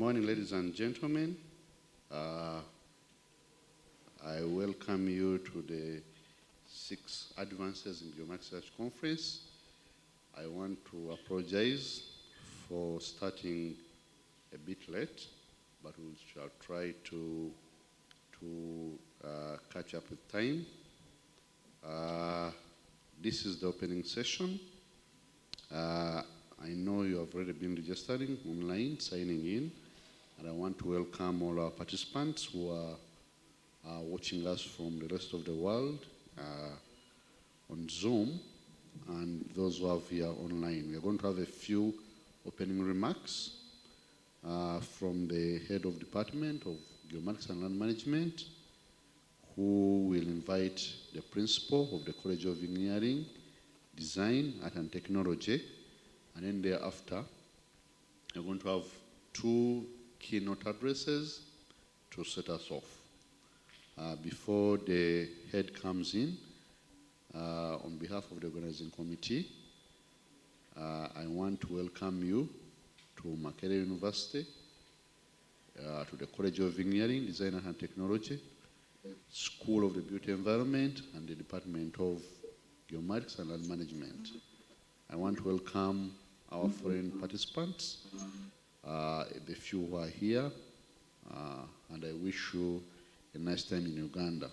morning, ladies and gentlemen. I welcome you to the 6th Advances in Geomatics Research Conference. I want to apologize for starting a bit late, but we shall try to catch up with time. This is the opening session. I know you have already been registering online, signing in, and I want to welcome all our participants who are watching us from the rest of the world on Zoom, and those who are here online. We are going to have a few opening remarks from the head of department of Geomatics and Land Management, who will invite the principal of the College of Engineering, Design, Art and Technology, and then thereafter, we're going to have two keynote addresses to set us off. Before the head comes in, on behalf of the organizing committee, I want to welcome you to Makerere University, to the College of Engineering, Design and Technology, School of the Built Environment, and the Department of Geomatics and Land Management. I want to welcome our foreign participants, the few who are here, and I wish you a nice time in Uganda.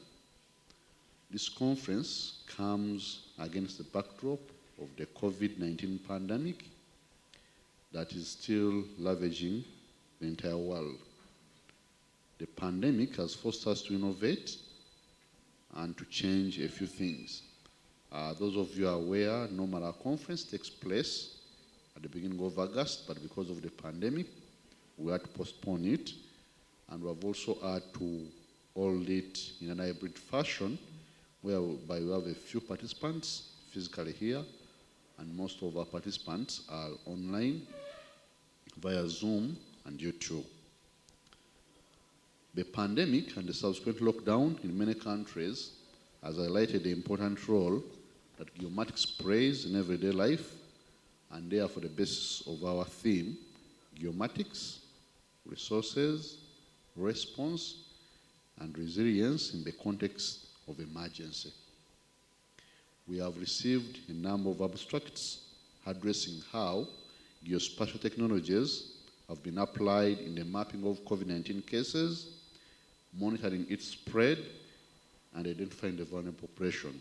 This conference comes against the backdrop of the COVID-19 pandemic that is still ravaging the entire world. The pandemic has forced us to innovate and to change a few things. Those of you are aware, normally our conference takes place at the beginning of August, but because of the pandemic, we had to postpone it, and we have also had to hold it in an hybrid fashion, whereby we have a few participants physically here, and most of our participants are online via Zoom and YouTube. The pandemic and the subsequent lockdown in many countries has highlighted the important role that geomatics plays in everyday life, and therefore the basis of our theme, geomatics, resources, response, and resilience in the context of emergency. We have received a number of abstracts addressing how geospatial technologies have been applied in the mapping of COVID-19 cases, monitoring its spread, and identifying the vulnerable population,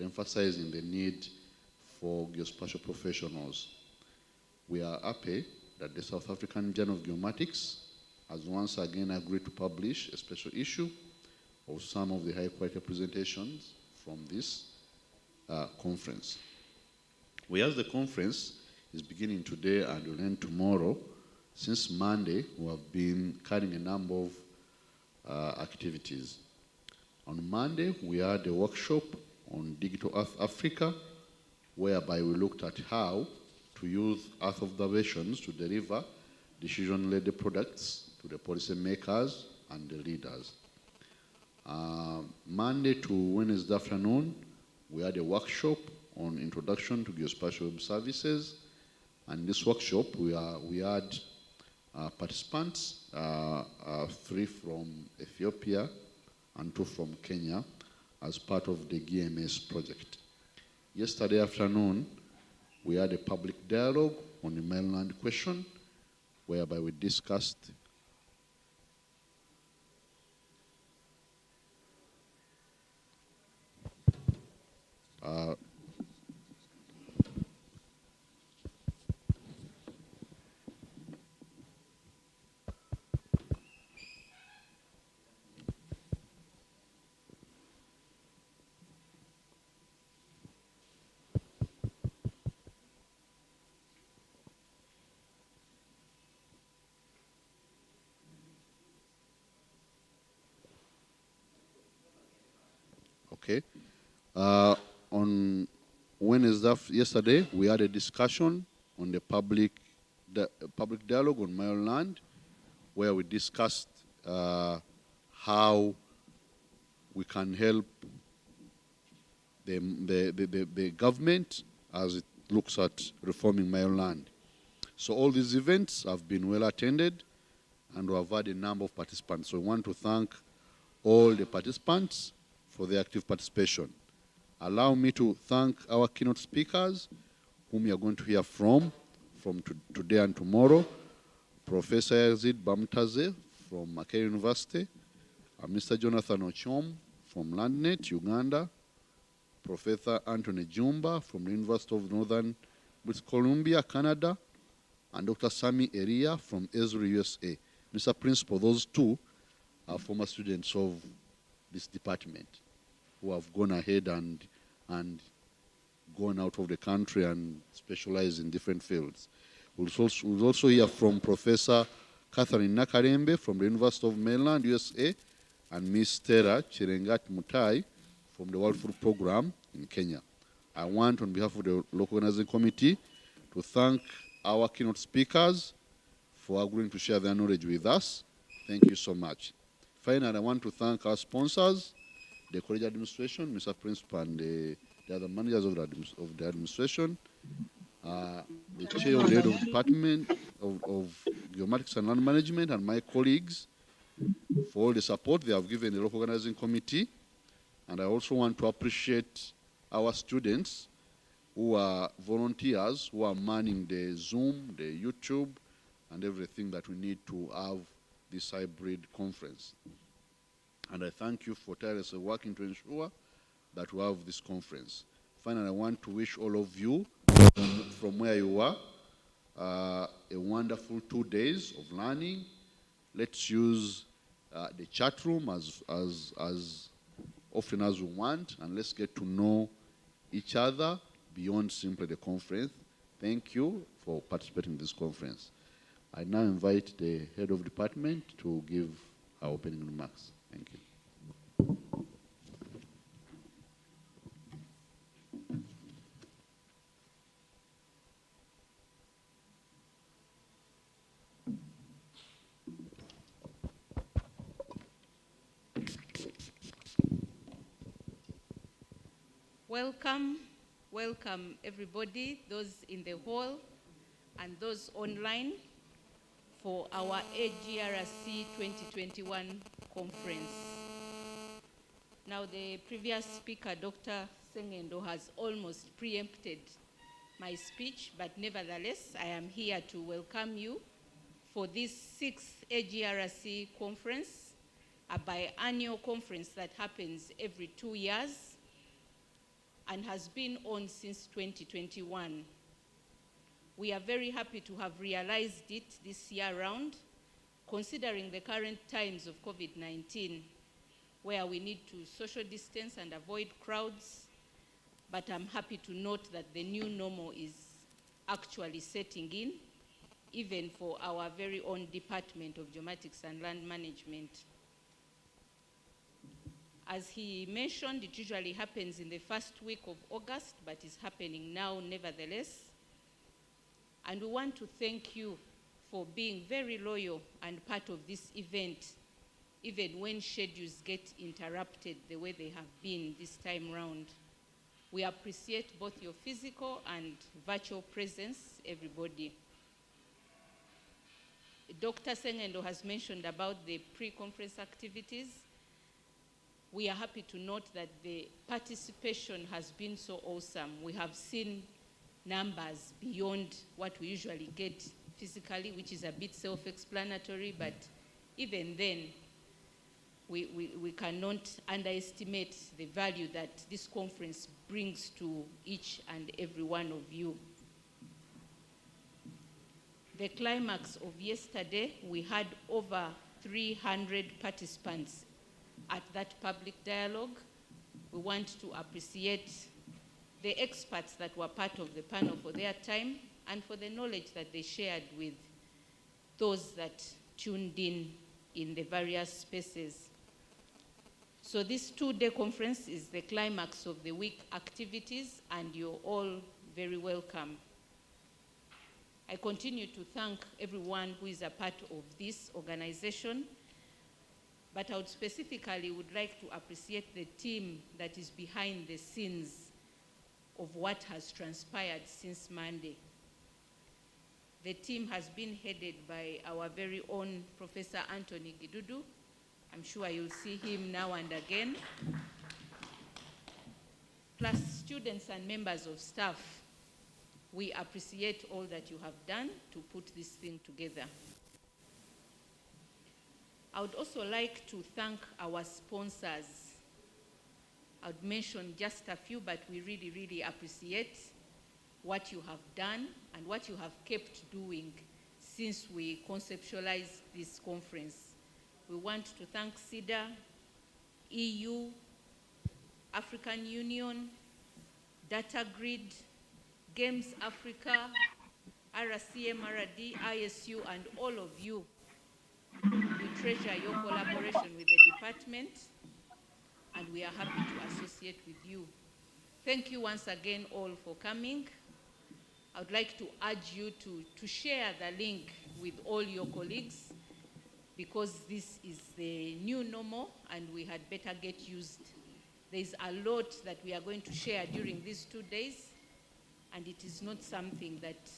emphasizing the need for geospatial professionals. We are happy that the South African Journal of Geomatics has once again agreed to publish a special issue of some of the high-quality presentations from this conference. Whereas the conference is beginning today and will end tomorrow, since Monday, we have been carrying a number of activities. On Monday, we had a workshop on Digital Earth Africa, whereby we looked at how to use Earth observations to deliver decision-led products to the policymakers and the leaders. Monday to Wednesday afternoon, we had a workshop on Introduction to Geospatial Web Services, and this workshop we had participants, 3 from Ethiopia and 2 from Kenya, as part of the GMS project. Yesterday afternoon, we had a public dialogue on the mainland question, whereby we discussed okay. On Wednesday, yesterday, we had a discussion on the public dialogue on my own land, where we discussed how we can help the government as it looks at reforming my own land. So all these events have been well attended, and we have had a number of participants. So we want to thank all the participants for their active participation. Allow me to thank our keynote speakers, whom you are going to hear from today and tomorrow. Professor Yazid Bamtaze from Makerere University, Mr. Jonathan Ochom from LandNet, Uganda, Professor Anthony Jumba from the University of Northern British Columbia, Canada, and Dr. Sami Eria from Esri, USA. Mr. Principal, those two are former students of this department who have gone ahead and gone out of the country and specialized in different fields. We'll also hear from Professor Catherine Nakarembe from the University of Maryland, USA, and Ms. Tera Chirengat Mutai from the World Food Program in Kenya. I want, on behalf of the local organizing committee, to thank our keynote speakers for agreeing to share their knowledge with us. Thank you so much. Finally, I want to thank our sponsors, the college administration, Mr. Principal, and the other managers of the administration, the chair of the head of department of Geomatics and Land Management, and my colleagues for all the support they have given the local organizing committee. And I also want to appreciate our students who are volunteers, who are manning the Zoom, the YouTube, and everything that we need to have this hybrid conference. And I thank you for tirelessly working to ensure that we have this conference. Finally, I want to wish all of you, from where you are, a wonderful 2 days of learning. Let's use the chat room as often as we want, and let's get to know each other beyond simply the conference. Thank you for participating in this conference. I now invite the head of department to give our opening remarks. Thank you. Welcome everybody, those in the hall and those online, for our AGRC 2021 conference. Now, the previous speaker, Dr. Sengendo, has almost preempted my speech, but nevertheless, I am here to welcome you for this 6th AGRC conference, a biannual conference that happens every 2 years and has been on since 2021. We are very happy to have realized it this year round, considering the current times of COVID-19, where we need to social distance and avoid crowds. But I'm happy to note that the new normal is actually setting in, even for our very own Department of Geomatics and Land Management. As he mentioned, it usually happens in the first week of August, but is happening now nevertheless. And we want to thank you for being very loyal and part of this event, even when schedules get interrupted the way they have been this time round. We appreciate both your physical and virtual presence, everybody. Dr. Sengendo has mentioned about the pre-conference activities. We are happy to note that the participation has been so awesome. We have seen numbers beyond what we usually get physically, which is a bit self-explanatory, but even then, we cannot underestimate the value that this conference brings to each and every one of you. The climax of yesterday, we had over 300 participants at that public dialogue. We want to appreciate the experts that were part of the panel for their time and for the knowledge that they shared with those that tuned in the various spaces. So this 2-day conference is the climax of the week activities, and you're all very welcome. I continue to thank everyone who is a part of this organization, but I would specifically like to appreciate the team that is behind the scenes of what has transpired since Monday. The team has been headed by our very own Professor Anthony Gidudu. I'm sure you'll see him now and again. Plus students and members of staff, we appreciate all that you have done to put this thing together. I would also like to thank our sponsors. I would mention just a few, but we really, really appreciate what you have done and what you have kept doing since we conceptualized this conference. We want to thank CEDA, EU, African Union, Data Grid, Games Africa, RCMRD, ISU, and all of you. We treasure your collaboration with the department, and we are happy to associate with you. Thank you once again all for coming. I would like to urge you to share the link with all your colleagues, because this is the new normal and we had better get used. There's a lot that we are going to share during these 2 days, and it is not something that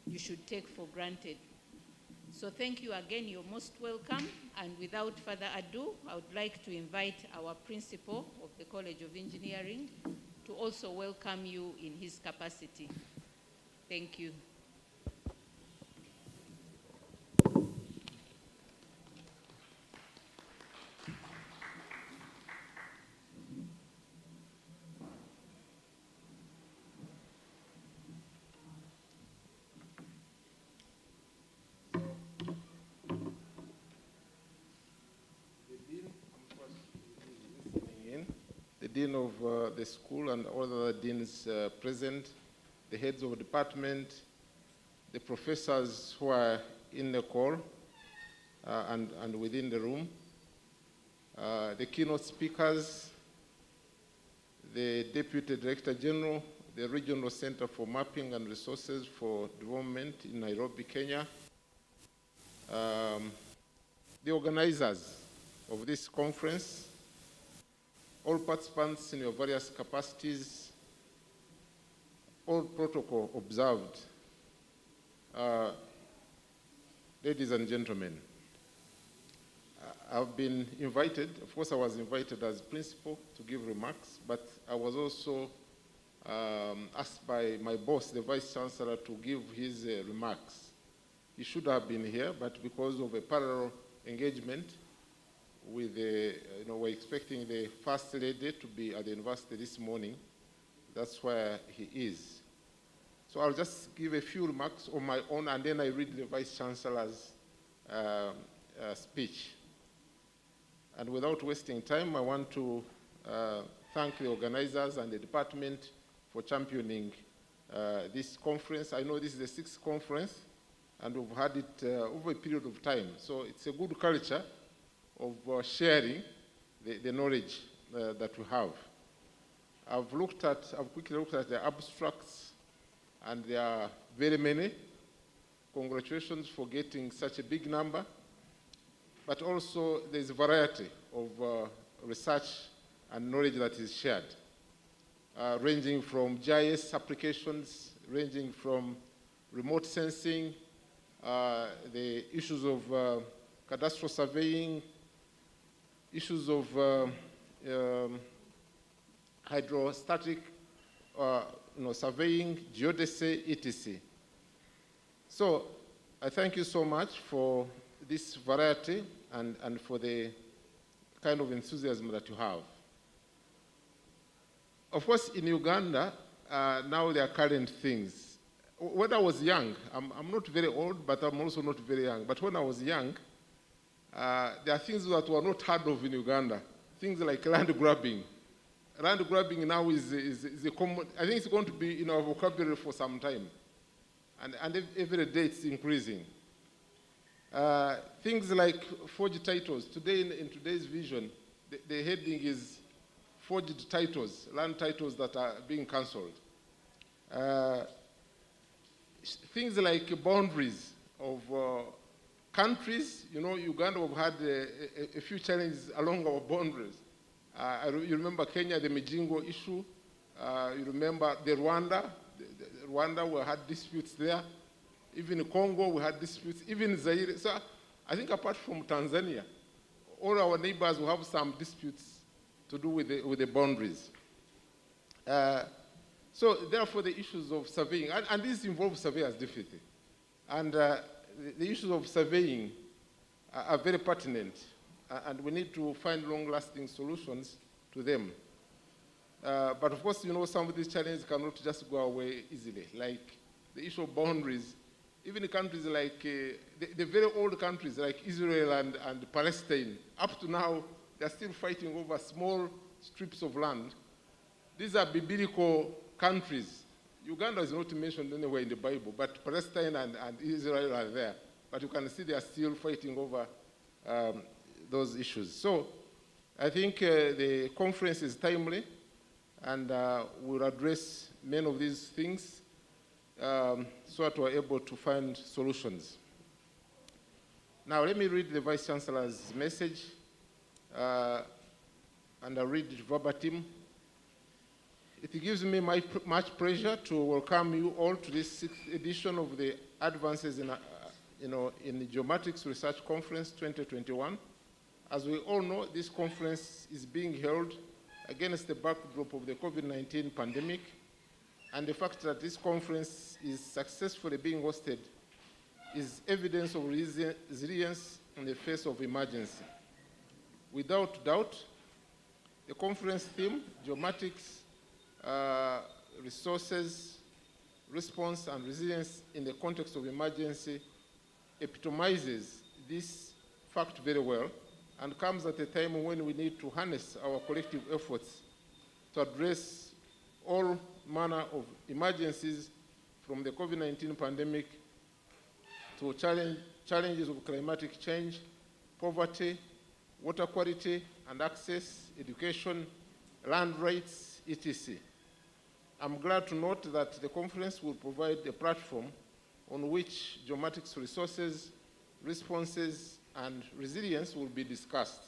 you should take for granted. So thank you again, you're most welcome. And without further ado, I would like to invite our principal of the College of Engineering to also welcome you in his capacity. Thank you. The dean of the school and all the other deans present, the heads of the department, the professors who are in the call and within the room, the keynote speakers, the Deputy Director General, the Regional Center for Mapping and Resources for Development in Nairobi, Kenya, the organizers of this conference, all participants in your various capacities, all protocol observed. Ladies and gentlemen, I've been invited, of course I was invited as principal to give remarks, but I was also asked by my boss, the Vice Chancellor, to give his remarks. He should have been here, but because of a parallel engagement, with the, we're expecting the First Lady to be at the university this morning. That's where he is. So I'll just give a few remarks on my own, and then I read the Vice Chancellor's speech. And without wasting time, I want to thank the organizers and the department for championing this conference. I know this is the 6th conference, and we've had it over a period of time. So it's a good culture of sharing the knowledge that we have. I've quickly looked at the abstracts, and there are very many. Congratulations for getting such a big number. But also there's a variety of research and knowledge that is shared, ranging from GIS applications, ranging from remote sensing, the issues of cadastral surveying, issues of hydrostatic surveying, geodesy, etc. So I thank you so much for this variety and for the kind of enthusiasm that you have. Of course, in Uganda, now there are current things. When I was young, I'm not very old, but I'm also not very young. But when I was young, there are things that were not heard of in Uganda. Things like land grabbing. Land grabbing now is a common, I think it's going to be in our vocabulary for some time. And every day it's increasing. Things like forged titles. Today, in today's vision, the heading is forged titles, land titles that are being cancelled. Things like boundaries of countries. Uganda have had a few challenges along our boundaries. You remember Kenya, the Mijingo issue. You remember the Rwanda. Rwanda, we had disputes there. Even Congo, we had disputes. Even Zaire. So I think apart from Tanzania, all our neighbors will have some disputes to do with the boundaries. So therefore, the issues of surveying, and this involves surveyors definitely, and the issues of surveying are very pertinent, and we need to find long-lasting solutions to them. But of course, some of these challenges cannot just go away easily, like the issue of boundaries. Even countries like, the very old countries like Israel and Palestine, up to now, they're still fighting over small strips of land. These are biblical countries. Uganda is not mentioned anywhere in the Bible, but Palestine and Israel are there. But you can see they are still fighting over those issues. So I think the conference is timely, and will address many of these things so that we're able to find solutions. Now let me read the Vice Chancellor's message, and I'll read it verbatim. It gives me much pleasure to welcome you all to this 6th edition of the Advances in the Geomatics Research Conference 2021. As we all know, this conference is being held against the backdrop of the COVID-19 pandemic, and the fact that this conference is successfully being hosted is evidence of resilience in the face of emergency. Without doubt, the conference theme, Geomatics, Resources, Response, and Resilience in the context of emergency, epitomizes this fact very well, and comes at a time when we need to harness our collective efforts to address all manner of emergencies, from the COVID-19 pandemic to challenges of climatic change, poverty, water quality and access, education, land rights, etc. I'm glad to note that the conference will provide a platform on which geomatics resources, responses, and resilience will be discussed.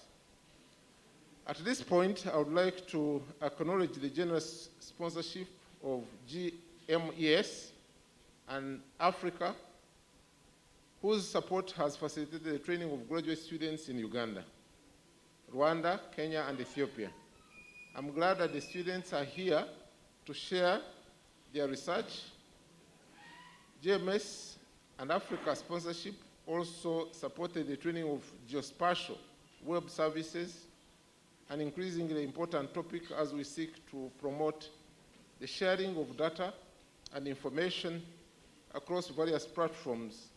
At this point, I would like to acknowledge the generous sponsorship of GMES and Africa, whose support has facilitated the training of graduate students in Uganda, Rwanda, Kenya, and Ethiopia. I'm glad that the students are here to share their research. GMS and Africa sponsorship also supported the training of geospatial web services, an increasingly important topic as we seek to promote the sharing of data and information across various platforms.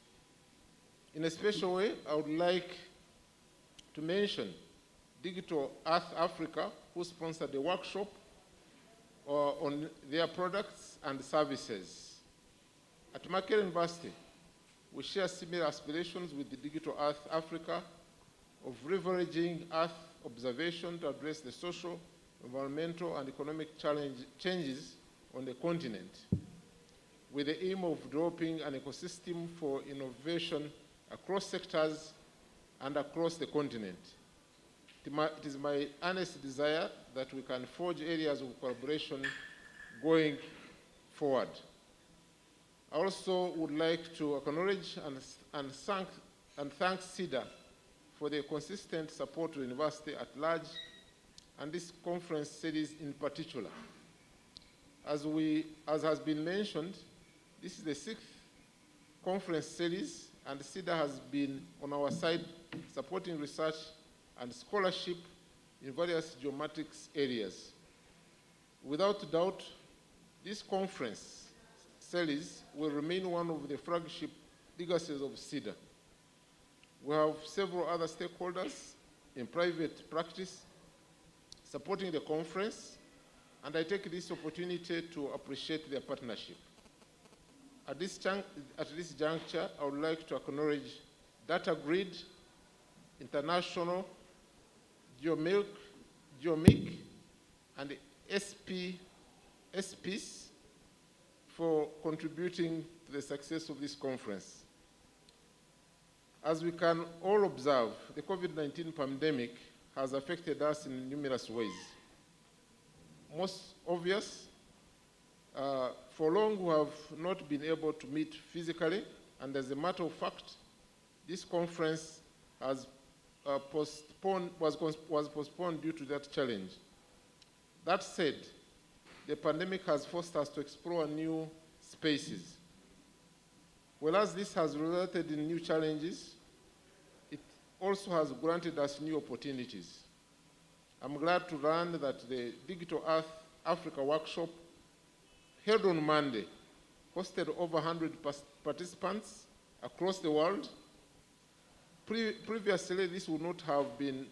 In a special way, I would like to mention Digital Earth Africa, who sponsored a workshop on their products and services. At Makerere University, we share similar aspirations with the Digital Earth Africa of leveraging Earth observation to address the social, environmental, and economic changes on the continent, with the aim of developing an ecosystem for innovation across sectors and across the continent. It is my earnest desire that we can forge areas of collaboration going forward. I also would like to acknowledge and thank CEDA for their consistent support to the university at large, and this conference series in particular. As has been mentioned, this is the 6th conference series, and CEDA has been on our side supporting research and scholarship in various geomatics areas. Without doubt, this conference series will remain one of the flagship legacies of CEDA. We have several other stakeholders in private practice supporting the conference, and I take this opportunity to appreciate their partnership. At this juncture, I would like to acknowledge DataGrid, International, Geomic, and SPs for contributing to the success of this conference. As we can all observe, the COVID-19 pandemic has affected us in numerous ways. Most obvious, for long we have not been able to meet physically And as a matter of fact, this conference was postponed due to that challenge. That said, the pandemic has forced us to explore new spaces. Whereas this has resulted in new challenges, it also has granted us new opportunities. I'm glad to learn that the Digital Earth Africa workshop held on Monday hosted over 100 participants across the world. Previously, this would not have been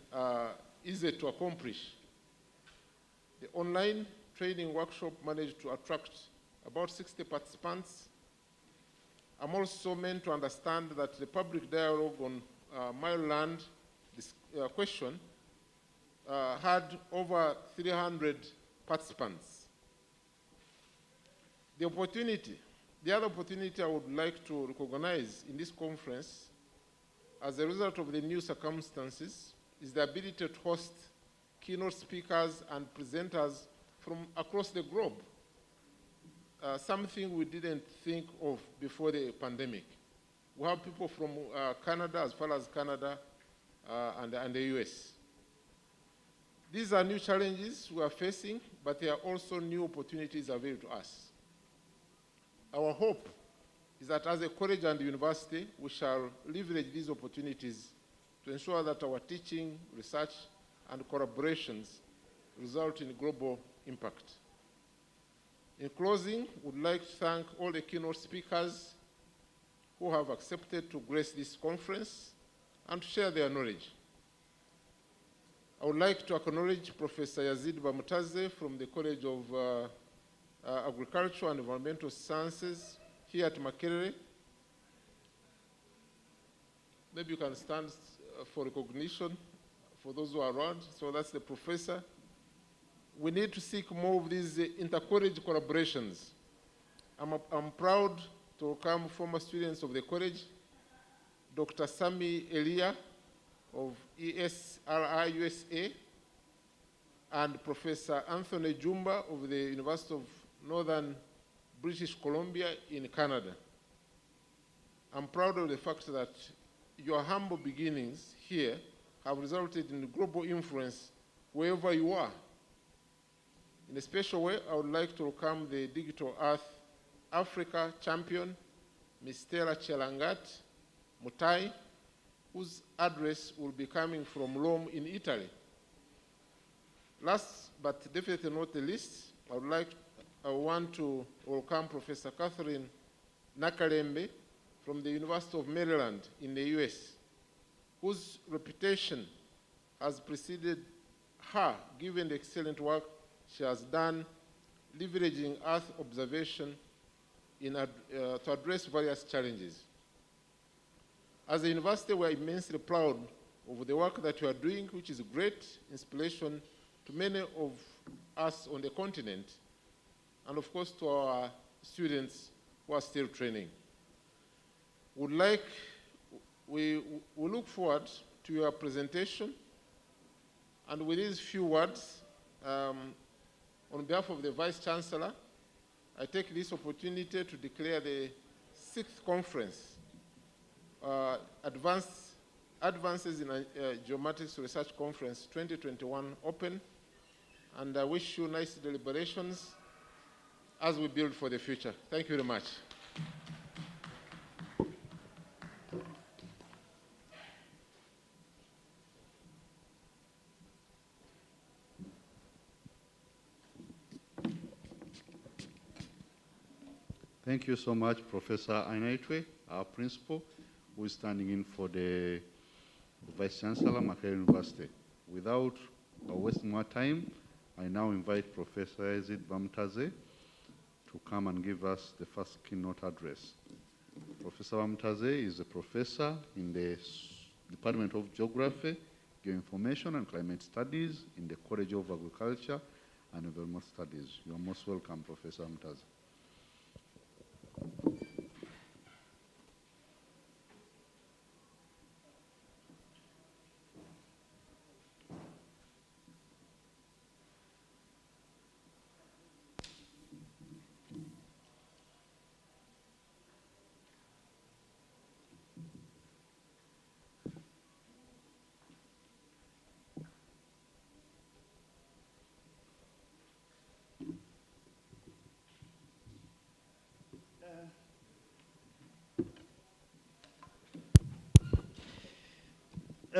easy to accomplish. The online training workshop managed to attract about 60 participants. I'm also meant to understand that the public dialogue on Maryland question had over 300 participants. The other opportunity I would like to recognize in this conference as a result of the new circumstances is the ability to host keynote speakers and presenters from across the globe, something we didn't think of before the pandemic. We have people from Canada, as far as Canada, and the US. These are new challenges we are facing, but there are also new opportunities available to us. Our hope is that as a college and university, we shall leverage these opportunities to ensure that our teaching, research, and collaborations result in global impact. In closing, I would like to thank all the keynote speakers who have accepted to grace this conference and to share their knowledge. I would like to acknowledge Professor Yazid Bamutaze from the College of Agriculture and Environmental Sciences here at Makerere. Maybe you can stand for recognition for those who are around. So that's the professor. We need to seek more of these inter-college collaborations. I'm proud to welcome former students of the college, Dr. Sami Elia of ESRI USA, and Professor Anthony Jumba of the University of Northern British Columbia in Canada. I'm proud of the fact that your humble beginnings here have resulted in global influence wherever you are. In a special way, I would like to welcome the Digital Earth Africa champion, Ms. Stella Chelangat Mutai, whose address will be coming from Rome in Italy. Last but definitely not the least, I want to welcome Professor Catherine Nakalembe from the University of Maryland in the US, whose reputation has preceded her given the excellent work she has done leveraging Earth observation to address various challenges. As a university, we are immensely proud of the work that you are doing, which is a great inspiration to many of us on the continent, and of course to our students who are still training. We look forward to your presentation, and with these few words, on behalf of the Vice Chancellor, I take this opportunity to declare the 6th conference, Advances in Geomatics Research Conference 2021 open, and I wish you nice deliberations as we build for the future. Thank you very much. Thank you so much, Professor Ainaitwe, our principal, who is standing in for the Vice Chancellor, Makerere University. Without wasting more time, I now invite Professor Yazid Bamutaze to come and give us the first keynote address. Professor Bamutaze is a professor in the Department of Geography, Geoinformation and Climate Studies in the College of Agriculture and Environmental Studies. You are most welcome, Professor Bamutaze.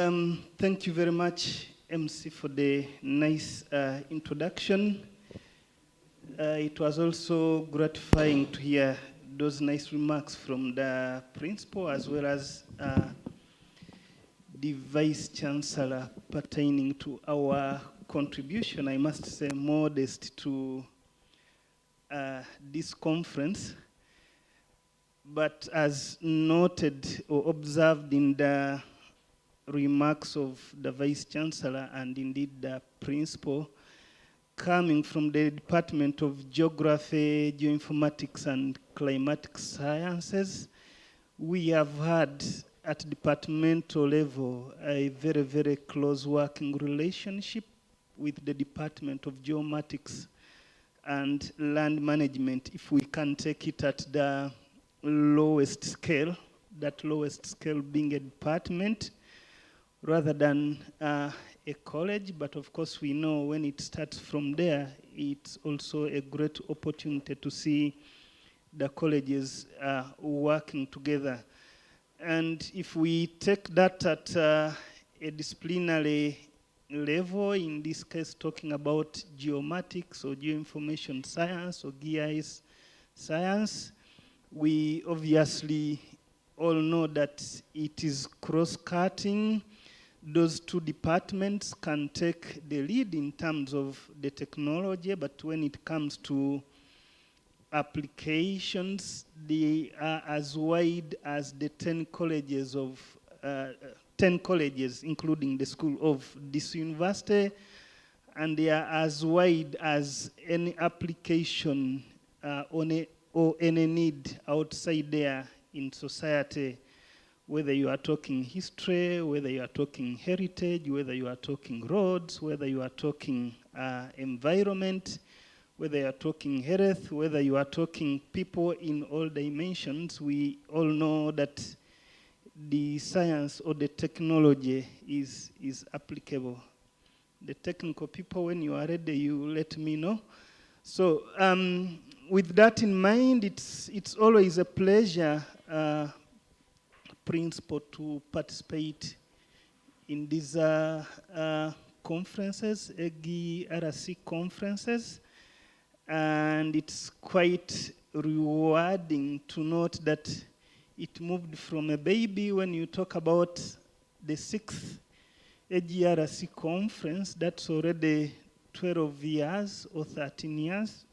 Thank you very much, MC, for the nice introduction. It was also gratifying to hear those nice remarks from the principal as well as the Vice Chancellor pertaining to our contribution, I must say modest, to this conference. But as noted or observed in the remarks of the Vice Chancellor and indeed the Principal, coming from the Department of Geography, Geoinformatics and Climatic Sciences, we have had at departmental level a very, very close working relationship with the Department of Geomatics and Land Management, if we can take it at the lowest scale, that lowest scale being a department rather than a college. But of course we know when it starts from there, it's also a great opportunity to see the colleges working together. And if we take that at a disciplinary level, in this case talking about geomatics or geoinformation science or GIS science, we obviously all know that it is cross-cutting. Those two departments can take the lead in terms of the technology, but when it comes to applications, they are as wide as the 10 colleges of 10 colleges, including the school of this university, and they are as wide as any application or any need outside there in society, whether you are talking history, whether you are talking heritage, whether you are talking roads, whether you are talking environment, whether you are talking health, whether you are talking people in all dimensions. We all know that the science or the technology is applicable. The technical people, when you are ready, you let me know. So with that in mind, it's always a pleasure, Principal, to participate in these conferences, AGRC conferences. And it's quite rewarding to note that it moved from a baby. When you talk about the 6th AGRC conference, that's already 12 years or 13 years.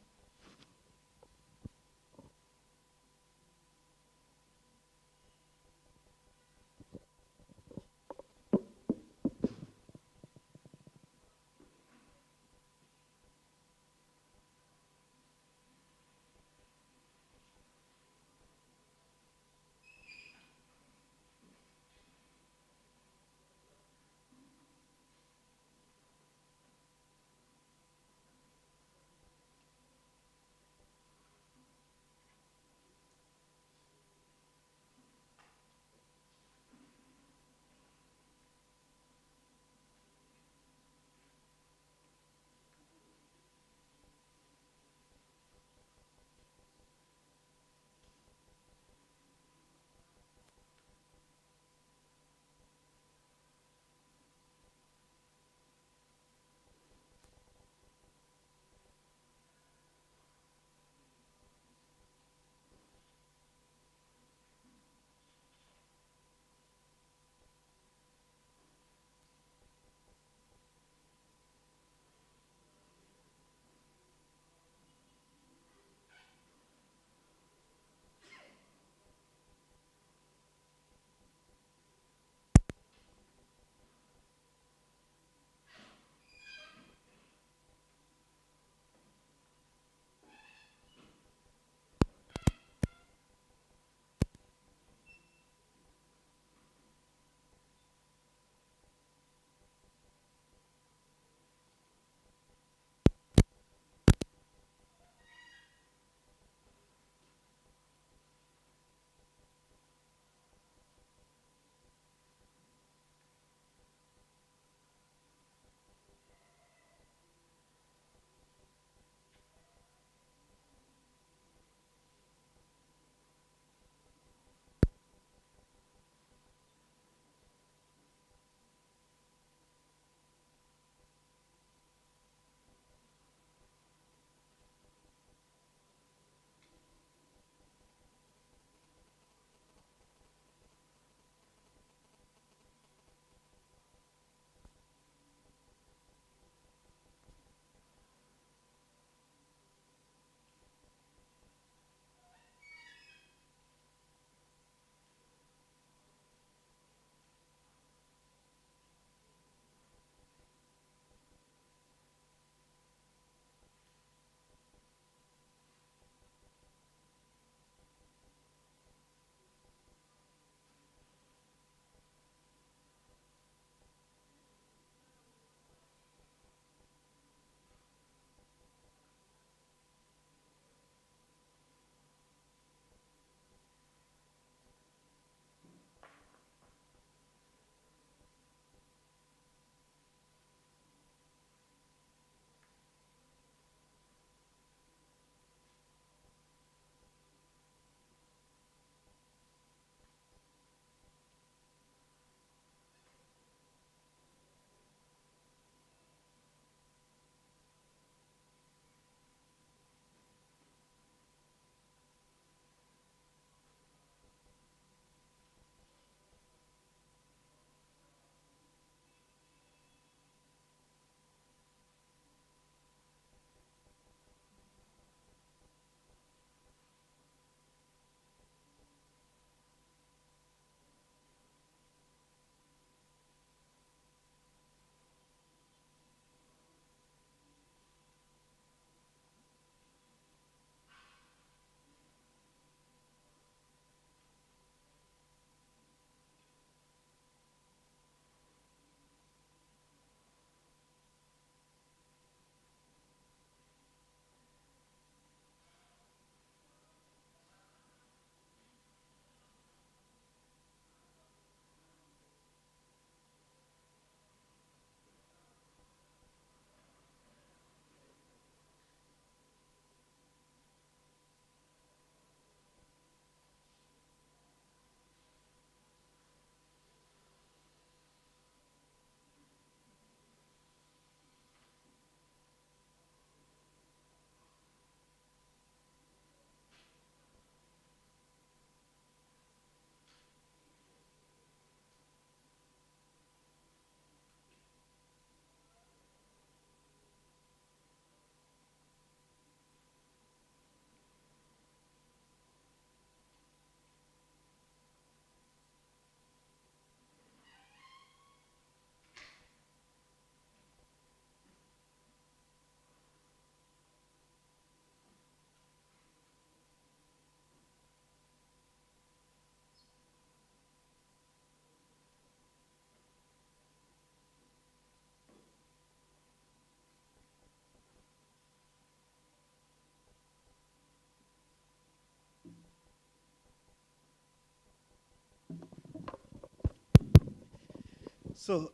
So,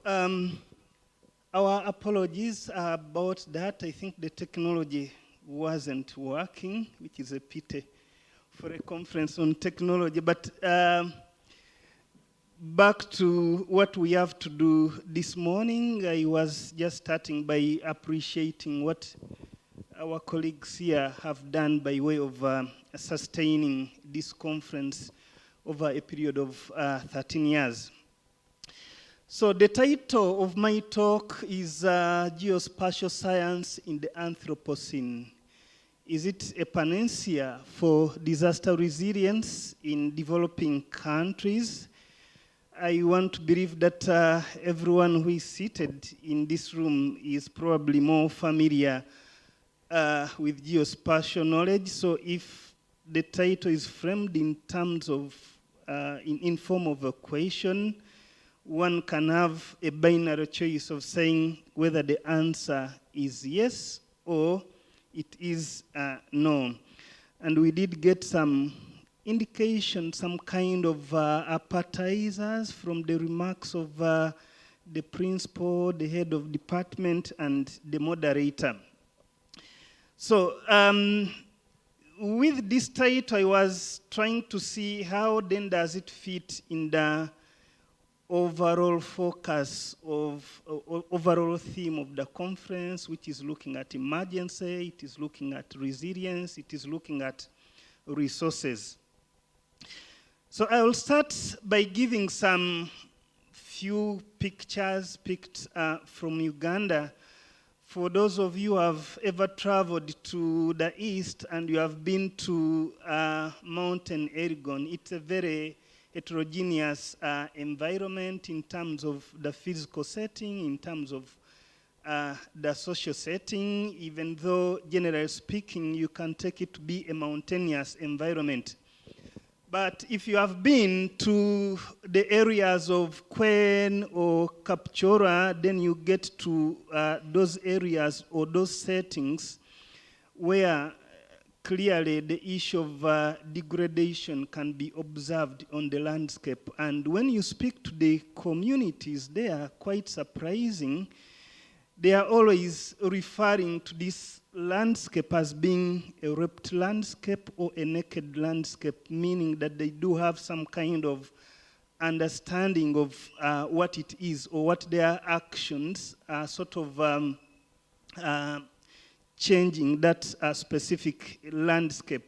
our apologies about that. I think the technology wasn't working, which is a pity for a conference on technology. But back to what we have to do this morning, I was just starting by appreciating what our colleagues here have done by way of sustaining this conference over a period of 13 years. So the title of my talk is Geospatial Science in the Anthropocene. Is it a panacea for disaster resilience in developing countries? I want to believe that everyone who is seated in this room is probably more familiar with geospatial knowledge. So if the title is framed in terms of, in form of a question, one can have a binary choice of saying whether the answer is yes or it is no. And we did get some indication, some kind of appetizers from the remarks of the principal, the head of department, and the moderator. So with this title, I was trying to see how then does it fit in the overall focus of, overall theme of the conference, which is looking at emergency, it is looking at resilience, it is looking at resources. So I will start by giving some few pictures picked from Uganda. For those of you who have ever traveled to the east and you have been to Mountain Elgon, it's a very heterogeneous environment in terms of the physical setting, in terms of the social setting, even though generally speaking, you can take it to be a mountainous environment. But if you have been to the areas of Kwen or Kapchora, then you get to those areas or those settings where clearly the issue of degradation can be observed on the landscape. And when you speak to the communities, they are quite surprising. They are always referring to this landscape as being a ripped landscape or a naked landscape, meaning that they do have some kind of understanding of what it is or what their actions are sort of changing that specific landscape.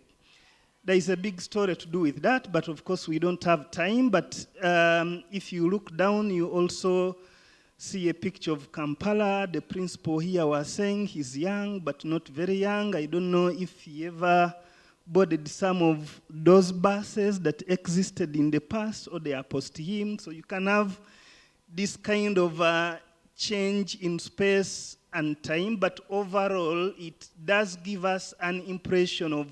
There is a big story to do with that, but of course we don't have time. But if you look down, you also see a picture of Kampala. The principal here was saying he's young, but not very young. I don't know if he ever boarded some of those buses that existed in the past or they are post him. So you can have this kind of change in space and time, but overall it does give us an impression of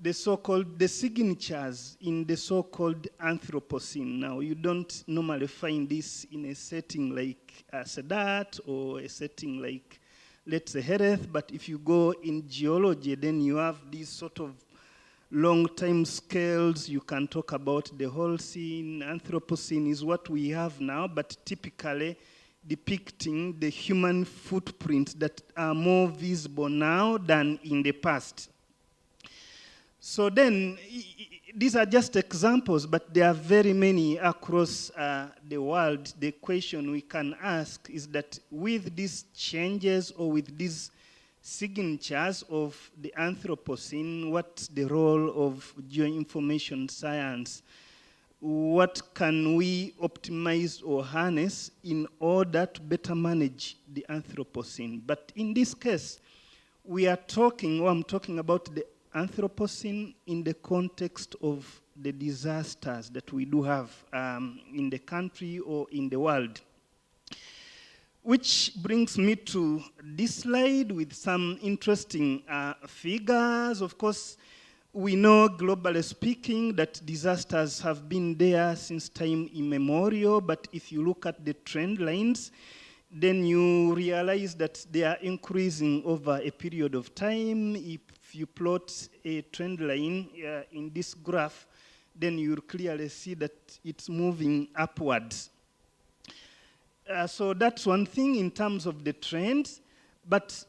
the so-called, the signatures in the so-called Anthropocene. Now, you don't normally find this in a setting like Sadat or a setting like, let's say, Hereth, but if you go in geology, then you have these sort of long time scales. You can talk about the whole scene. Anthropocene is what we have now, but typically depicting the human footprints that are more visible now than in the past. So then, these are just examples, but there are very many across the world. The question we can ask is that with these changes or with these signatures of the Anthropocene, what's the role of geoinformation science? What can we optimize or harness in order to better manage the Anthropocene? But in this case, we are talking, or I'm talking about the Anthropocene in the context of the disasters that we do have in the country or in the world. Which brings me to this slide with some interesting figures. Of course, we know, globally speaking, that disasters have been there since time immemorial, but if you look at the trend lines, then you realize that they are increasing over a period of time. If you plot a trend line in this graph, then you'll clearly see that it's moving upwards. So that's one thing in terms of the trends. But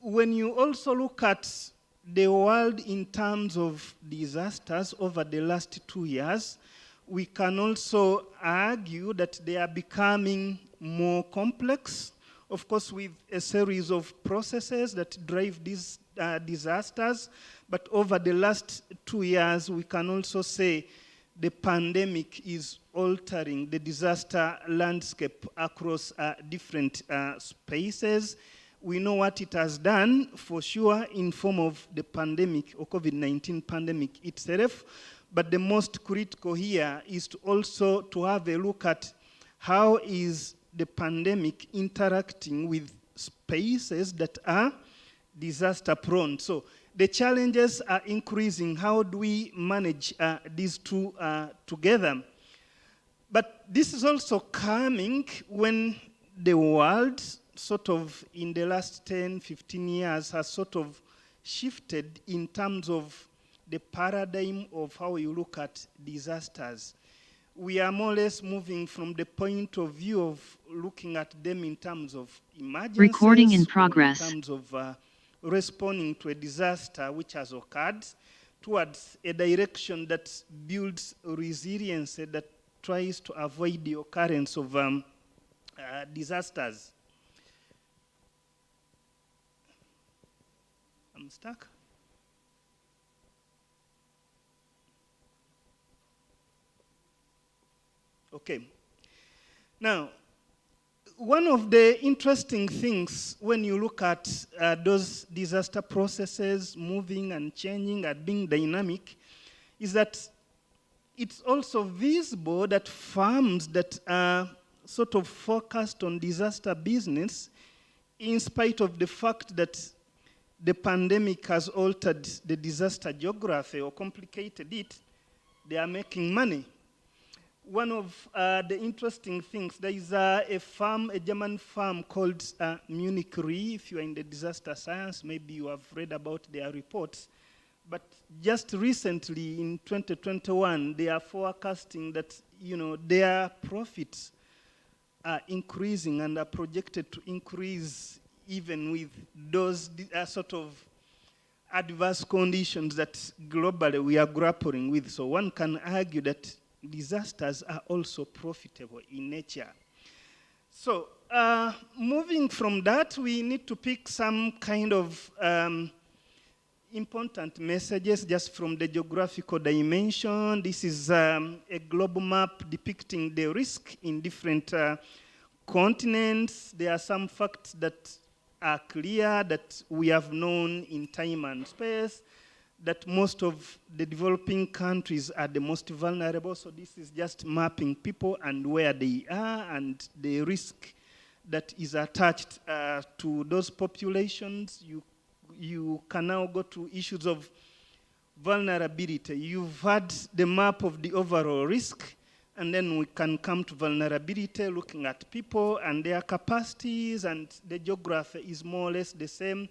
when you also look at the world in terms of disasters over the last 2 years, we can also argue that they are becoming more complex, of course, with a series of processes that drive these disasters. But over the last 2 years, we can also say the pandemic is altering the disaster landscape across different spaces. We know what it has done, for sure, in form of the pandemic, or COVID-19 pandemic itself. But the most critical here is to also to have a look at how is the pandemic interacting with spaces that are disaster prone. So the challenges are increasing. How do we manage these two together? But this is also coming when the world sort of in the last 10, 15 years has sort of shifted in terms of the paradigm of how you look at disasters. We are more or less moving from the point of view of looking at them in terms of emergencies, recording in progress, in terms of responding to a disaster which has occurred, towards a direction that builds resilience, that tries to avoid the occurrence of disasters. I'm stuck. Okay. Now, one of the interesting things when you look at those disaster processes moving and changing and being dynamic is that it's also visible that firms that are sort of focused on disaster business, in spite of the fact that the pandemic has altered the disaster geography or complicated it, they are making money. One of the interesting things, there is a firm, a German firm called Munich Re. If you are in the disaster science, maybe you have read about their reports. But just recently, in 2021, they are forecasting that their profits are increasing and are projected to increase even with those sort of adverse conditions that globally we are grappling with. So one can argue that disasters are also profitable in nature. So moving from that, we need to pick some kind of important messages just from the geographical dimension. This is a global map depicting the risk in different continents. There are some facts that are clear that we have known in time and space, that most of the developing countries are the most vulnerable. So this is just mapping people and where they are and the risk that is attached to those populations. You can now go to issues of vulnerability. You've had the map of the overall risk, and then we can come to vulnerability, looking at people and their capacities, and the geography is more or less the same.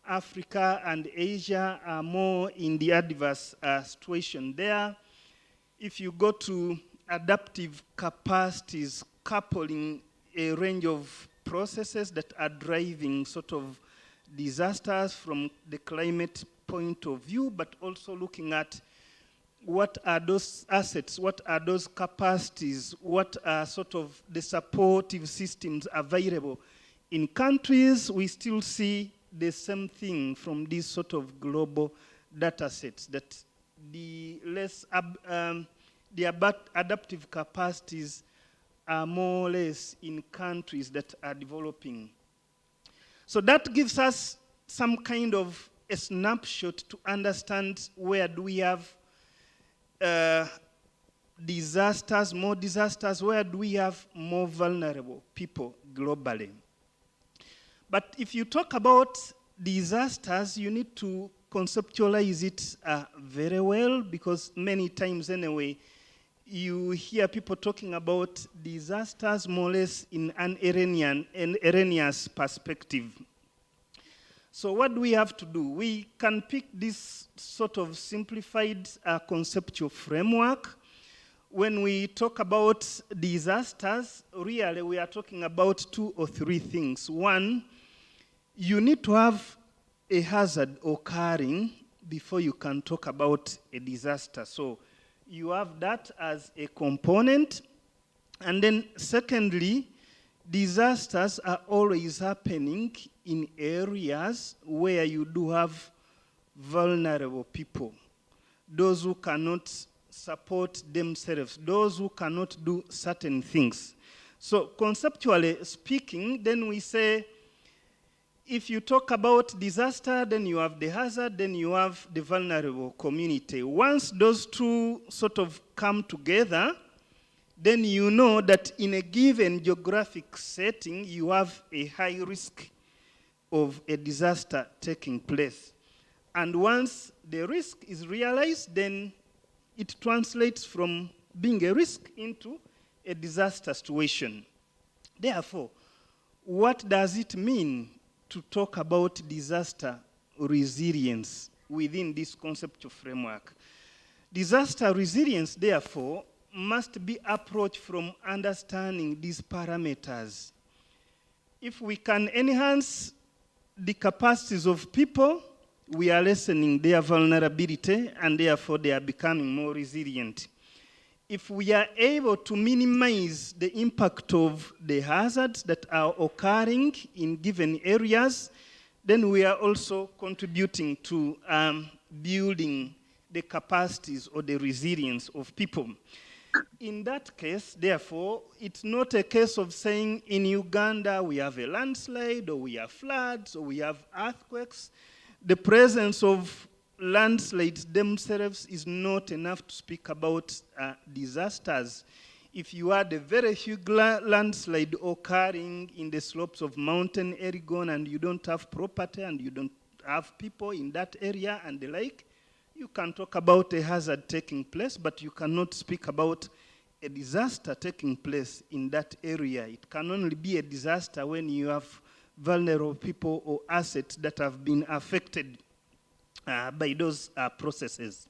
Africa and Asia are more in the adverse situation there. If you go to adaptive capacities, coupling a range of processes that are driving sort of disasters from the climate point of view, but also looking at what are those assets, what are those capacities, what are sort of the supportive systems available in countries. We still see the same thing from these sort of global data sets, that the adaptive capacities are more or less in countries that are developing. So that gives us some kind of a snapshot to understand where do we have disasters, more disasters, where do we have more vulnerable people globally. But if you talk about disasters, you need to conceptualize it very well, because many times anyway, you hear people talking about disasters more or less in an erroneous perspective. So what do we have to do? We can pick this sort of simplified conceptual framework, when we talk about disasters, really we are talking about 2 or 3 things. One, you need to have a hazard occurring before you can talk about a disaster. So you have that as a component. And then secondly, disasters are always happening in areas where you do have vulnerable people, those who cannot support themselves, those who cannot do certain things. So conceptually speaking, then we say, if you talk about disaster, then you have the hazard, then you have the vulnerable community. Once those 2 sort of come together, then you know that in a given geographic setting, you have a high risk of a disaster taking place. And once the risk is realized, then it translates from being a risk into a disaster situation. Therefore, what does it mean to talk about disaster resilience within this conceptual framework? Disaster resilience, therefore, must be approached from understanding these parameters. If we can enhance the capacities of people, we are lessening their vulnerability, and therefore they are becoming more resilient. If we are able to minimize the impact of the hazards that are occurring in given areas, then we are also contributing to building the capacities or the resilience of people. In that case, therefore, it's not a case of saying in Uganda we have a landslide, or we have floods, or we have earthquakes. The presence of landslides themselves is not enough to speak about disasters. If you had a very huge landslide occurring in the slopes of Mountain Elgon, and you don't have property and you don't have people in that area and the like, you can talk about a hazard taking place, but you cannot speak about a disaster taking place in that area. It can only be a disaster when you have vulnerable people or assets that have been affected by those processes.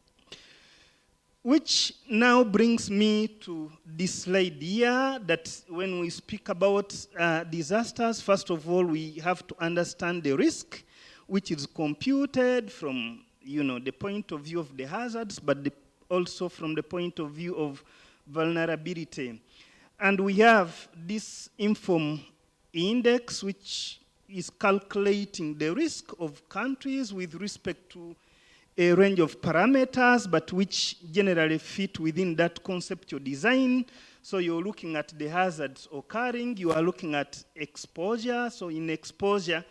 Which now brings me to this slide here, that when we speak about disasters, first of all, we have to understand the risk, which is computed from the point of view of the hazards, but also from the point of view of vulnerability. And we have this inform index, which is calculating the risk of countries with respect to a range of parameters, but which generally fit within that conceptual design. So you're looking at the hazards occurring, you are looking at exposure. So in exposure,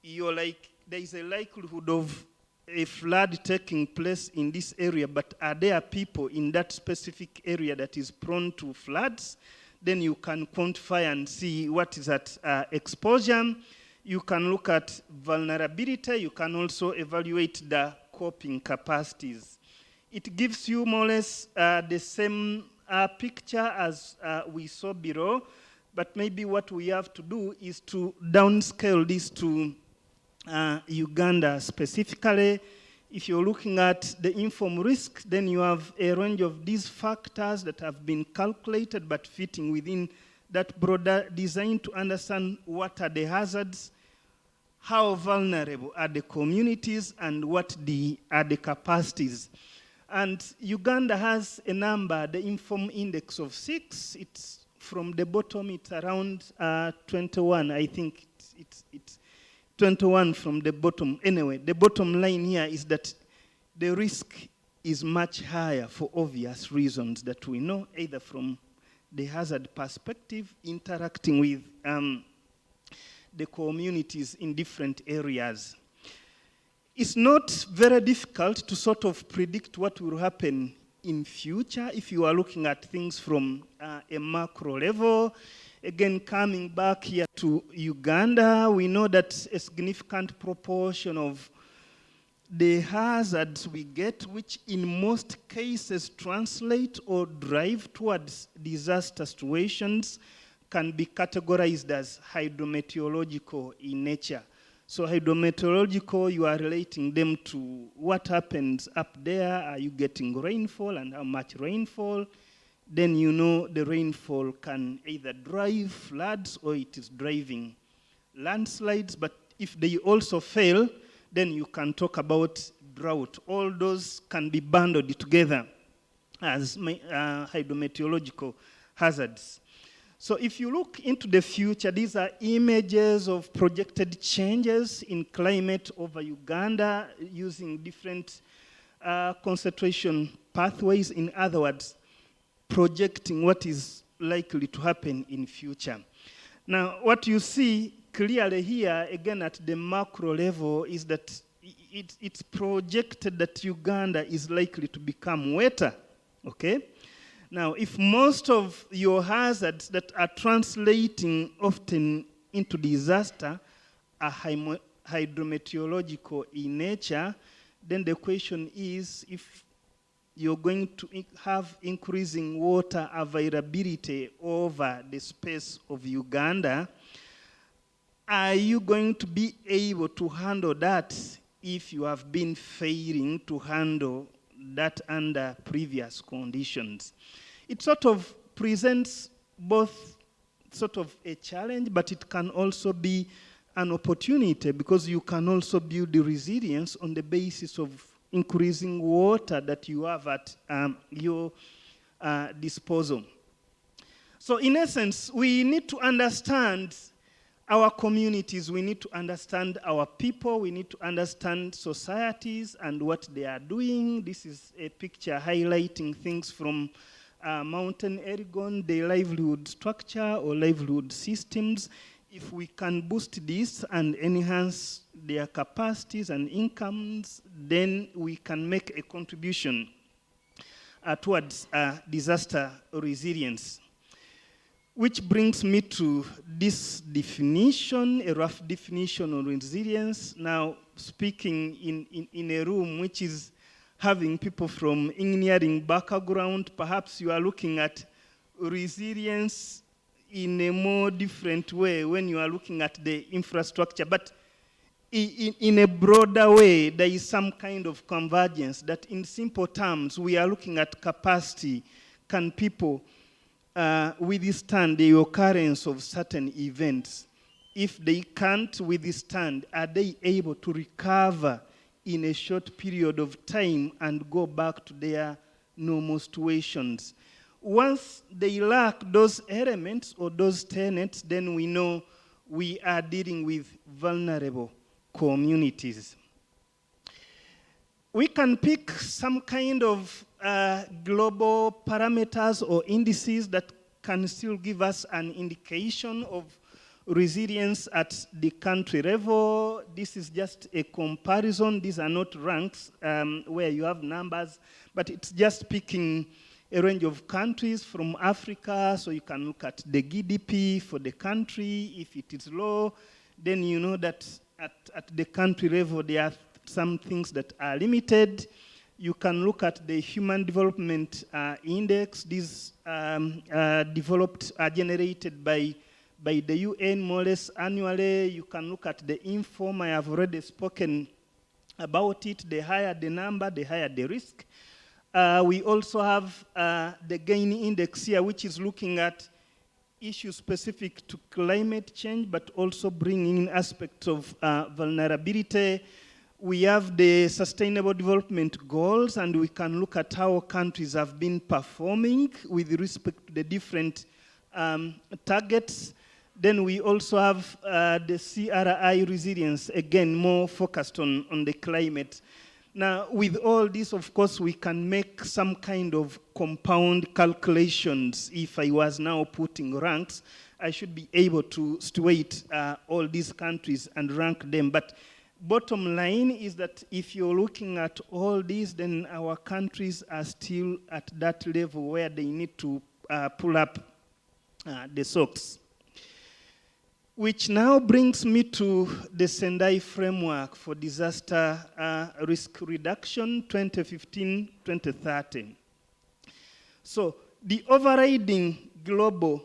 there is a likelihood of a flood taking place in this area, but are there people in that specific area that is prone to floods? Then you can quantify and see what is at exposure. You can look at vulnerability. You can also evaluate the coping capacities. It gives you more or less the same picture as we saw below, but maybe what we have to do is to downscale this to Uganda specifically. If you're looking at the inform risk, then you have a range of these factors that have been calculated but fitting within that broader design to understand what are the hazards, how vulnerable are the communities, and what are the capacities. And Uganda has a number, the inform index of 6. It's from the bottom, it's around 21. I think it's 21 from the bottom. Anyway, the bottom line here is that the risk is much higher for obvious reasons that we know, either from the hazard perspective, interacting with the communities in different areas. It's not very difficult to sort of predict what will happen in future if you are looking at things from a macro level. Again, coming back here to Uganda, we know that a significant proportion of the hazards we get, which in most cases translate or drive towards disaster situations, can be categorized as hydrometeorological in nature. So hydrometeorological, you are relating them to what happens up there. Are you getting rainfall, and how much rainfall? then you know the rainfall can either drive floods or it is driving landslides. But if they also fail, then you can talk about drought. All those can be bundled together as hydrometeorological hazards. So if you look into the future, these are images of projected changes in climate over Uganda using different concentration pathways. In other words, projecting what is likely to happen in future. Now, what you see clearly here, again at the macro level, is that it's projected that Uganda is likely to become wetter, okay? Now, if most of your hazards that are translating often into disaster are hydrometeorological in nature, then the question is if you're going to have increasing water availability over the space of Uganda, are you going to be able to handle that if you have been failing to handle that under previous conditions? It sort of presents both sort of a challenge, but it can also be an opportunity because you can also build the resilience on the basis of increasing water that you have at your disposal. So in essence, we need to understand our communities, we need to understand our people, we need to understand societies and what they are doing. This is a picture highlighting things from Mountain Elgon, the livelihood structure or livelihood systems. If we can boost this and enhance their capacities and incomes, then we can make a contribution towards disaster resilience. Which brings me to this definition, a rough definition of resilience. Now, speaking in a room which is having people from engineering background, perhaps you are looking at resilience in a more different way when you are looking at the infrastructure. But in a broader way, there is some kind of convergence that in simple terms, we are looking at capacity. Can people withstand the occurrence of certain events? If they can't withstand, are they able to recover in a short period of time and go back to their normal situations? Once they lack those elements or those tenets, then we know we are dealing with vulnerable communities. We can pick some kind of global parameters or indices that can still give us an indication of resilience at the country level. This is just a comparison. These are not ranks where you have numbers, but it's just picking a range of countries from Africa, so you can look at the GDP for the country. If it is low, then you know that at the country level there are some things that are limited. You can look at the Human Development Index. These developed are generated by the UN more or less annually. You can look at the Inform. I have already spoken about it. The higher the number, the higher the risk. We also have the Gain Index here, which is looking at issues specific to climate change, but also bringing in aspects of vulnerability. We have the Sustainable Development Goals, and we can look at how countries have been performing with respect to the different targets. Then we also have the CRI resilience, again, more focused on the climate. Now, with all this, of course, we can make some kind of compound calculations. If I was now putting ranks, I should be able to situate all these countries and rank them. But bottom line is that if you're looking at all these, then our countries are still at that level where they need to pull up the socks. Which now brings me to the Sendai Framework for Disaster Risk Reduction 2015-2030. So the overriding global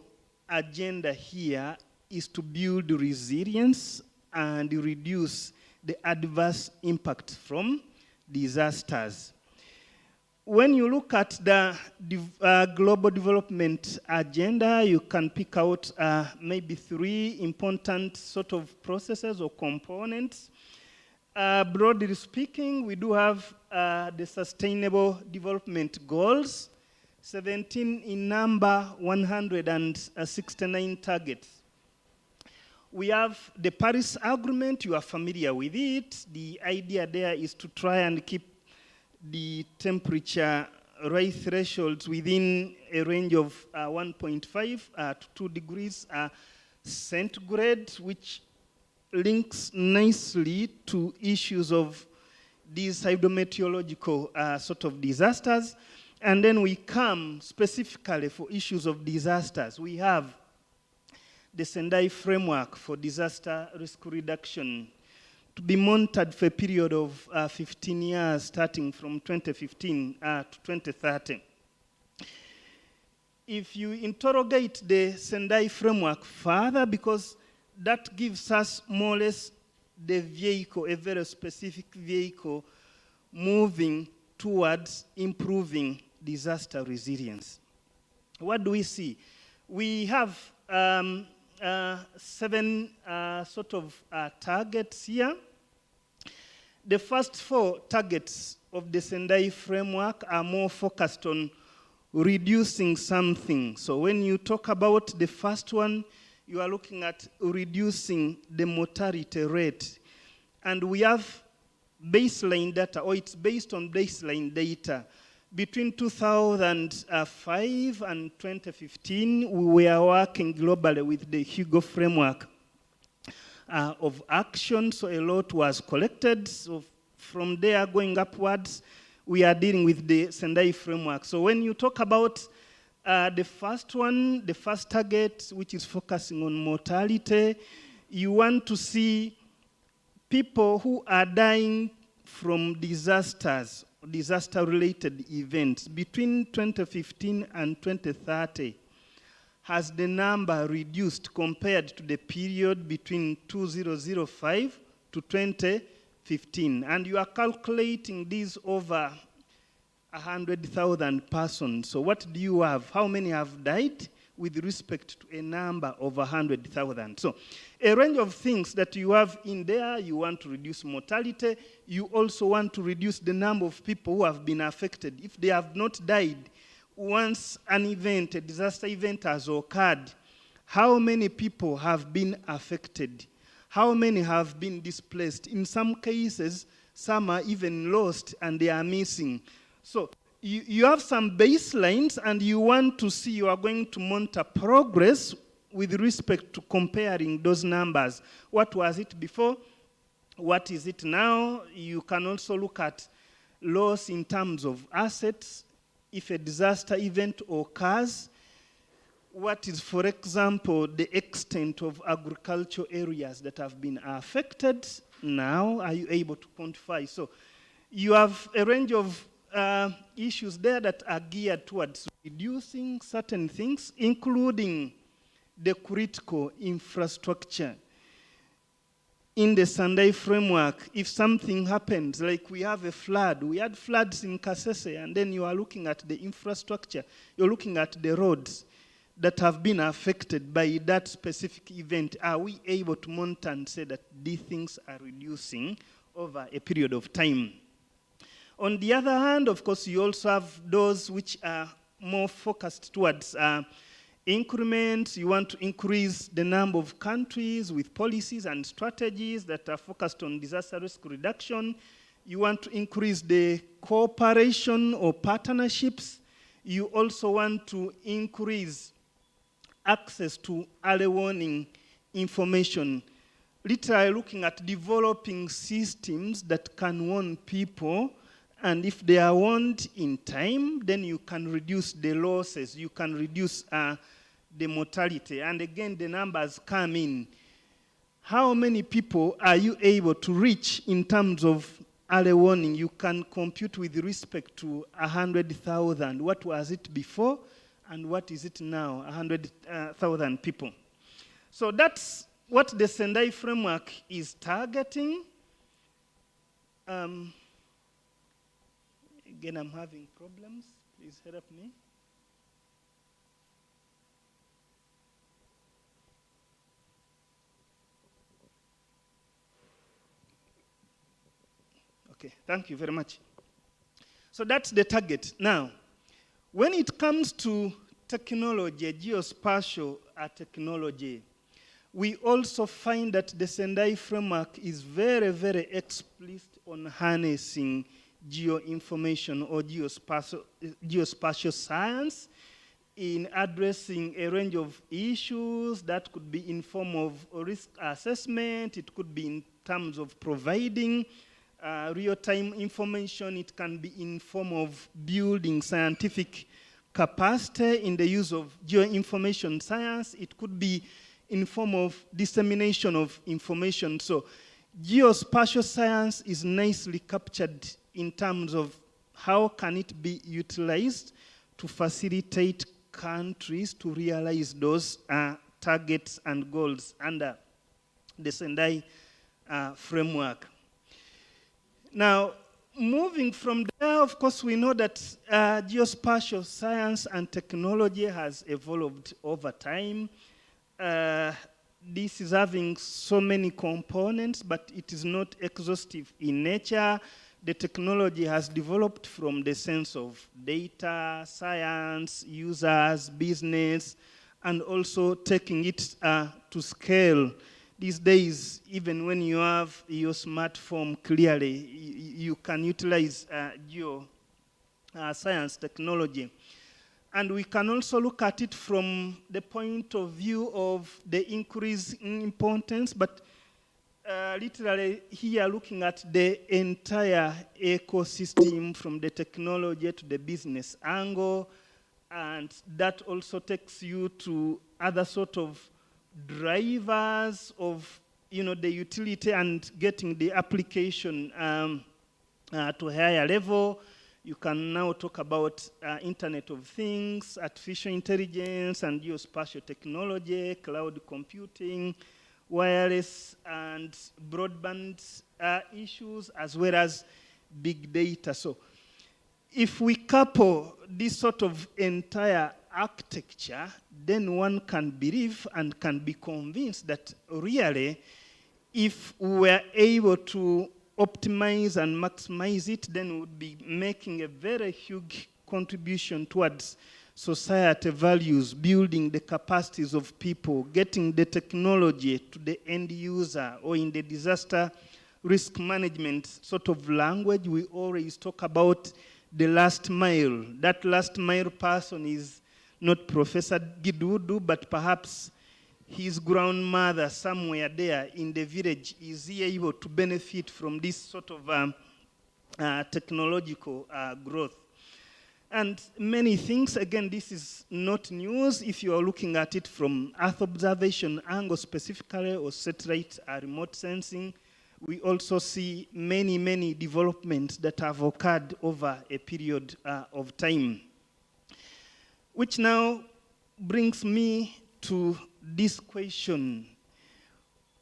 agenda here is to build resilience and reduce the adverse impact from disasters. when you look at the global development agenda, you can pick out maybe 3 important sort of processes or components. Broadly speaking, we do have the Sustainable Development Goals, 17 in number, 169 targets. We have the Paris Agreement. You are familiar with it. The idea there is to try and keep the temperature rise thresholds within a range of 1.5 to 2 degrees centigrade, which links nicely to issues of these hydrometeorological sort of disasters. And then we come specifically for issues of disasters. We have the Sendai Framework for Disaster Risk Reduction, to be monitored for a period of 15 years, starting from 2015 to 2030. If you interrogate the Sendai Framework further, because that gives us more or less the vehicle, a very specific vehicle, moving towards improving disaster resilience. What do we see? We have 7 sort of targets here. The first 4 targets of the Sendai Framework are more focused on reducing something. So when you talk about the first one, you are looking at reducing the mortality rate. And we have baseline data, or it's based on baseline data. Between 2005 and 2015, we were working globally with the Hugo Framework of action, so a lot was collected. So from there going upwards, we are dealing with the Sendai Framework. So when you talk about the first one, the first target, which is focusing on mortality, you want to see people who are dying from disasters, disaster-related events between 2015 and 2030. Has the number reduced compared to the period between 2005 to 2015? And you are calculating these over 100,000 persons. So what do you have? How many have died with respect to a number of 100,000? So a range of things that you have in there. You want to reduce mortality. You also want to reduce the number of people who have been affected. If they have not died, once an event, a disaster event has occurred, how many people have been affected? How many have been displaced? In some cases, some are even lost and they are missing. So you have some baselines and you want to see, you are going to monitor progress with respect to comparing those numbers. What was it before? What is it now? You can also look at loss in terms of assets. If a disaster event occurs, what is, for example, the extent of agricultural areas that have been affected now? Are you able to quantify? So you have a range of issues there that are geared towards reducing certain things, including the critical infrastructure. In the Sendai Framework, if something happens, like we have a flood, we had floods in Kasese, and then you are looking at the infrastructure, you're looking at the roads that have been affected by that specific event. Are we able to monitor and say that these things are reducing over a period of time? On the other hand, of course, you also have those which are more focused towards increments. You want to increase the number of countries with policies and strategies that are focused on disaster risk reduction. You want to increase the cooperation or partnerships. You also want to increase access to early warning information. Literally looking at developing systems that can warn people, and if they are warned in time, then you can reduce the losses, you can reduce the mortality. And again, the numbers come in. How many people are you able to reach in terms of early warning? You can compute with respect to 100,000. What was it before, and what is it now? 100,000 people. So that's what the Sendai Framework is targeting. Again, I'm having problems. Please help me. Okay, thank you very much. So that's the target. Now, when it comes to technology, geospatial technology, we also find that the Sendai framework is very, very explicit on harnessing geoinformation or geospatial science in addressing a range of issues that could be in form of risk assessment, it could be in terms of providing real-time information, it can be in form of building scientific capacity in the use of geoinformation science, it could be in form of dissemination of information. So geospatial science is nicely captured in terms of how can it be utilized to facilitate countries to realize those targets and goals under the Sendai framework. Now, moving from there, of course, we know that geospatial science and technology has evolved over time. This is having so many components, but it is not exhaustive in nature. The technology has developed from the sense of data, science, users, business, and also taking it to scale. These days, even when you have your smartphone, clearly, you can utilize science technology. And we can also look at it from the point of view of the increase in importance, but literally here looking at the entire ecosystem from the technology to the business angle, and that also takes you to other sort of drivers of the utility and getting the application to a higher level. You can now talk about Internet of Things, artificial intelligence, and geospatial technology, cloud computing, wireless and broadband issues, as well as big data. So if we couple this sort of entire architecture, then one can believe and can be convinced that really, if we were able to optimize and maximize it, then we would be making a very huge contribution towards society values, building the capacities of people, getting the technology to the end user, or in the disaster risk management sort of language, we always talk about the last mile. That last mile person is not Professor Gidudu, but perhaps his grandmother somewhere there in the village. Is he able to benefit from this sort of technological growth? And many things, again, this is not news if you are looking at it from Earth observation angle specifically, or satellite remote sensing. We also see many, many developments that have occurred over a period of time. Which now brings me to this question.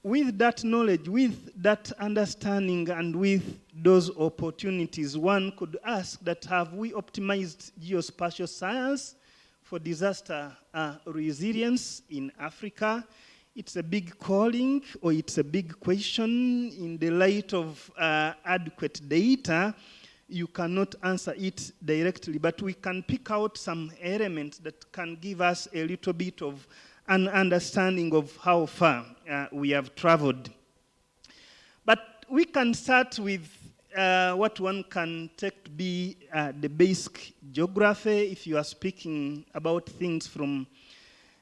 With that knowledge, with that understanding, and with those opportunities, one could ask that, have we optimized geospatial science for disaster resilience in Africa? It's a big calling, or it's a big question. In the light of adequate data, you cannot answer it directly, but we can pick out some elements that can give us a little bit of an understanding of how far we have traveled. But we can start with what one can take to be the basic geography. If you are speaking about things from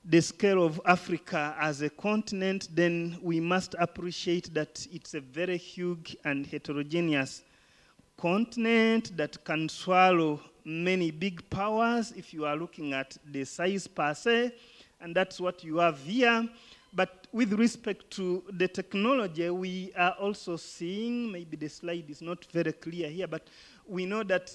the scale of Africa as a continent, then we must appreciate that it's a very huge and heterogeneous continent that can swallow many big powers if you are looking at the size per se, and that's what you have here. But with respect to the technology, we are also seeing, maybe the slide is not very clear here, but we know that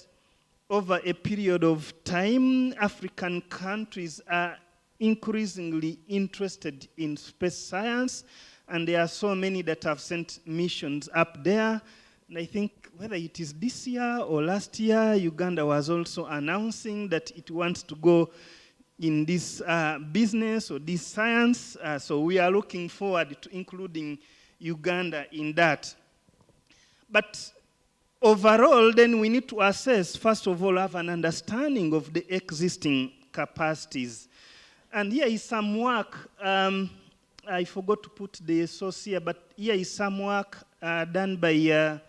over a period of time, African countries are increasingly interested in space science, and there are so many that have sent missions up there. And I think whether it is this year or last year, Uganda was also announcing that it wants to go in this business or this science. So we are looking forward to including Uganda in that. But overall, then we need to assess, first of all, have an understanding of the existing capacities. And here is some work, I forgot to put the source here, but here is some work done by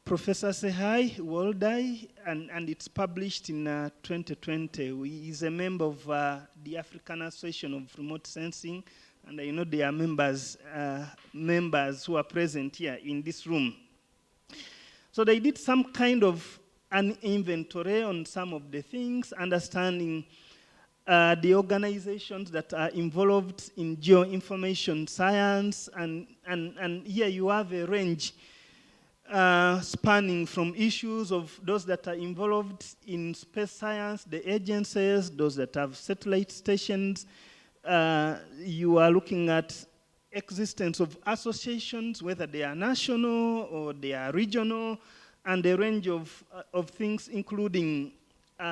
Professor Sehai Woldai, and it's published in 2020. He is a member of the African Association of Remote Sensing, and I know there are members who are present here in this room. So they did some kind of an inventory on some of the things, understanding the organizations that are involved in geoinformation science, and here you have a range spanning from issues of those that are involved in space science, the agencies, those that have satellite stations. You are looking at existence of associations, whether they are national or they are regional, and a range of things, including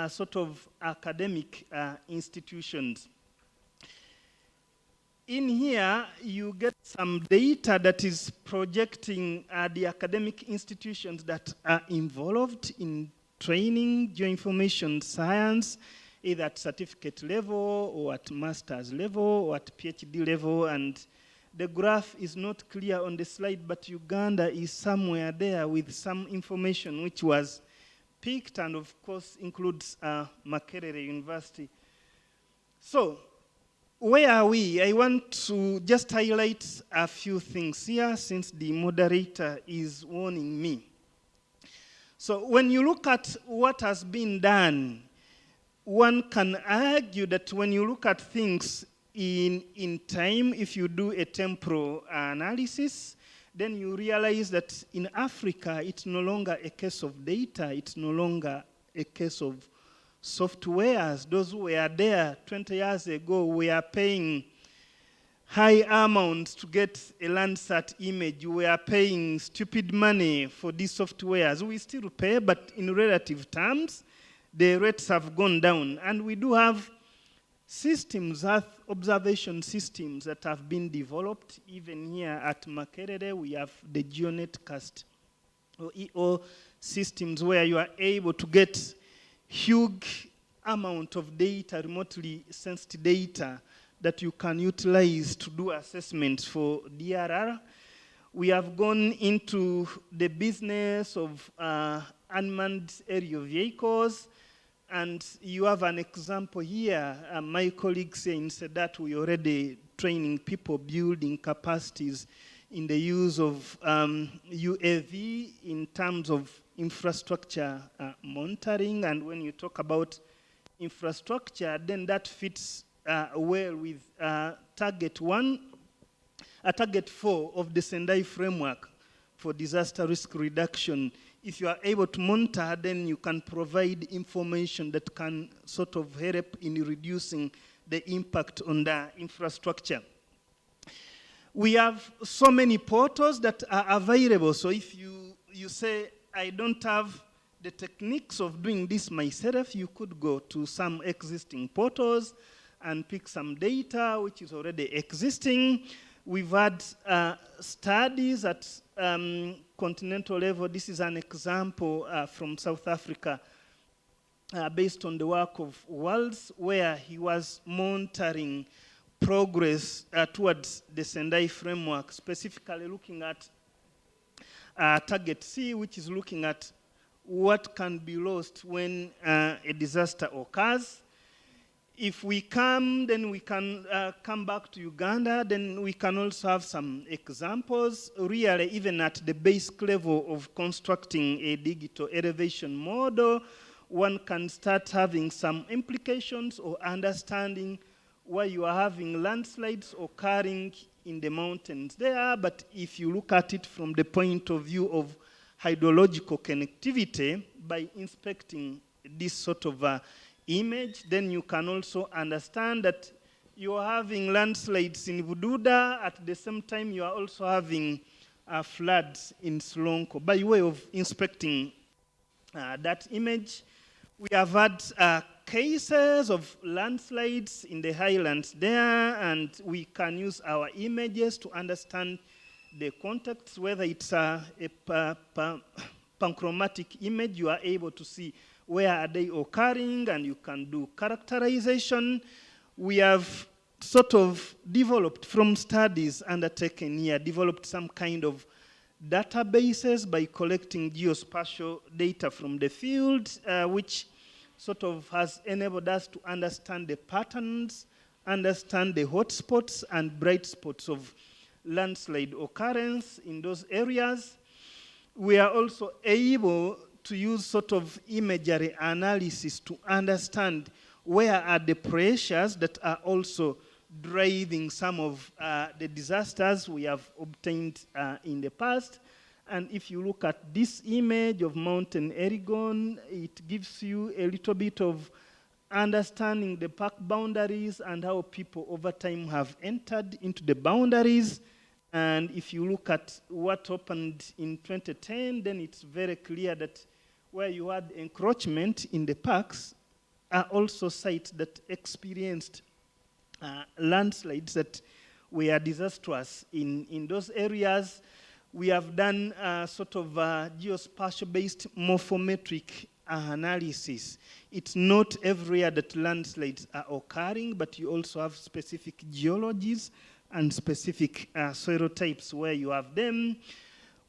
sort of academic institutions. In here, you get some data that is projecting the academic institutions that are involved in training geoinformation science, either at certificate level or at master's level or at PhD level. And the graph is not clear on the slide, but Uganda is somewhere there with some information which was picked, and of course includes Makerere University. So, where are we? I want to just highlight a few things here since the moderator is warning me. So when you look at what has been done, one can argue that when you look at things in time, if you do a temporal analysis, then you realize that in Africa, it's no longer a case of data, it's no longer a case of softwares. Those who were there 20 years ago were paying high amounts to get a Landsat image. We are paying stupid money for these softwares. We still pay, but in relative terms, the rates have gone down. And we do have systems, Earth observation systems that have been developed. Even here at Makerere, we have the GeoNetcast or EO systems where you are able to get huge amount of data, remotely sensed data, that you can utilize to do assessments for DRR. We have gone into the business of unmanned aerial vehicles, and you have an example here. My colleagues say in Sedat we already training people, building capacities in the use of UAV in terms of infrastructure monitoring. And when you talk about infrastructure, then that fits well with target 4 of the Sendai framework for disaster risk reduction. If you are able to monitor, then you can provide information that can sort of help in reducing the impact on the infrastructure. We have so many portals that are available. So if you say, I don't have the techniques of doing this myself, you could go to some existing portals and pick some data which is already existing. We've had studies at continental level. This is an example from South Africa based on the work of Walls, where he was monitoring progress towards the Sendai framework, specifically looking at target C, which is looking at what can be lost when a disaster occurs. If we come, then we can come back to Uganda, then we can also have some examples, really even at the basic level of constructing a digital elevation model. One can start having some implications or understanding why you are having landslides occurring in the mountains there. But if you look at it from the point of view of hydrological connectivity, by inspecting this sort of image, then you can also understand that you are having landslides in Vududa. At the same time, you are also having floods in Slonko. By way of inspecting that image, we have had cases of landslides in the highlands there, and we can use our images to understand the context, whether it's a panchromatic image, you are able to see where are they occurring, and you can do characterization. We have sort of developed from studies undertaken here, developed some kind of databases by collecting geospatial data from the field, which sort of has enabled us to understand the patterns, understand the hotspots and bright spots of landslide occurrence in those areas. We are also able to use sort of imagery analysis to understand where are the pressures that are also driving some of the disasters we have obtained in the past. And if you look at this image of Mountain Elgon, it gives you a little bit of understanding the park boundaries and how people over time have entered into the boundaries. And if you look at what happened in 2010, then it's very clear that where you had encroachment in the parks are also sites that experienced landslides that were disastrous in those areas. We have done sort of geospatial-based morphometric analysis. It's not everywhere that landslides are occurring, but you also have specific geologies and specific soil types where you have them.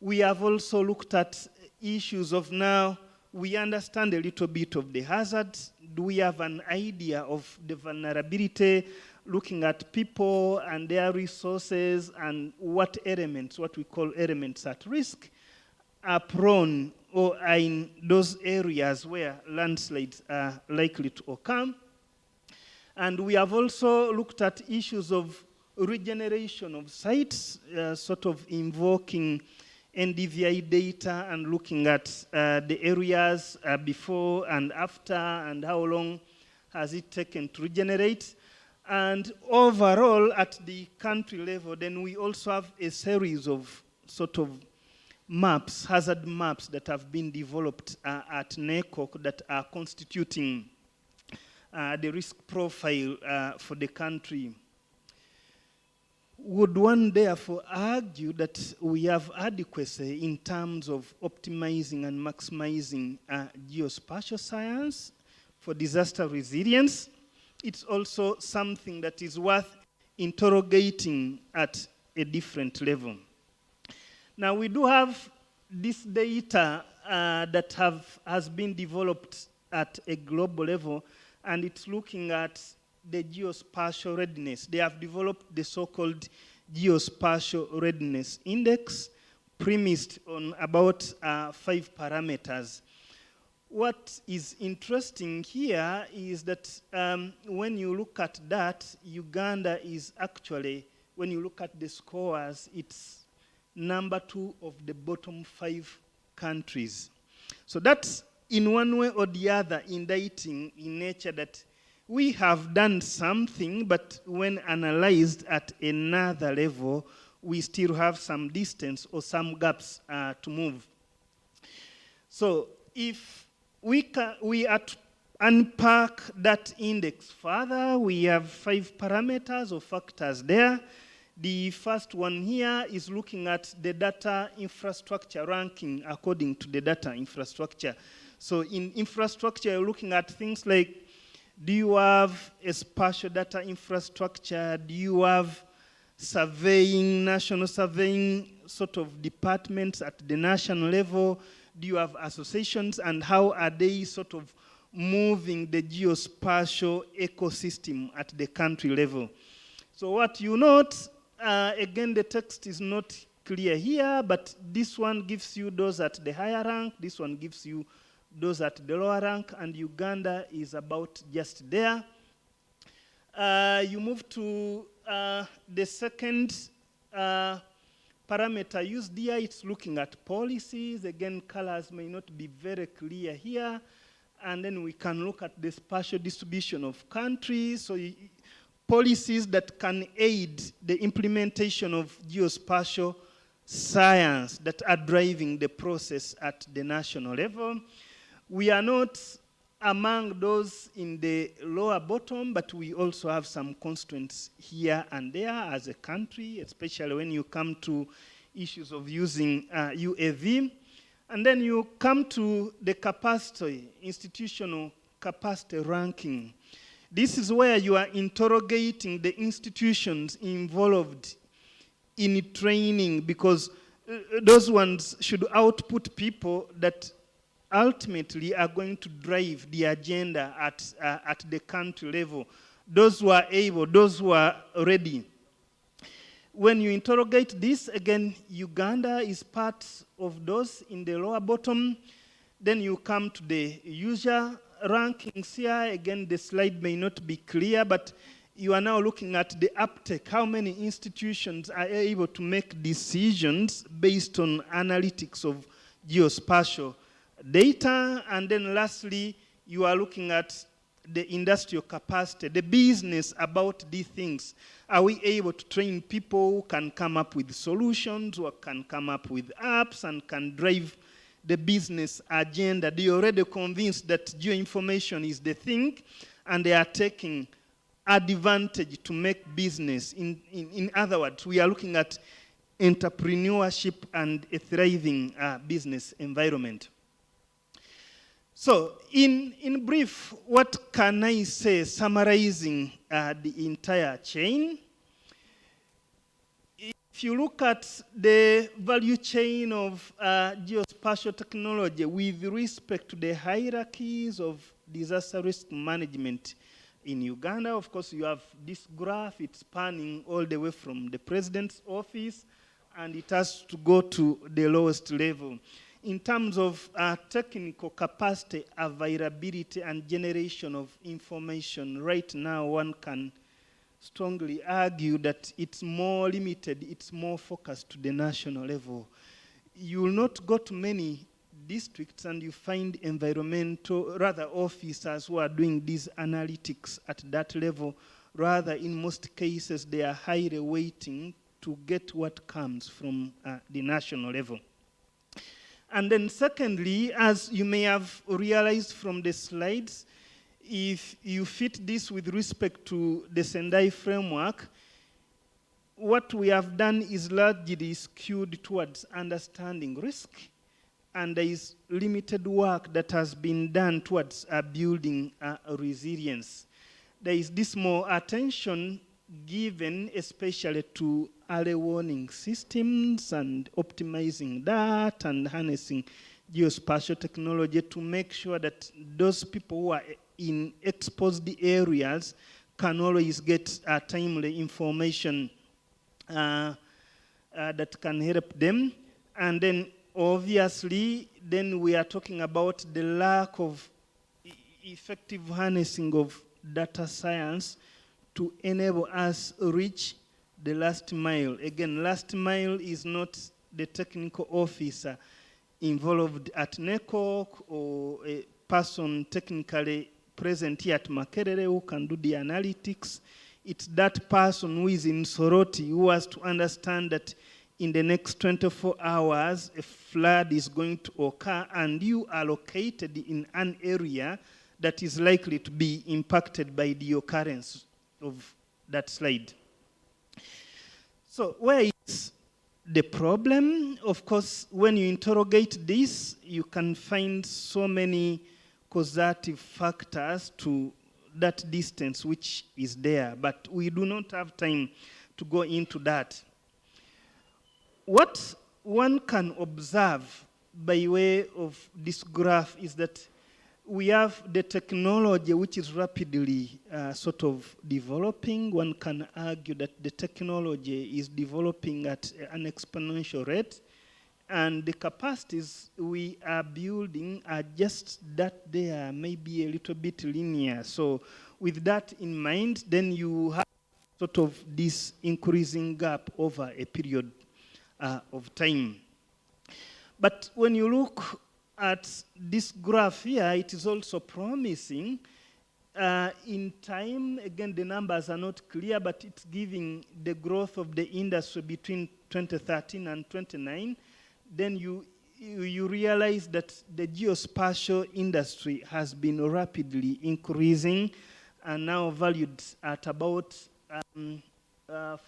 We have also looked at issues of now, we understand a little bit of the hazards. Do we have an idea of the vulnerability, looking at people and their resources and what elements, what we call elements at risk, are prone or are in those areas where landslides are likely to occur. And we have also looked at issues of regeneration of sites, sort of invoking NDVI data and looking at the areas before and after and how long has it taken to regenerate. And overall, at the country level, then we also have a series of sort of maps, hazard maps that have been developed at NECOC that are constituting the risk profile for the country. Would one therefore argue that we have adequacy in terms of optimizing and maximizing geospatial science for disaster resilience? It's also something that is worth interrogating at a different level. Now, we do have this data that has been developed at a global level, and it's looking at the geospatial readiness. They have developed the so-called Geospatial Readiness Index, premised on about 5 parameters. What is interesting here is that when you look at that, Uganda is actually, when you look at the scores, it's number 2 of the bottom 5 countries. So that's in one way or the other indicating in nature that we have done something, but when analyzed at another level, we still have some distance or some gaps to move. So if we are to unpack that index further, we have 5 parameters or factors there. The first one here is looking at the data infrastructure ranking according to the data infrastructure. So in infrastructure, you're looking at things like, do you have a spatial data infrastructure? Do you have surveying, national surveying sort of departments at the national level? Do you have associations, and how are they sort of moving the geospatial ecosystem at the country level? So what you note, again, the text is not clear here, but this one gives you those at the higher rank, this one gives you those at the lower rank, and Uganda is about just there. You move to the second parameter used here. It's looking at policies. Again, colors may not be very clear here. And then we can look at the spatial distribution of countries. So policies that can aid the implementation of geospatial science that are driving the process at the national level. We are not among those in the lower bottom, but we also have some constraints here and there as a country, especially when you come to issues of using UAV. And then you come to the capacity, institutional capacity ranking. This is where you are interrogating the institutions involved in training, because those ones should output people that ultimately are going to drive the agenda at the country level. Those who are able, those who are ready. When you interrogate this, again, Uganda is part of those in the lower bottom. Then you come to the usual rankings here. Again, the slide may not be clear, but you are now looking at the uptake. How many institutions are able to make decisions based on analytics of geospatial data? And then lastly, you are looking at the industrial capacity, the business about these things. Are we able to train people who can come up with solutions, or can come up with apps and can drive the business agenda? They are already convinced that geoinformation is the thing, and they are taking advantage to make business. In other words, we are looking at entrepreneurship and a thriving business environment. So, in brief, what can I say summarizing the entire chain? If you look at the value chain of geospatial technology with respect to the hierarchies of disaster risk management in Uganda, of course, you have this graph. It's spanning all the way from the president's office, and it has to go to the lowest level. In terms of technical capacity, availability, and generation of information, right now one can strongly argue that it's more limited, it's more focused to the national level. You will not go to many districts and you find environmental, rather officers who are doing these analytics at that level. Rather, in most cases, they are highly waiting to get what comes from the national level. And then secondly, as you may have realized from the slides, if you fit this with respect to the Sendai framework, what we have done is largely skewed towards understanding risk, and there is limited work that has been done towards building resilience. There is this more attention given especially to early warning systems and optimizing that and harnessing geospatial technology to make sure that those people who are in exposed areas can always get timely information that can help them. And then obviously, then we are talking about the lack of effective harnessing of data science to enable us reach the last mile. Again, last mile is not the technical officer involved at NECOC or a person technically present here at Makerere who can do the analytics. It's that person who is in Soroti who has to understand that in the next 24 hours, a flood is going to occur and you are located in an area that is likely to be impacted by the occurrence of that slide. So where is the problem? Of course, when you interrogate this, you can find so many causative factors to that distance which is there, but we do not have time to go into that. What one can observe by way of this graph is that we have the technology which is rapidly sort of developing. One can argue that the technology is developing at an exponential rate, and the capacities we are building are just that they are maybe a little bit linear. So with that in mind, then you have sort of this increasing gap over a period of time. But when you look at this graph here, it is also promising in time, again, the numbers are not clear, but it's giving the growth of the industry between 2013 and 2029. Then you realize that the geospatial industry has been rapidly increasing and now valued at about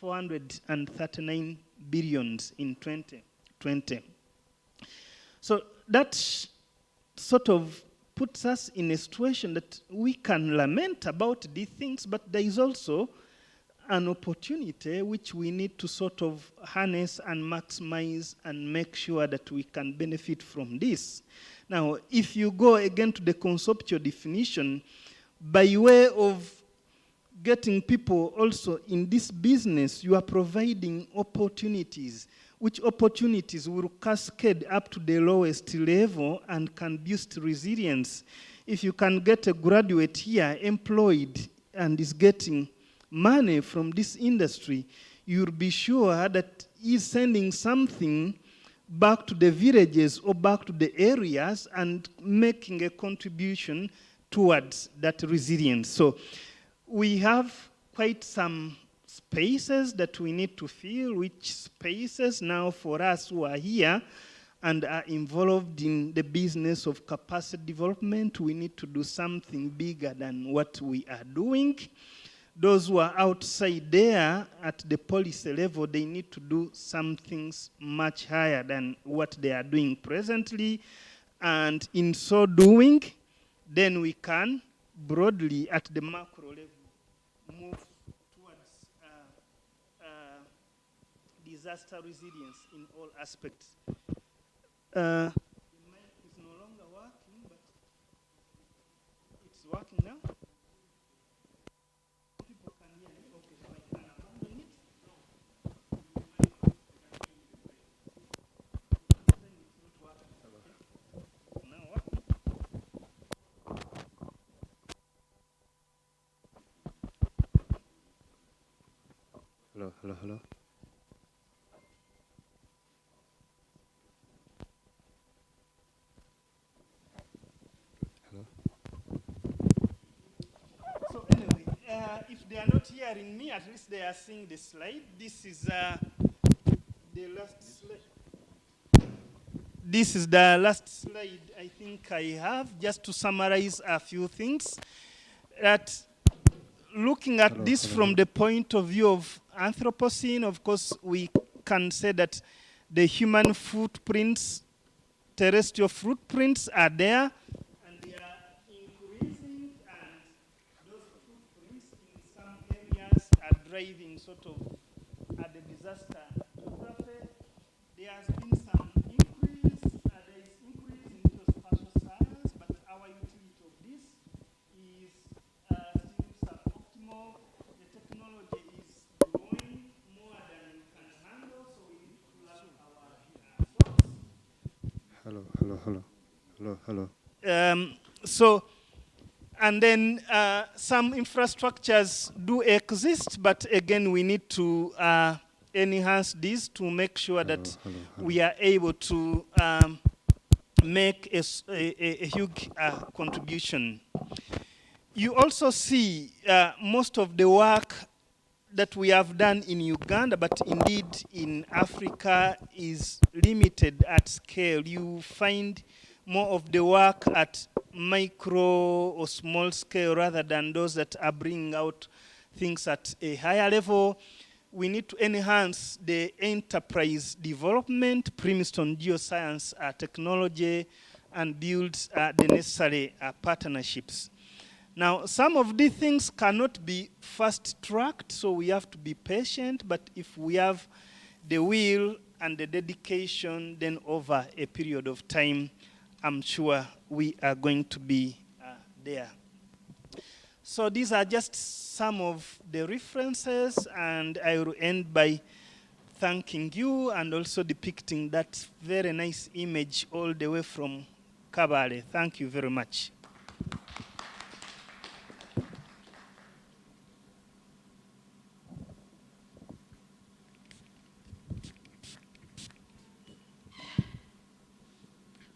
439 billions in 2020. So that sort of puts us in a situation that we can lament about these things, but there is also an opportunity which we need to sort of harness and maximize and make sure that we can benefit from this. Now, if you go again to the conceptual definition, by way of getting people also in this business, you are providing opportunities, which opportunities will cascade up to the lowest level and can boost resilience. If you can get a graduate here employed and is getting money from this industry, you'll be sure that he's sending something back to the villages or back to the areas and making a contribution towards that resilience. So we have quite some spaces that we need to fill, which spaces now for us who are here and are involved in the business of capacity development, we need to do something bigger than what we are doing. Those who are outside there at the policy level, they need to do some things much higher than what they are doing presently. And in so doing, then we can broadly at the macro level move towards disaster resilience in all aspects. The mic is no longer working, but it's working now. People can hear me. Okay, so I can abandon it. Then it's not working. Okay. Now working. Hello, hello, hello. So anyway, if they are not hearing me, at least they are seeing the slide. This is the last slide. This is the last slide I think I have, just to summarize a few things. That looking at this from the point of view of Anthropocene, of course, we can say that the human footprints, terrestrial footprints are there, and they are increasing, and those footprints in some areas are driving sort of at the disaster geography. There has been some increase, there is increase in geospatial science, but our utility of this is still suboptimal. The technology is growing more than we can handle, so we need to learn our source. Hello, hello, hello, hello, hello. So, and then some infrastructures do exist, but again, we need to enhance these to make sure that we are able to make a huge contribution. You also see most of the work that we have done in Uganda, but indeed in Africa, is limited at scale. You find more of the work at micro or small scale rather than those that are bringing out things at a higher level. We need to enhance the enterprise development premised on geoscience technology and build the necessary partnerships. Now, some of these things cannot be fast-tracked, so we have to be patient, but if we have the will and the dedication, then over a period of time, I'm sure we are going to be there. So these are just some of the references, and I will end by thanking you and also depicting that very nice image all the way from Kabale. Thank you very much.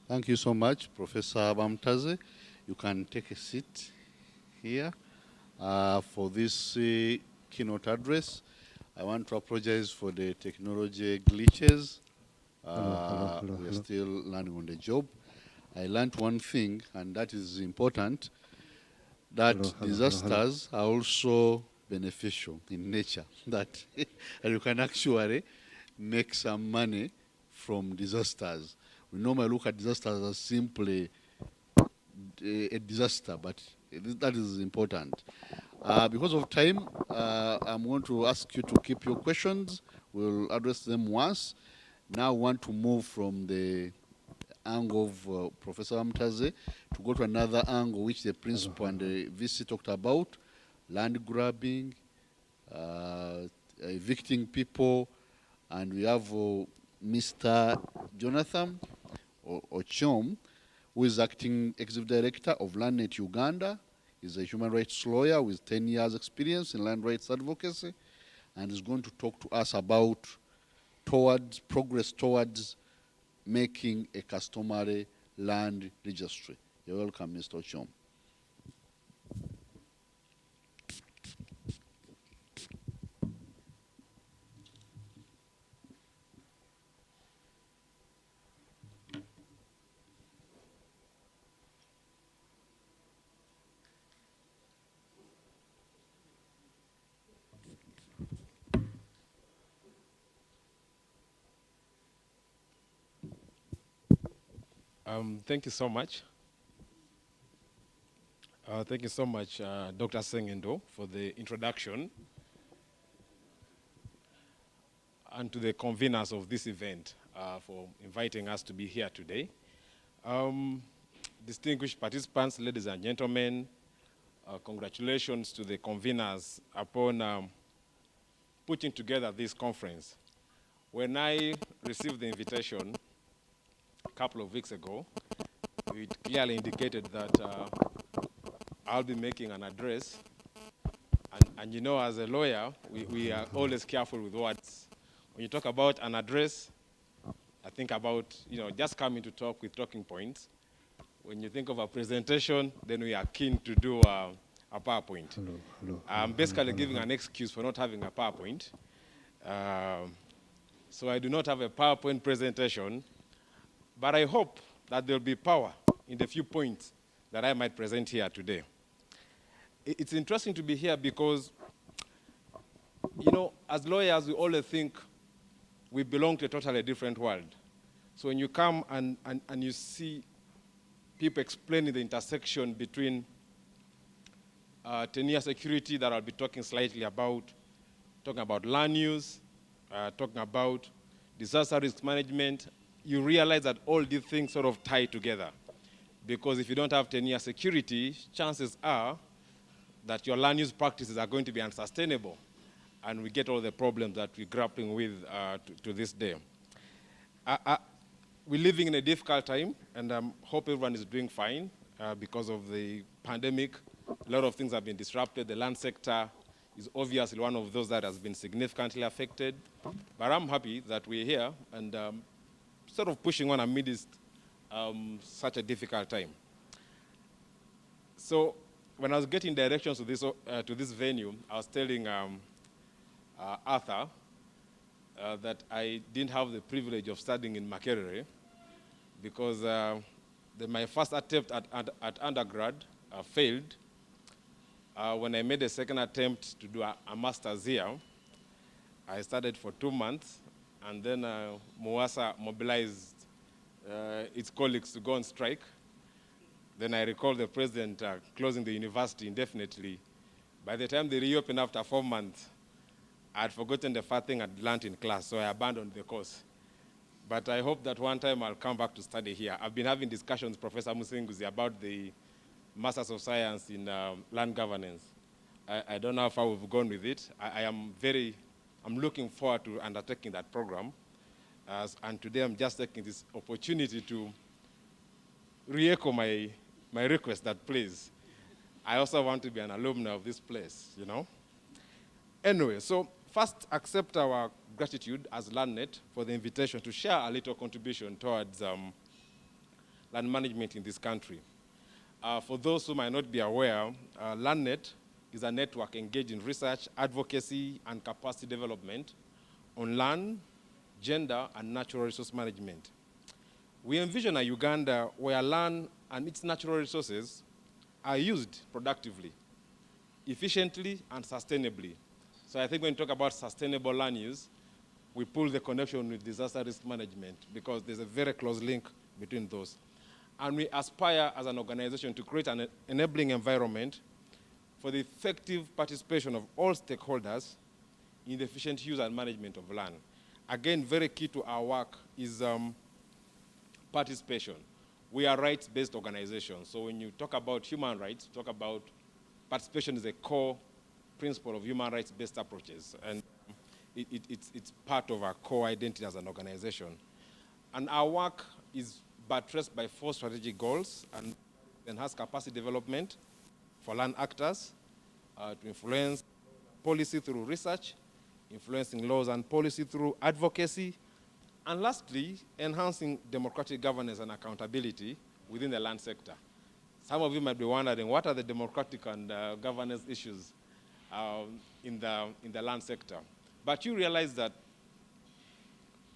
Thank you so much, Professor Bamtaze. You can take a seat here. for this keynote address. I want to apologize for the technology glitches. We are still learning on the job. I learned one thing, and that is important, that disasters are also beneficial in nature, that you can actually make some money from disasters. We normally look at disasters as simply a disaster, but that is important. Because of time, I'm going to ask you to keep your questions. We'll address them once. Now I want to move from the angle of Professor Amtaze to go to another angle which the principal and the VC talked about: land grabbing, evicting people, and we have Mr. Jonathan Ochom, who is acting executive director of LandNet Uganda. He's a human rights lawyer with 10 years experience in land rights advocacy, and is going to talk to us about progress towards making a customary land registry. You're welcome, Mr. Ochom. Thank you so much. Thank you so much, Dr. Sengendo, for the introduction, and to the conveners of this event for inviting us to be here today. Distinguished participants, ladies and gentlemen, congratulations to the conveners upon putting together this conference. When I received the invitation a couple of weeks ago, it clearly indicated that I'll be making an address. And you know, as a lawyer, we are always careful with words. When you talk about an address, I think about, just coming to talk with talking points. When you think of a presentation, then we are keen to do a PowerPoint. I'm basically giving an excuse for not having a PowerPoint. So I do not have a PowerPoint presentation, but I hope that there'll be power in the few points that I might present here today. It's interesting to be here because, as lawyers, we always think we belong to a totally different world. So when you come and you see people explaining the intersection between 10-year security that I'll be talking slightly about, talking about land use, talking about disaster risk management, you realize that all these things sort of tie together. Because if you don't have 10-year security, chances are that your land use practices are going to be unsustainable. And we get all the problems that we're grappling with to this day. We're living in a difficult time, and I hope everyone is doing fine because of the pandemic. A lot of things have been disrupted. The land sector is obviously one of those that has been significantly affected. But I'm happy that we're here and sort of pushing on amidst such a difficult time. So when I was getting directions to this venue, I was telling Arthur that I didn't have the privilege of studying in Makerere because my first attempt at undergrad failed. When I made a second attempt to do a master's here, I studied for 2 months, and then Moasa mobilized its colleagues to go on strike. Then I recall the president closing the university indefinitely. By the time they reopened after 4 months, I had forgotten the first thing I'd learned in class, so I abandoned the course. But I hope that one time I'll come back to study here. I've been having discussions with Professor Musinguzi about the Masters of Science in Land Governance. I don't know how we've gone with it. I'm looking forward to undertaking that program. And today I'm just taking this opportunity to re-echo my request that please, I also want to be an alumni of this place, Anyway, so first accept our gratitude as LandNet for the invitation to share a little contribution towards land management in this country. For those who might not be aware, LandNet is a network engaged in research, advocacy, and capacity development on land, gender, and natural resource management. We envision a Uganda where land and its natural resources are used productively, efficiently, and sustainably. So I think when we talk about sustainable land use, we pull the connection with disaster risk management because there's a very close link between those. And we aspire as an organization to create an enabling environment for the effective participation of all stakeholders in the efficient use and management of land. Again, very key to our work is participation. We are a rights-based organization. So when you talk about human rights, talk about participation is a core principle of human rights-based approaches. And it's part of our core identity as an organization. And our work is buttressed by 4 strategic goals and enhance capacity development for land actors, to influence policy through research, influencing laws and policy through advocacy, and lastly, enhancing democratic governance and accountability within the land sector. Some of you might be wondering, what are the democratic and governance issues in the land sector? But you realize that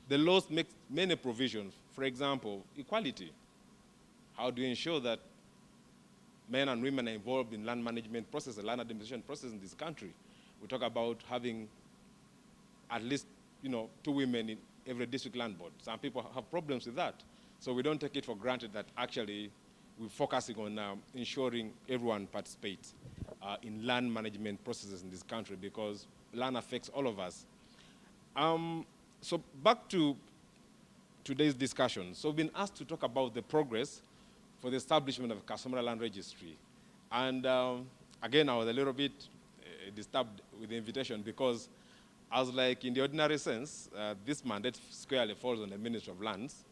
the laws make many provisions. For example, equality. How do you ensure that men and women are involved in land management process, land administration process in this country? We talk about having at least 2 women in every district land board. Some people have problems with that. So we don't take it for granted that actually we're focusing on ensuring everyone participates in land management processes in this country because land affects all of us. So back to today's discussion. So we've been asked to talk about the progress for the establishment of a Kasumra Land Registry. And again, I was a little bit disturbed with the invitation because I was like, in the ordinary sense, this mandate squarely falls on the Ministry of Lands.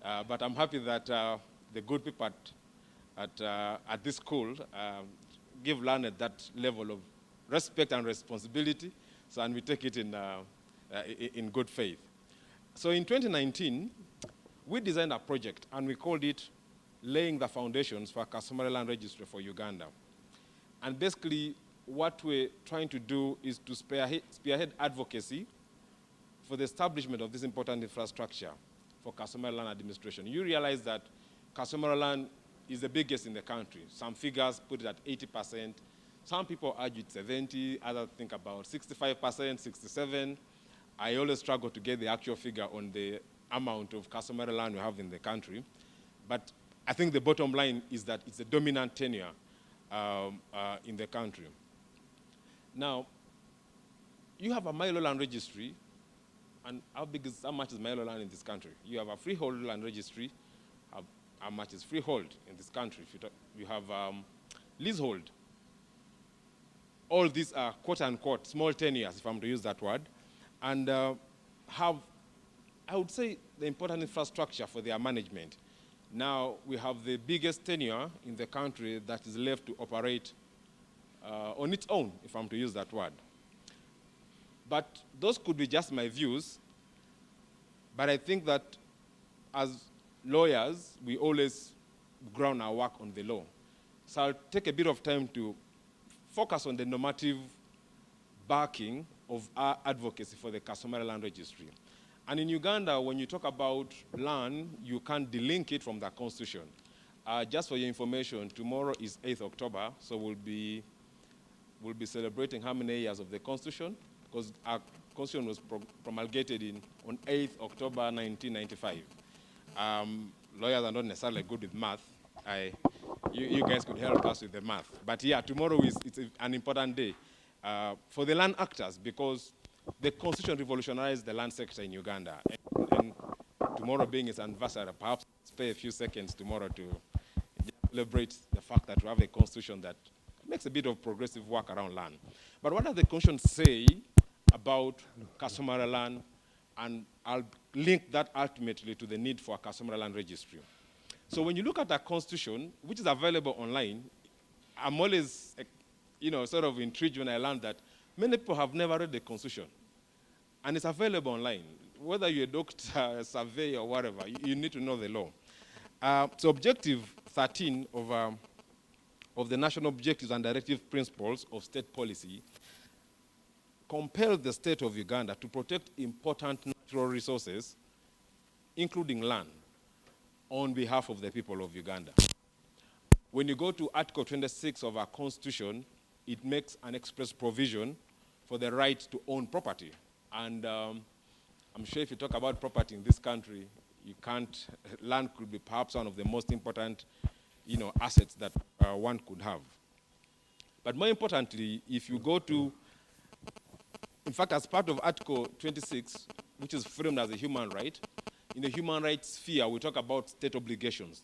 But I'm happy that the good people at this school give land that level of respect and responsibility, and we take it in good faith. So in 2019, we designed a project, and we called it Laying the Foundations for a Kasumra Land Registry for Uganda. And basically, what we're trying to do is to spearhead advocacy for the establishment of this important infrastructure for Kasumra land administration. You realize that Kasumra land is the biggest in the country. Some figures put it at 80%. Some people argue it's 70, others think about 65%, 67%. I always struggle to get the actual figure on the amount of Kasumra land we have in the country. But I think the bottom line is that it's a dominant tenure in the country. Now, you have a Milo land registry, and how much is Milo land in this country? You have a freehold land registry. How much is freehold in this country? You have leasehold. All these are quote-unquote small tenures, if I'm to use that word, and have, I would say, the important infrastructure for their management. Now, we have the biggest tenure in the country that is left to operate on its own, if I'm to use that word. But those could be just my views, but I think that as lawyers, we always ground our work on the law. So I'll take a bit of time to focus on the normative backing of our advocacy for the Kasumra Land Registry. And in Uganda, when you talk about land, you can't delink it from the Constitution. Just for your information, tomorrow is 8th October, so we'll be celebrating how many years of the Constitution? Because our Constitution was promulgated on 8th October 1995. Lawyers are not necessarily good with math. You guys could help us with the math. But yeah, tomorrow it's an important day for the land actors because the Constitution revolutionized the land sector in Uganda. And tomorrow being its anniversary, perhaps spare a few seconds tomorrow to celebrate the fact that we have a Constitution that makes a bit of progressive work around land. But what does the Constitution say about Kasumra land? And I'll link that ultimately to the need for a Kasumra land registry. So when you look at our Constitution, which is available online, I'm always, sort of intrigued when I learn that many people have never read the Constitution. And it's available online. Whether you're a doctor, a surveyor, or whatever, you need to know the law. So objective 13 of the national objectives and directive principles of state policy compel the state of Uganda to protect important natural resources, including land, on behalf of the people of Uganda. When you go to Article 26 of our Constitution, it makes an express provision for the right to own property. And I'm sure if you talk about property in this country, you can't, land could be perhaps one of the most important, assets that one could have. But more importantly, if you go to, in fact, as part of Article 26, which is framed as a human right, in the human rights sphere, we talk about state obligations,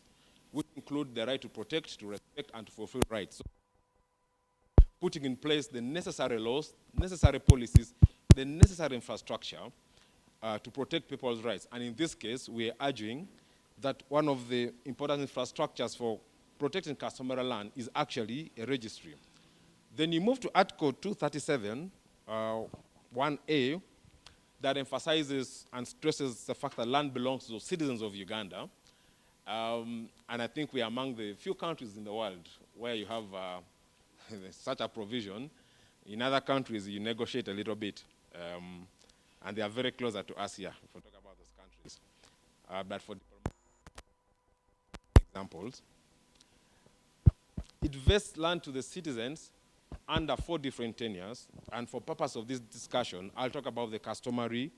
which include the right to protect, to respect, and to fulfill rights. So, putting in place the necessary laws, necessary policies, the necessary infrastructure to protect people's rights. And in this case, we are urging that one of the important infrastructures for protecting customary land is actually a registry. Then you move to Article 237, 1A, that emphasizes and stresses the fact that land belongs to the citizens of Uganda. And I think we are among the few countries in the world where you have such a provision. In other countries, you negotiate a little bit. And they are very closer to us here, if we talk about those countries. But for examples, it vests land to the citizens under 4 different tenures. And for purpose of this discussion, I'll talk about the customary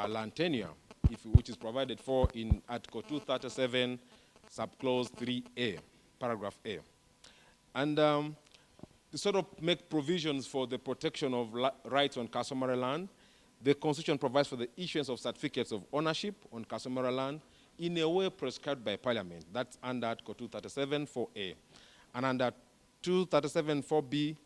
land tenure, which is provided for in Article 237, subclause 3A, paragraph A. And to sort of make provisions for the protection of rights on customary land, the Constitution provides for the issuance of certificates of ownership on customary land in a way prescribed by Parliament. That's under Article 237, 4A. And under 237, 4B,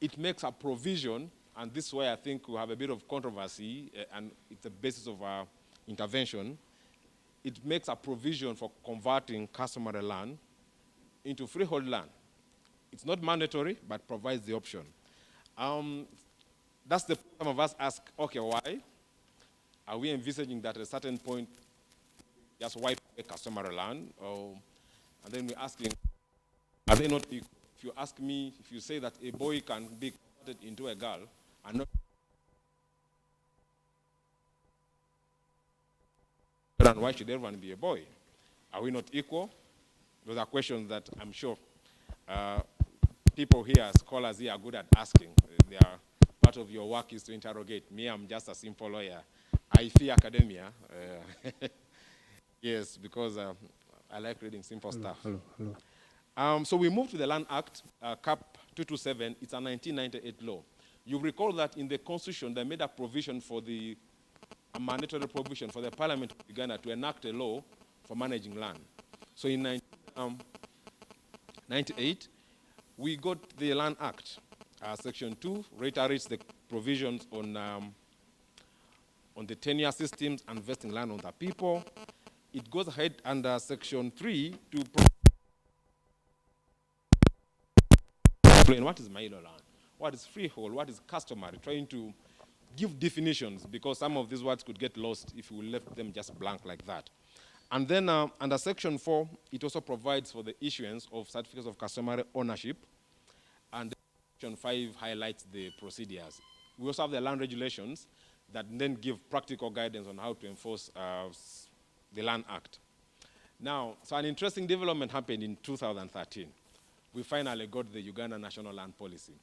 it makes a provision, and this is where I think we have a bit of controversy, and it's the basis of our intervention. It makes a provision for converting customary land into freehold land. It's not mandatory, but provides the option. That's the some of us ask, okay, why? Are we envisaging that at a certain point, just wipe away customary land? And then we're asking, are they not equal? If you ask me, if you say that a boy can be converted into a girl, and not, then why should everyone be a boy? Are we not equal? Those are questions that I'm sure people here, scholars here, are good at asking. They are, part of your work is to interrogate. Me, I'm just a simple lawyer. I fear academia. Yes, because I like reading simple stuff. So we move to the Land Act, Cap 227. It's a 1998 law. You recall that in the Constitution, they made a provision for a mandatory provision for the Parliament of Uganda to enact a law for managing land. So in 1998, we got the Land Act. Section 2 reiterates the provisions on the tenure systems and vesting land on the people. It goes ahead under Section 3 to explain what is Mailo land, what is freehold, what is customary, trying to give definitions, because some of these words could get lost if we left them just blank like that. And then under Section 4, it also provides for the issuance of certificates of customary ownership, and Section 5 highlights the procedures. We also have the land regulations that then give practical guidance on how to enforce the Land Act. Now, so an interesting development happened in 2013. We finally got the Uganda National Land Policy.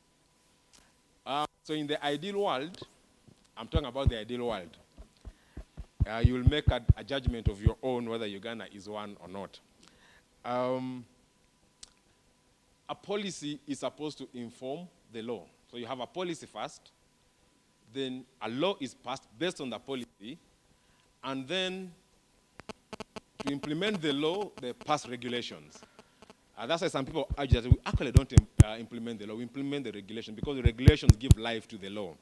So in the ideal world, I'm talking about the ideal world, you will make a judgment of your own whether Uganda is one or not. A policy is supposed to inform the law. So you have a policy first, then a law is passed based on the policy, and then to implement the law, they pass regulations. That's why some people argue that we actually don't implement the law, we implement the regulation, because the regulations give life to the law.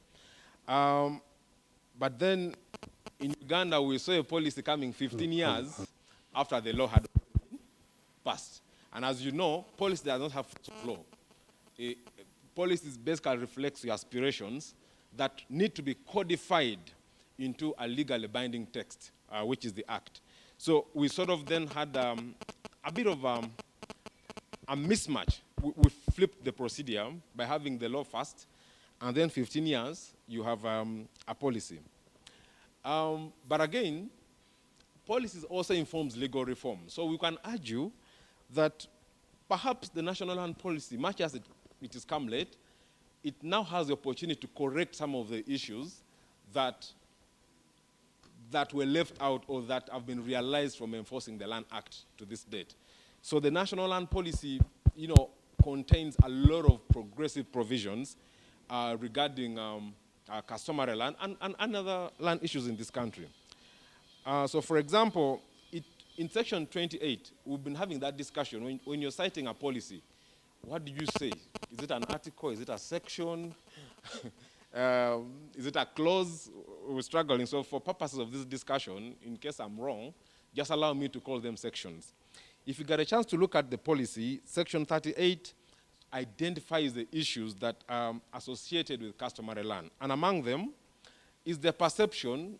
But then in Uganda, we saw a policy coming 15 years after the law had been passed. And as you know, policy does not have force of law. Policies basically reflects your aspirations that need to be codified into a legally binding text, which is the Act. So we sort of then had a bit of a mismatch we flipped the procedure by having the law first, and then 15 years, you have a policy. But again, policy also informs legal reform. So we can argue that perhaps the national land policy, much as it has come late, it now has the opportunity to correct some of the issues that were left out or that have been realized from enforcing the Land Act to this date. So the national land policy, contains a lot of progressive provisions regarding customary land and other land issues in this country. So for example, in section 28, we've been having that discussion. When you're citing a policy, what do you say? Is it an article? Is it a section? Is it a clause? We're struggling. So for purposes of this discussion, in case I'm wrong, just allow me to call them sections. If you get a chance to look at the policy, section 38 identifies the issues that are associated with customary land. And among them is the perception,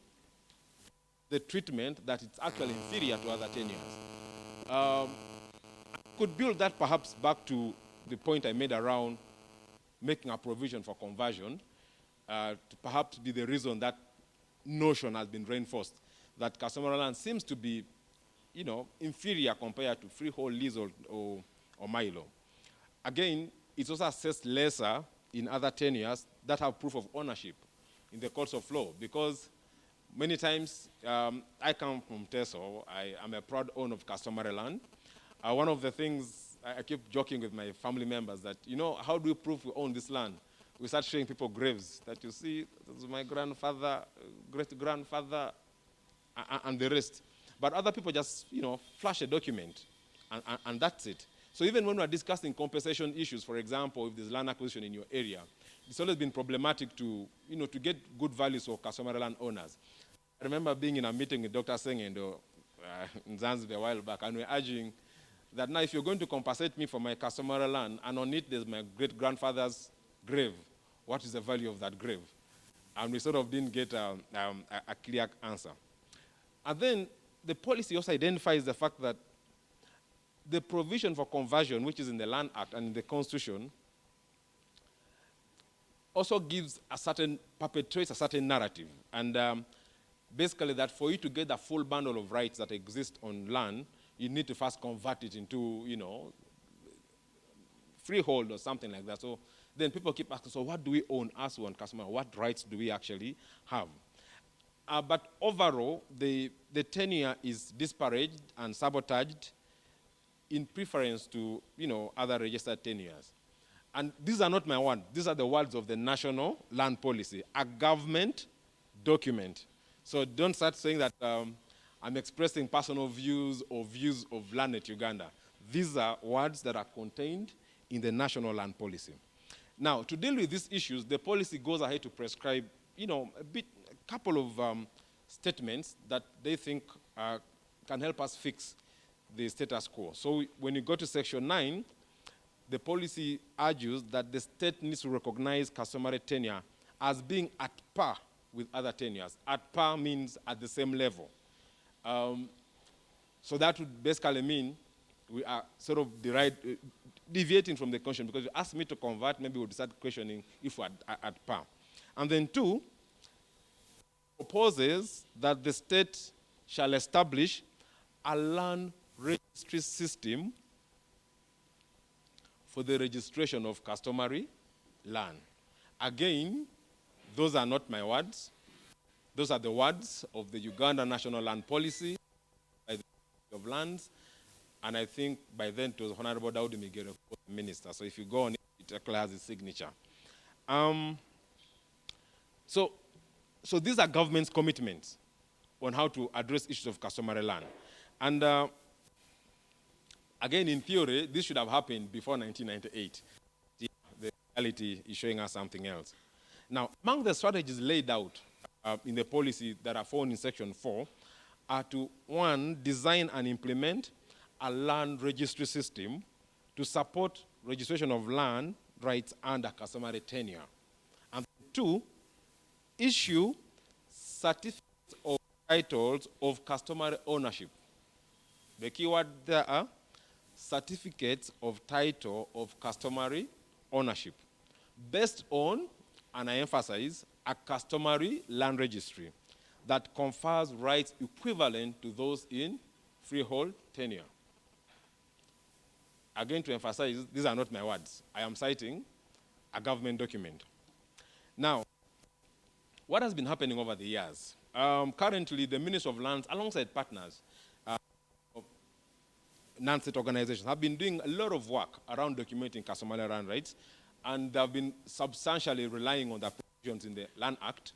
the treatment that it's actually inferior to other tenures. Could build that perhaps back to the point I made around making a provision for conversion to perhaps be the reason that notion has been reinforced, that customary land seems to be, inferior compared to freehold, leasehold, or milo. Again, it's also assessed lesser in other tenures that have proof of ownership in the courts of law, because many times, I come from Teso. I am a proud owner of customary land. One of the things I keep joking with my family members that, how do we prove we own this land? We start showing people graves that you see, this is my grandfather, great-grandfather, and the rest. But other people just, flash a document, and that's it. So even when we're discussing compensation issues, for example, if there's land acquisition in your area, it's always been problematic to, to get good values for customary land owners. I remember being in a meeting with Dr. Sengendo in Zanzibar a while back, and we're urging that now if you're going to compensate me for my customary land, and on it there's my great-grandfather's grave, what is the value of that grave? And we sort of didn't get a clear answer. And then the policy also identifies the fact that the provision for conversion, which is in the Land Act and in the Constitution, also perpetrates a certain narrative. And basically that for you to get the full bundle of rights that exist on land, you need to first convert it into, freehold or something like that. So then people keep asking, so what do we own as one customer? What rights do we actually have? But overall, the tenure is disparaged and sabotaged in preference to, other registered tenures. And these are not my words. These are the words of the National Land Policy, a government document. So don't start saying that I'm expressing personal views or views of land at Uganda. These are words that are contained in the National Land Policy. Now, to deal with these issues, the policy goes ahead to prescribe, a couple of statements that they think can help us fix the status quo. So when you go to section 9, the policy argues that the state needs to recognize customary tenure as being at par with other tenures. At par means at the same level. So that would basically mean we are sort of deviating from the constitution, because you asked me to convert, maybe we'll start questioning if we're at par. And then 2, proposes that the state shall establish a land registry system for the registration of customary land. Again, those are not my words. Those are the words of the Uganda National Land Policy by the Ministry of Lands, and I think by then it was Honorable Daudi Migero, the minister. So if you go on it, it actually has his signature. So these are government's commitments on how to address issues of customary land. And again, in theory, this should have happened before 1998. The reality is showing us something else. Now, among the strategies laid out in the policy that are found in section 4 are to, 1, design and implement a land registry system to support registration of land rights under customary tenure. And 2, issue certificates of titles of customary ownership. The keyword there are certificates of title of customary ownership based on, and I emphasize, a customary land registry that confers rights equivalent to those in freehold tenure. Again, to emphasize, these are not my words. I am citing a government document. Now, what has been happening over the years? Currently, the Ministry of Lands, alongside partners, non-state organizations, have been doing a lot of work around documenting customary land rights, and they've been substantially relying on the provisions in the Land Act.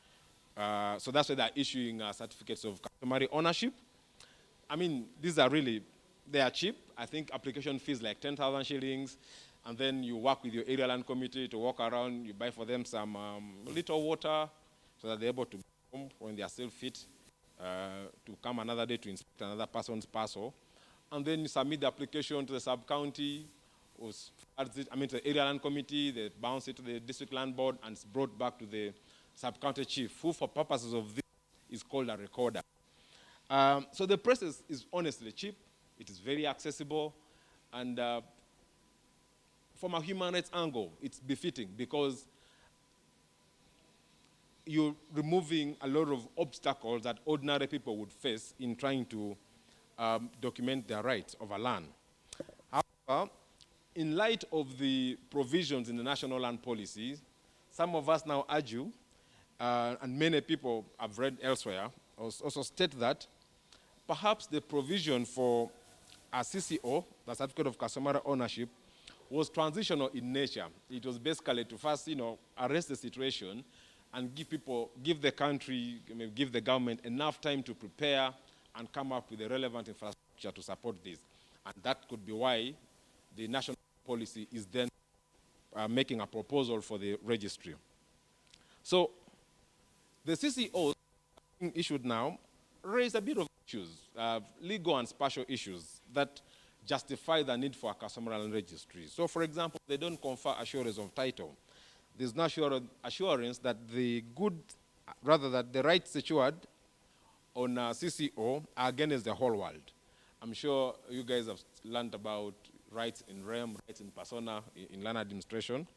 So that's why they're issuing certificates of customary ownership. I mean, these are really, they are cheap. I think application fees like 10,000 shillings, and then you work with your area land committee to walk around, you buy for them some little water so that they're able to go home when they are still fit to come another day to inspect another person's parcel. And then you submit the application to the sub-county, to the area land committee, they bounce it to the district land board, and it's brought back to the sub-county chief, who for purposes of this is called a recorder. So the process is honestly cheap, it is very accessible, and from a human rights angle, it's befitting because you're removing a lot of obstacles that ordinary people would face in trying to document their rights over land. However, in light of the provisions in the national land policy, some of us now argue, and many people I've read elsewhere, also state that perhaps the provision for a CCO, the Certificate of Customary Ownership, was transitional in nature. It was basically to first, arrest the situation and give the country, give the government enough time to prepare and come up with the relevant infrastructure to support this. And that could be why the national policy is then making a proposal for the registry. So the CCOs issued now raise a bit of issues, legal and spatial issues that justify the need for a customary land registry. So for example, they don't confer assurance of title. There's no assurance that the rights secured on CCO are against the whole world. I'm sure you guys have learned about rights in rem, rights in persona, in land administration.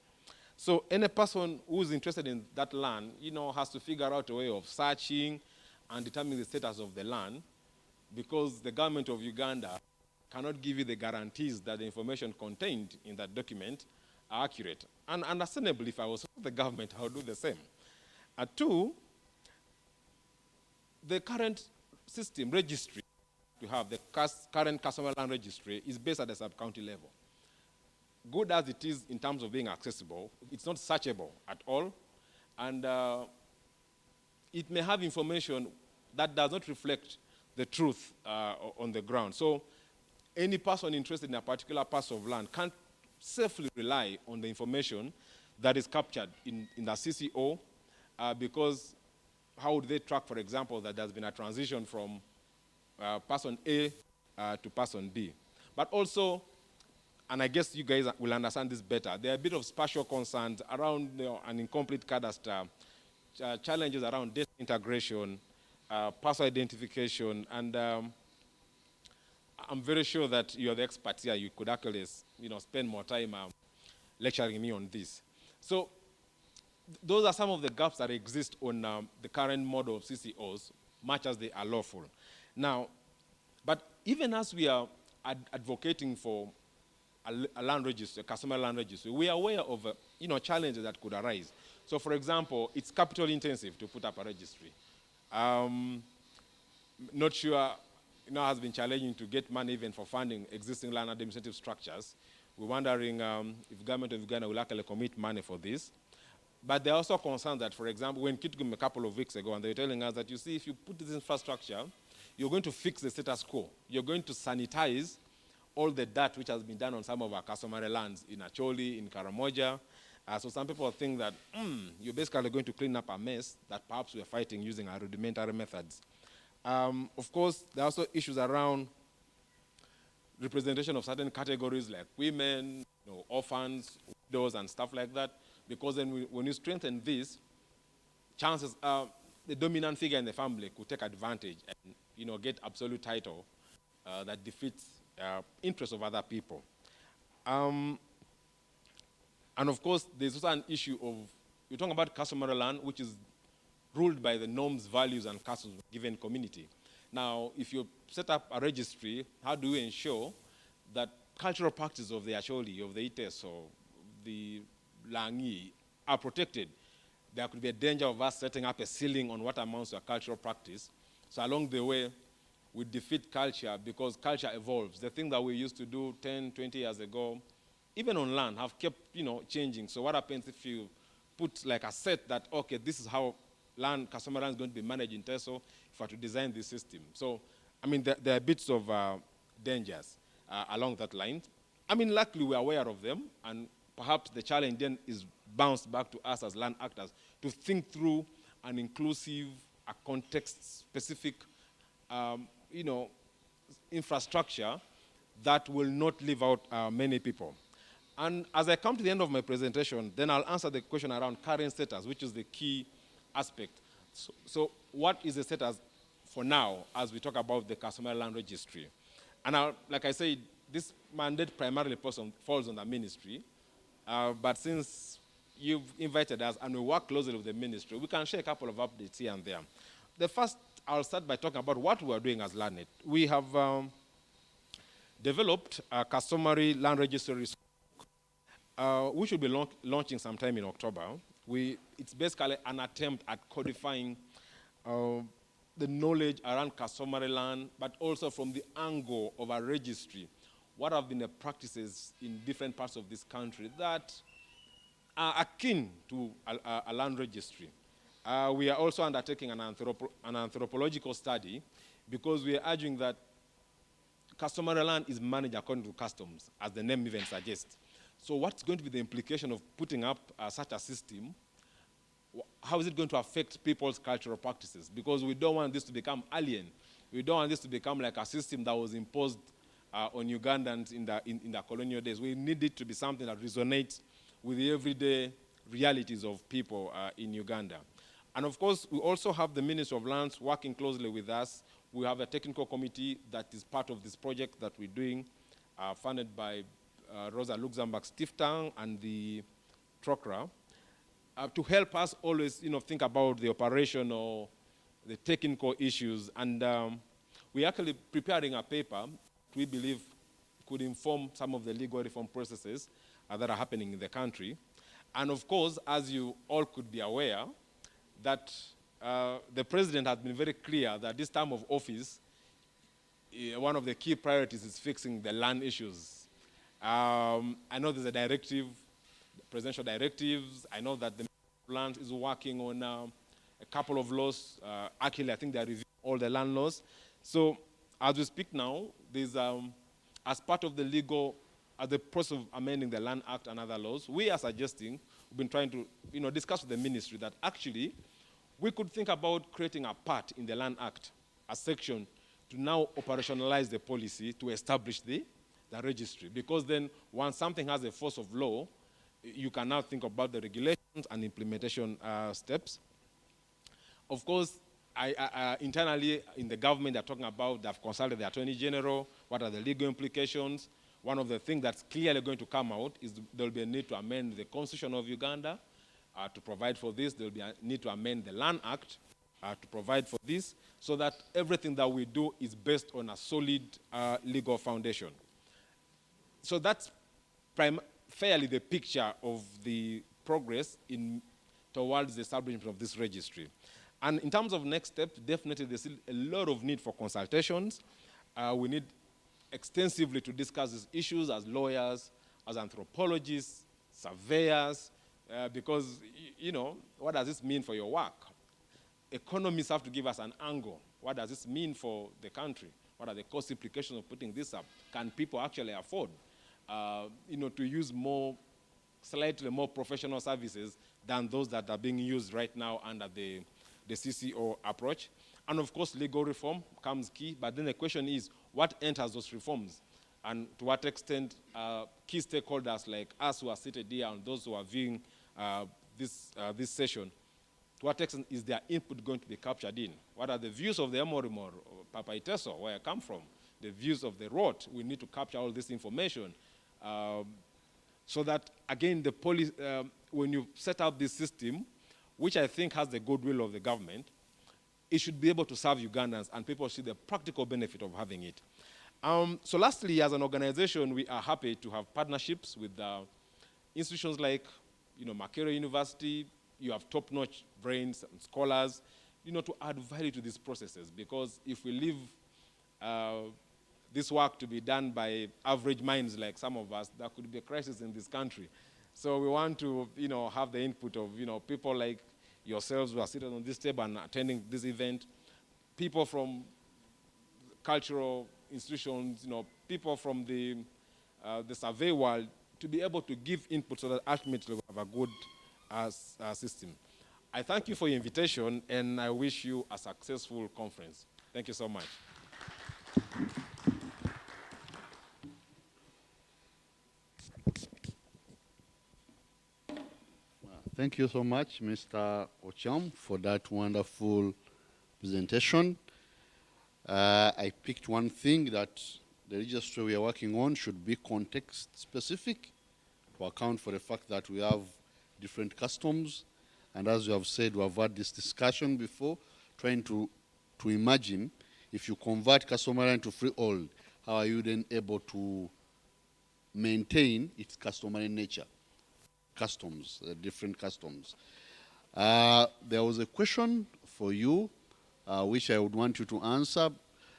So any person who's interested in that land, has to figure out a way of searching and determining the status of the land, because the government of Uganda cannot give you the guarantees that the information contained in that document are accurate. And understandably, if I was the government, I would do the same. Two, the current system, registry, we have the current customary land registry is based at the sub-county level. Good as it is in terms of being accessible, it's not searchable at all, and it may have information that does not reflect the truth on the ground. So any person interested in a particular parcel of land can't safely rely on the information that is captured in the CCO, because how would they track, for example, that there's been a transition from person A to person B? But also, and I guess you guys will understand this better, there are a bit of spatial concerns around an incomplete cadastre, challenges around data integration, parcel identification, and I'm very sure that you're the expert here. You could actually, spend more time lecturing me on this. So those are some of the gaps that exist on the current model of CCOs, much as they are lawful. Now, but even as we are advocating for a land registry, a customary land registry, we are aware of challenges that could arise. So, for example, it's capital intensive to put up a registry. Not sure, has been challenging to get money even for funding existing land administrative structures. We're wondering if government of Uganda will actually commit money for this. But they're also concerned that, for example, when Kitgum a couple of weeks ago, and they were telling us that, you see, if you put this infrastructure, you're going to fix the status quo. You're going to sanitize all the dirt which has been done on some of our customary lands in Acholi, in Karamoja. So some people think that you're basically going to clean up a mess that perhaps we're fighting using our rudimentary methods. Of course, there are also issues around representation of certain categories like women, orphans, widows, and stuff like that. Because then when you strengthen this, chances are the dominant figure in the family could take advantage and get absolute title that defeats interests of other people. And of course, there's also an issue of, you're talking about customary land, which is ruled by the norms, values, and customs of a given community. Now, if you set up a registry, how do you ensure that cultural practices of the Acholi, of the Ites, or the Langi are protected? There could be a danger of us setting up a ceiling on what amounts to a cultural practice. So along the way, we defeat culture because culture evolves. The thing that we used to do 10, 20 years ago, even on land, have kept changing. So what happens if you put like a set that, okay, this is how customer land is going to be managed in TESO if I were to design this system. So, I mean, there are bits of dangers along that line. I mean, luckily we're aware of them, and perhaps the challenge then is bounced back to us as land actors to think through an inclusive, a context-specific, infrastructure that will not leave out many people. And as I come to the end of my presentation, then I'll answer the question around current status, which is the key aspect. So what is the status for now as we talk about the customary land registry? And like I said, this mandate primarily falls on the ministry, but since you've invited us and we work closely with the ministry, we can share a couple of updates here and there. The first, I'll start by talking about what we are doing as LandNet. We have developed a customary land registry. We should be launching sometime in October. It's basically an attempt at codifying the knowledge around customary land, but also from the angle of a registry. What have been the practices in different parts of this country that are akin to a land registry? We are also undertaking an anthropological study because we are urging that customary land is managed according to customs, as the name even suggests. So what's going to be the implication of putting up such a system? How is it going to affect people's cultural practices? Because we don't want this to become alien. We don't want this to become like a system that was imposed on Ugandans in the colonial days. We need it to be something that resonates with the everyday realities of people in Uganda. And of course, we also have the Ministry of Lands working closely with us. We have a technical committee that is part of this project that we're doing, funded by Rosa Luxemburg Stiftung and the TROCRA, to help us always think about the operation or the technical issues. And we're actually preparing a paper we believe could inform some of the legal reform processes that are happening in the country. And of course, as you all could be aware, that the president has been very clear that this time of office, one of the key priorities is fixing the land issues. I know there's a directive, presidential directives. I know that the Ministry of Lands is working on a couple of laws. Actually, I think they're reviewing all the land laws. So as we speak now, there's, as part of the the process of amending the Land Act and other laws, we are suggesting, we've been trying to discuss with the ministry that actually we could think about creating a part in the Land Act, a section to now operationalize the policy to establish the registry. Because then once something has a force of law, you can now think about the regulations and implementation steps. Of course, internally in the government, they're talking about, they've consulted the Attorney General, what are the legal implications. One of the things that's clearly going to come out is there'll be a need to amend the Constitution of Uganda to provide for this. There'll be a need to amend the Land Act to provide for this, so that everything that we do is based on a solid legal foundation. So that's fairly the picture of the progress towards the establishment of this registry. And in terms of next steps, definitely there's still a lot of need for consultations. We need extensively to discuss these issues as lawyers, as anthropologists, surveyors, because, what does this mean for your work? Economists have to give us an angle. What does this mean for the country? What are the cost implications of putting this up? Can people actually afford, to use slightly more professional services than those that are being used right now under the CCO approach? And of course, legal reform comes key, but then the question is, what enters those reforms? And to what extent key stakeholders like us who are seated here and those who are viewing this session, to what extent is their input going to be captured in? What are the views of the Emorim or Papa Iteso, where I come from? the views of the road. We need to capture all this information so that, again, the police, when you set up this system, which I think has the goodwill of the government, it should be able to serve Ugandans, and people see the practical benefit of having it. So lastly, as an organization, we are happy to have partnerships with institutions like, Makerere University. You have top-notch brains and scholars, to add value to these processes. Because if we leave this work to be done by average minds like some of us, there could be a crisis in this country. So we want to, have the input of, people like yourselves who are sitting on this table and attending this event, people from cultural institutions, people from the survey world, to be able to give input so that ultimately we have a good system. I thank you for your invitation, and I wish you a successful conference. Thank you so much. Thank you so much, Mr. Ocham, for that wonderful presentation. I picked one thing that the registry we are working on should be context specific to account for the fact that we have different customs. And as you have said, we have had this discussion before, trying to imagine if you convert customary to freehold, how are you then able to maintain its customary nature? Customs, different customs. There was a question for you, which I would want you to answer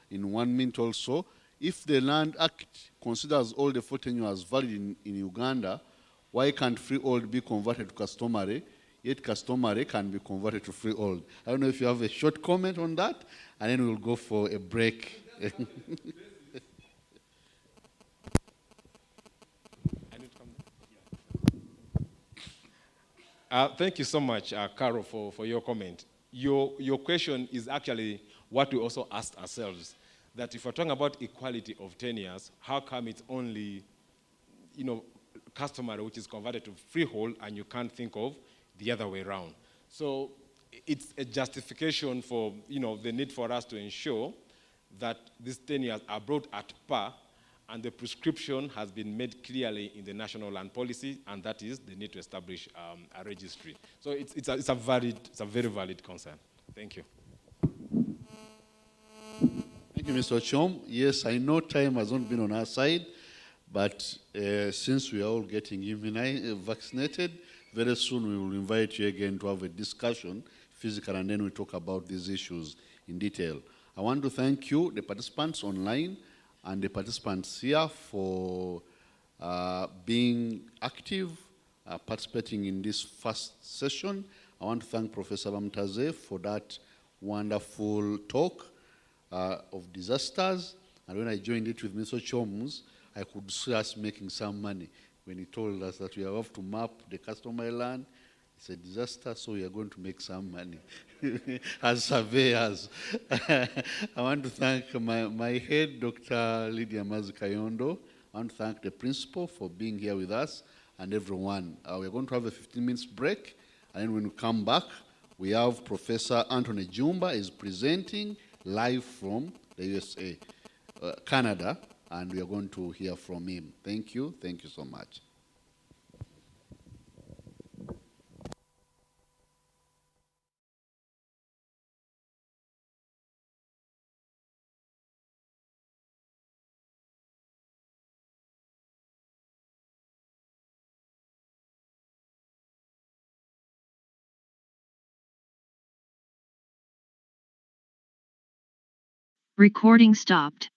in 1 minute also. If the Land Act considers all the 4 tenure as valid in Uganda, why can't freehold be converted to customary, yet customary can be converted to freehold? I don't know if you have a short comment on that, and then we'll go for a break. Thank you so much, Carol, for your comment. Your question is actually what we also asked ourselves, that if we're talking about equality of tenures, how come it's only, customary, which is converted to freehold, and you can't think of the other way around? So it's a justification for, the need for us to ensure that these tenures are brought at par, and the prescription has been made clearly in the national land policy, and that is the need to establish a registry. So it's a very valid concern. Thank you. Thank you, Mr. Chom. Yes, I know time has not been on our side, but since we are all getting vaccinated, very soon we will invite you again to have a discussion, physical, and then we talk about these issues in detail. I want to thank you, the participants online, and the participants here for being active, participating in this first session. I want to thank Professor Bamtaze for that wonderful talk of disasters. And when I joined it with Mr. Choms, I could see us making some money when he told us that we have to map the customary land. It's a disaster, so we are going to make some money as surveyors. I want to thank my head, Dr. Lydia Mazikayondo. I want to thank the principal for being here with us and everyone. We're going to have a 15 minutes break, and then when we come back, we have Professor Anthony Jumba is presenting live from the USA, Canada, and we are going to hear from him. Thank you so much. Recording stopped.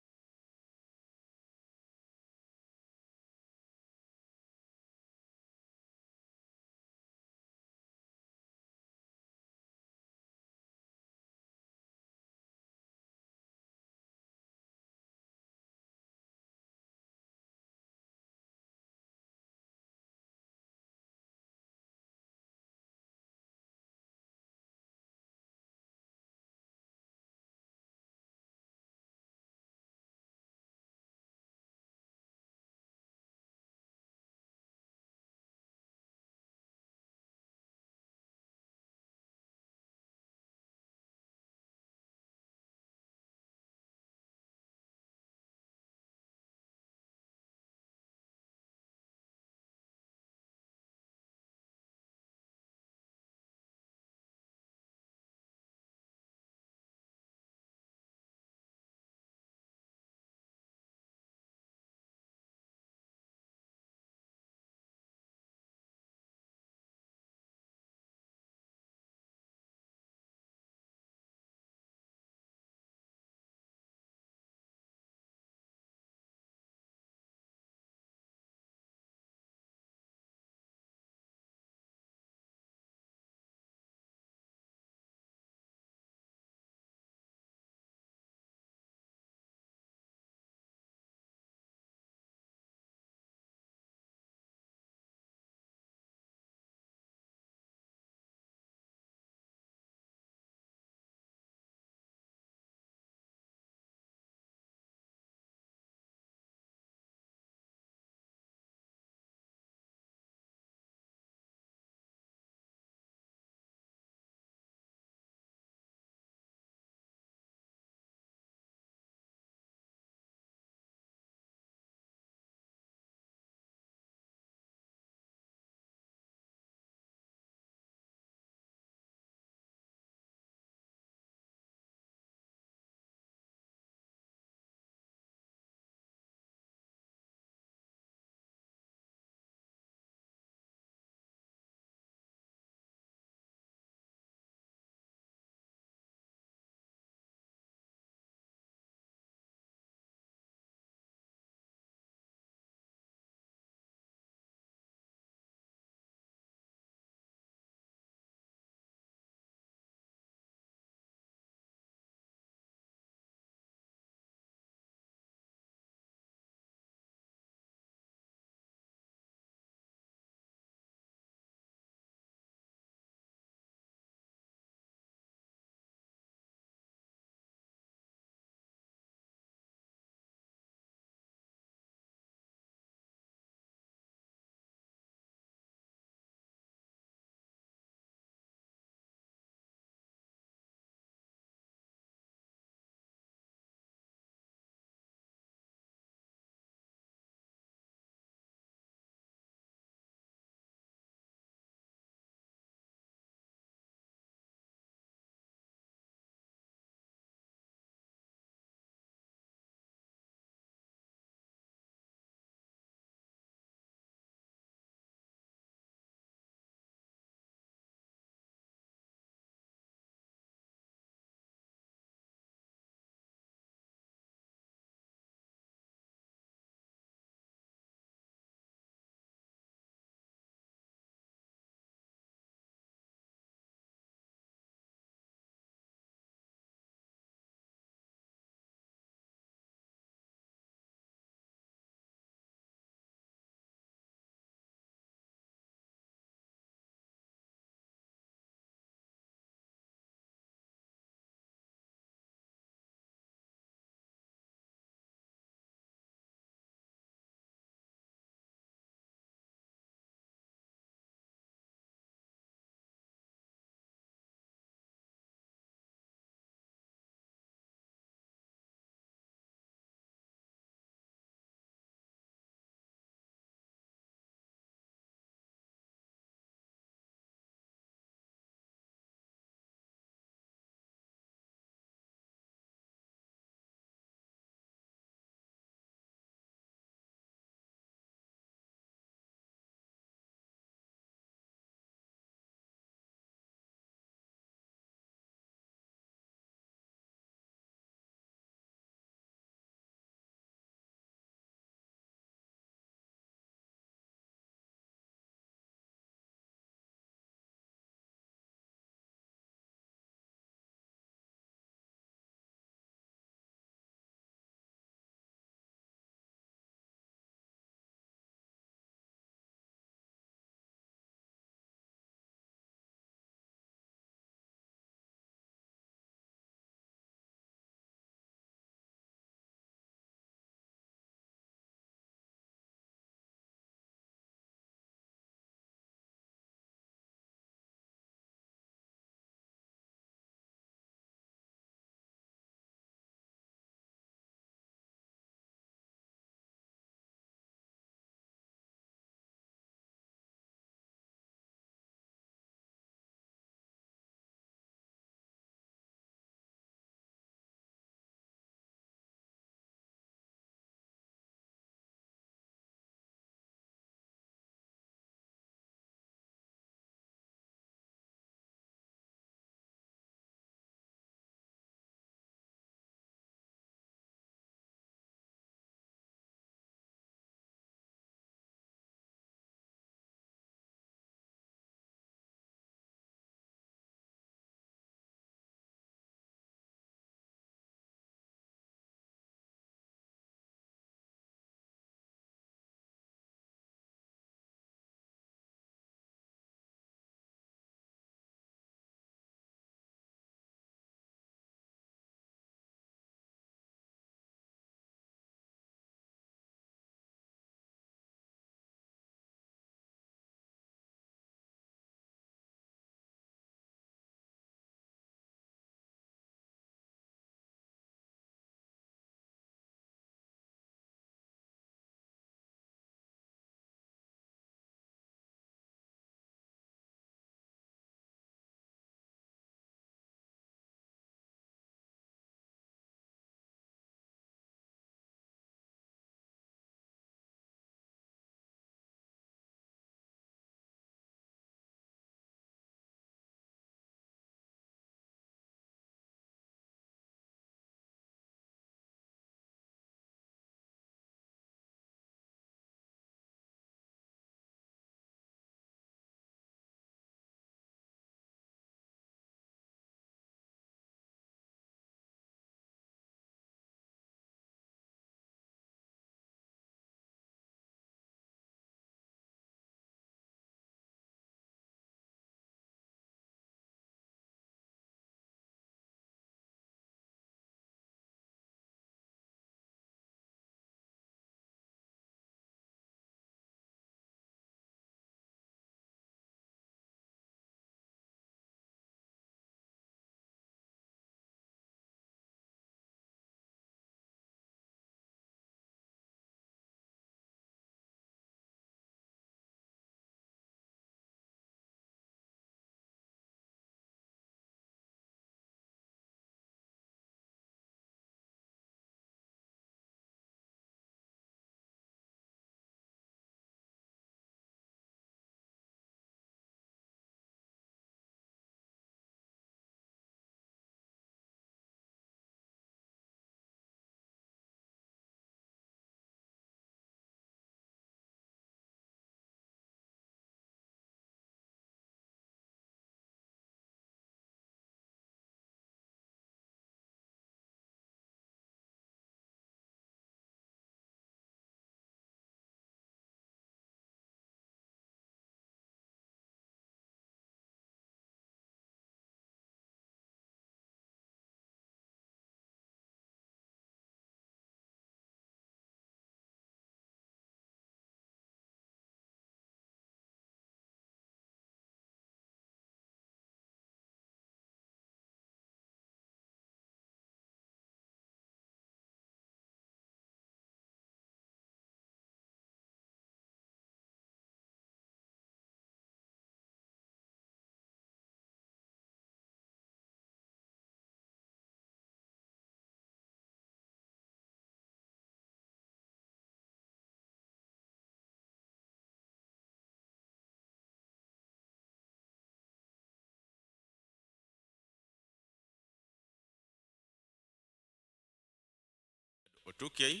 2K.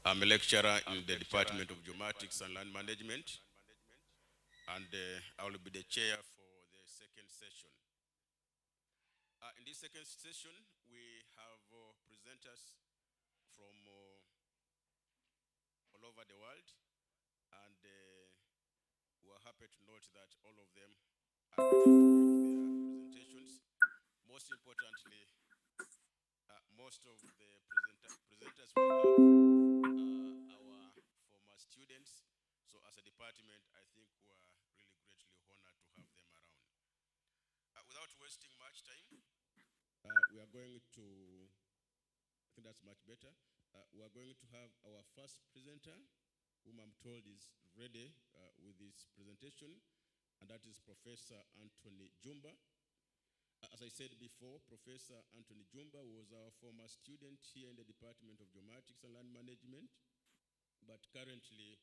I'm a lecturer in the Department of Geomatics and Land Management, and I will be the chair for the second session. In this second session, we have presenters from all over the world, and we are happy to note that all of them are their presentations. Most importantly, most of the presenters we have our former students. So as a department, I think we are really greatly honored to have them around. Without wasting much time, we are going to, I think that's much better. We are going to have our first presenter, whom I'm told is ready with this presentation, and that is Professor Anthony Jumba. As I said before, Professor Anthony Jumba was our former student here in the Department of Geomatics and Land Management, but currently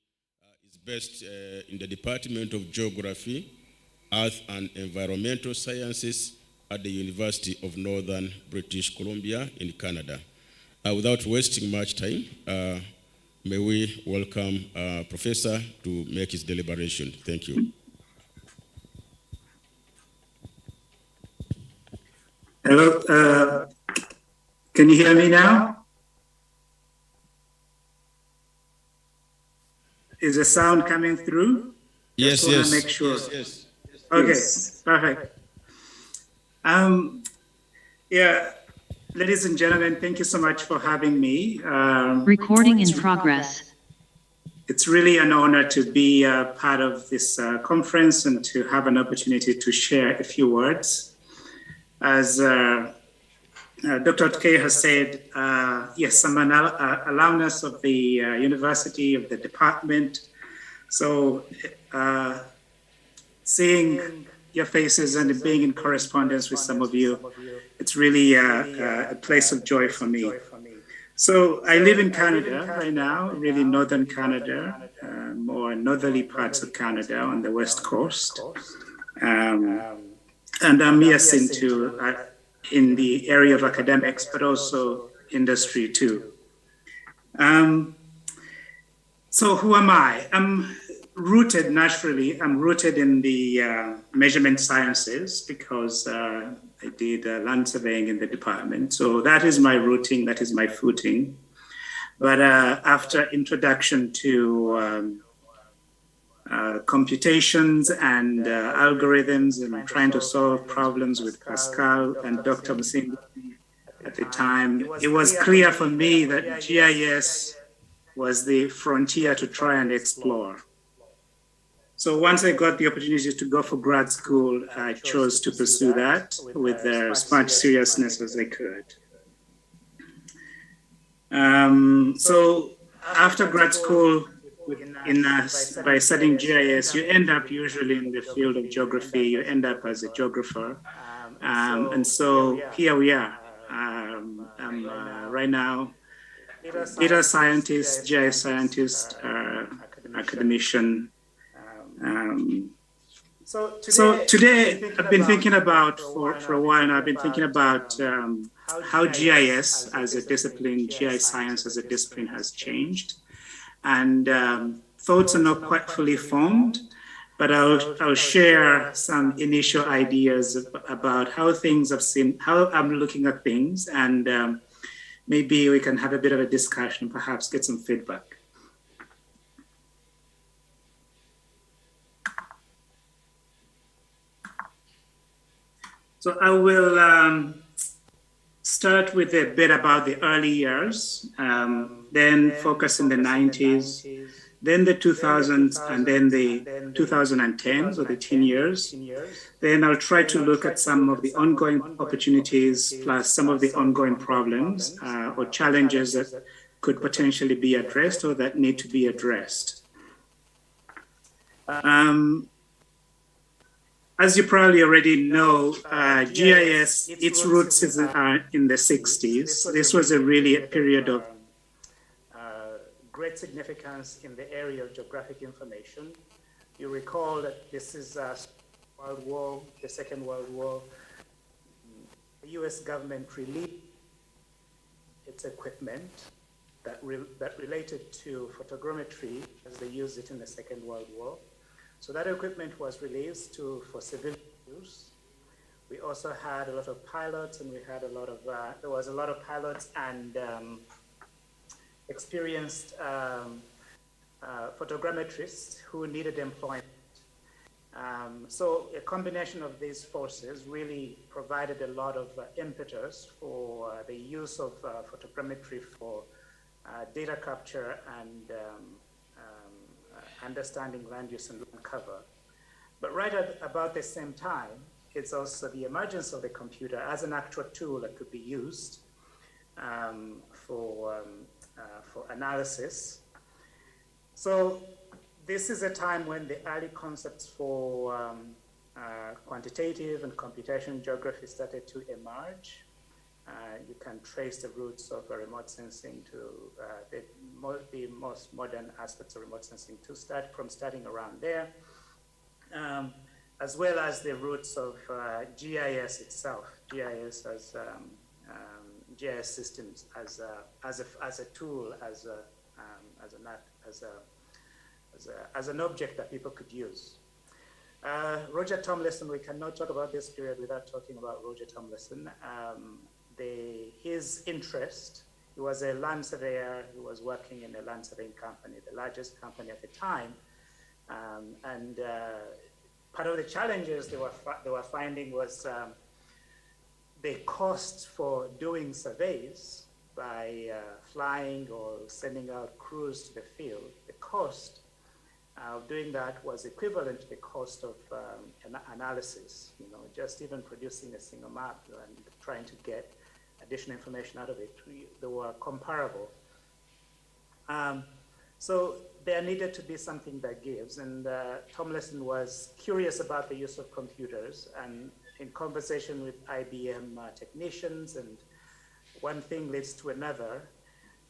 is based in the Department of Geography, Earth and Environmental Sciences at the University of Northern British Columbia in Canada. Without wasting much time, may we welcome Professor to make his deliberation. Thank you. Hello, can you hear me now? Is the sound coming through? Yes, Just yes. Make sure. Yes. Okay, perfect. Yeah, ladies and gentlemen, thank you so much for having me. Recording in progress. It's really an honor to be part of this conference and to have an opportunity to share a few words. As Dr. K has said, yes, I'm an alumnus of the university, of the department. So seeing your faces and being in correspondence with some of you, it's really a place of joy for me. So I live in Canada right now, really northern Canada, more northerly parts of Canada on the west coast. And I'm yes into in the area of academics, but also industry too. So who am I? I'm rooted naturally. I'm rooted in the measurement sciences because I did land surveying in the department. So that is my rooting. That is my footing. But after introduction to computations and algorithms and trying to solve problems with Pascal and Dr. Musinga at the time, it was clear for me that GIS was the frontier to try and explore. So once I got the opportunity to go for grad school, I chose to pursue that with as much seriousness as I could. So after grad school, by studying GIS, you end up usually in the field of geography. You end up as a geographer. And so here we are. I'm right now data scientist, GIS scientist, academician. So today I've been thinking about, for a while now, I've been thinking about how GIS as a discipline, GIS science as a discipline has changed. And thoughts are not quite fully formed, but I'll share some initial ideas about how I'm looking at things, and maybe we can have a bit of a discussion, perhaps get some feedback. So I will start with a bit about the early years, then focus in the 90s, then the 2000s, and then the 2010s, or the teen years. Then I'll try to look at some of the ongoing opportunities, plus some of the ongoing problems or challenges that could potentially be addressed or that need to be addressed. As you probably already know, GIS, its roots are in the 60s. This was a period of great significance in the area of geographic information. You recall that this is World War, the Second World War. The US government released its equipment that related to photogrammetry as they used it in the Second World War. So that equipment was released for civilian use. We also had a lot of pilots, and we had a lot of, there was a lot of pilots and experienced photogrammetrists who needed employment. So a combination of these forces really provided a lot of impetus for the use of photogrammetry for data capture and understanding land use and land cover. But right at about the same time, it's also the emergence of the computer as an actual tool that could be used for analysis. So this is a time when the early concepts for quantitative and computation geography started to emerge. You can trace the roots of remote sensing to the most modern aspects of remote sensing to starting around there, as well as the roots of GIS itself, GIS as GIS systems as a tool, as an object that people could use. Roger Tomlinson, we cannot talk about this period without talking about Roger Tomlinson. His interest, he was a land surveyor, he was working in a land surveying company, the largest company at the time. And part of the challenges they were finding was the cost for doing surveys by flying or sending out crews to the field. The cost of doing that was equivalent to the cost of analysis, just even producing a single map and trying to get additional information out of it. They were comparable. So there needed to be something that gives, and Tomlinson was curious about the use of computers, and in conversation with IBM technicians, and one thing leads to another,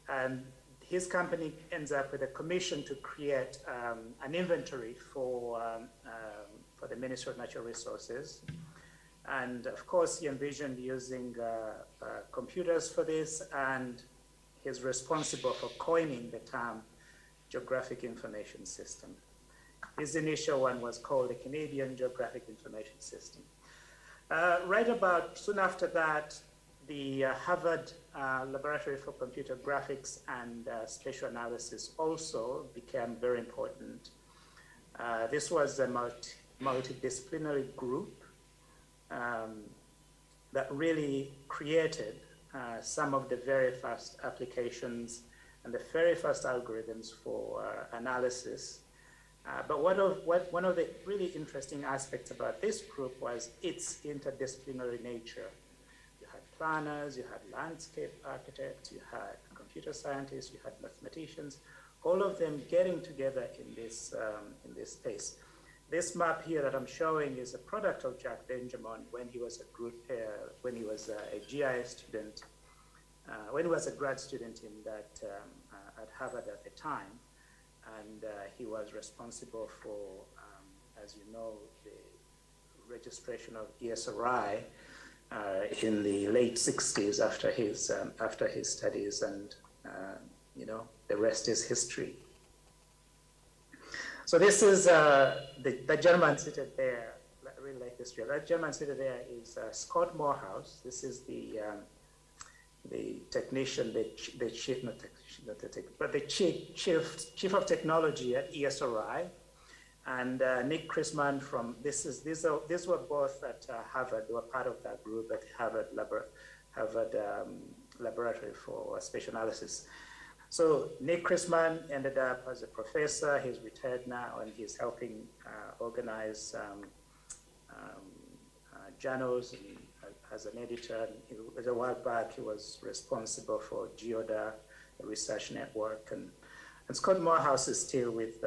and his company ends up with a commission to create an inventory for the Ministry of Natural Resources. And of course, he envisioned using computers for this, and he's responsible for coining the term Geographic Information System. His initial one was called the Canadian Geographic Information System. Right about soon after that, the Harvard Laboratory for Computer Graphics and Spatial Analysis also became very important. This was a multidisciplinary group that really created some of the very first applications and the very first algorithms for analysis. But one of the really interesting aspects about this group was its interdisciplinary nature. You had planners, you had landscape architects, you had computer scientists, you had mathematicians, all of them getting together in this space. This map here that I'm showing is a product of Jack Benjamin when he was a GIS student, when he was a grad student at Harvard at the time. And he was responsible for, as you know, the registration of ESRI in the late 60s after his studies, and the rest is history. So this is the gentleman seated there. I really like this drill. That gentleman seated there is Scott Morehouse. This is the technician, the chief, not technician, not the tech, but the chief of technology at ESRI, and Nick Chrisman from these were both at Harvard. They were part of that group at Harvard Laboratory for Spatial Analysis. So Nick Chrisman ended up as a professor. He's retired now, and he's helping organize journals and, as an editor. A while back, he was responsible for GeoDa, the research network, and Scott Morehouse is still with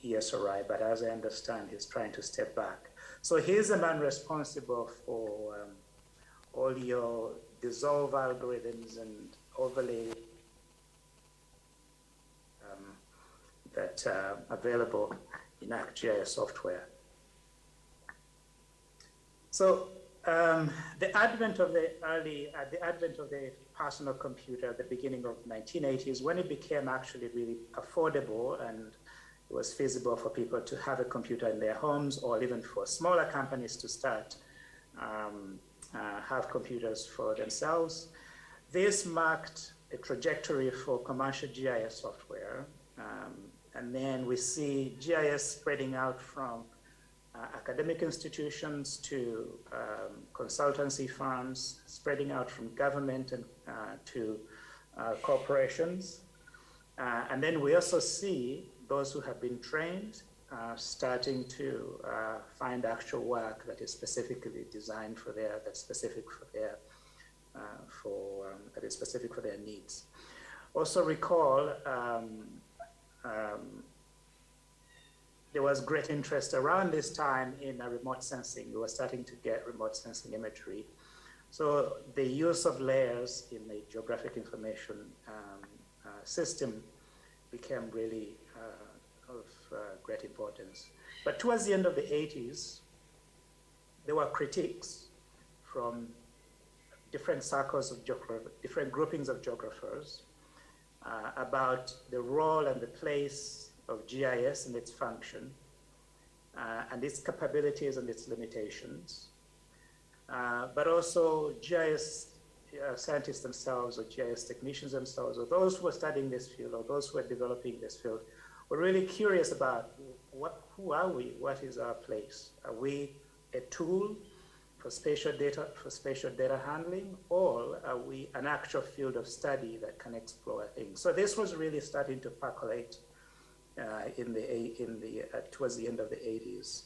ESRI, but as I understand, he's trying to step back. So he's the man responsible for all your dissolve algorithms and overlay that are available in ArcGIS software. So The advent of the personal computer at the beginning of the 1980s, when it became actually really affordable and it was feasible for people to have a computer in their homes, or even for smaller companies to start have computers for themselves. This marked a trajectory for commercial GIS software. And then we see GIS spreading out from academic institutions to consultancy firms, spreading out from government and to corporations. And then we also see those who have been trained starting to find actual work that is specifically designed for their, that's specific for their, that is specific for their needs. Also recall, there was great interest around this time in remote sensing. We were starting to get remote sensing imagery. So the use of layers in the geographic information system became really of great importance. But towards the end of the 80s, there were critiques from different circles of different groupings of geographers about the role and the place of GIS and its function, and its capabilities and its limitations. But also GIS scientists themselves, or GIS technicians themselves, or those who are studying this field, or those who are developing this field, were really curious about who are we? What is our place? Are we a tool for spatial data handling, or are we an actual field of study that can explore things? So this was really starting to percolate towards the end of the 80s.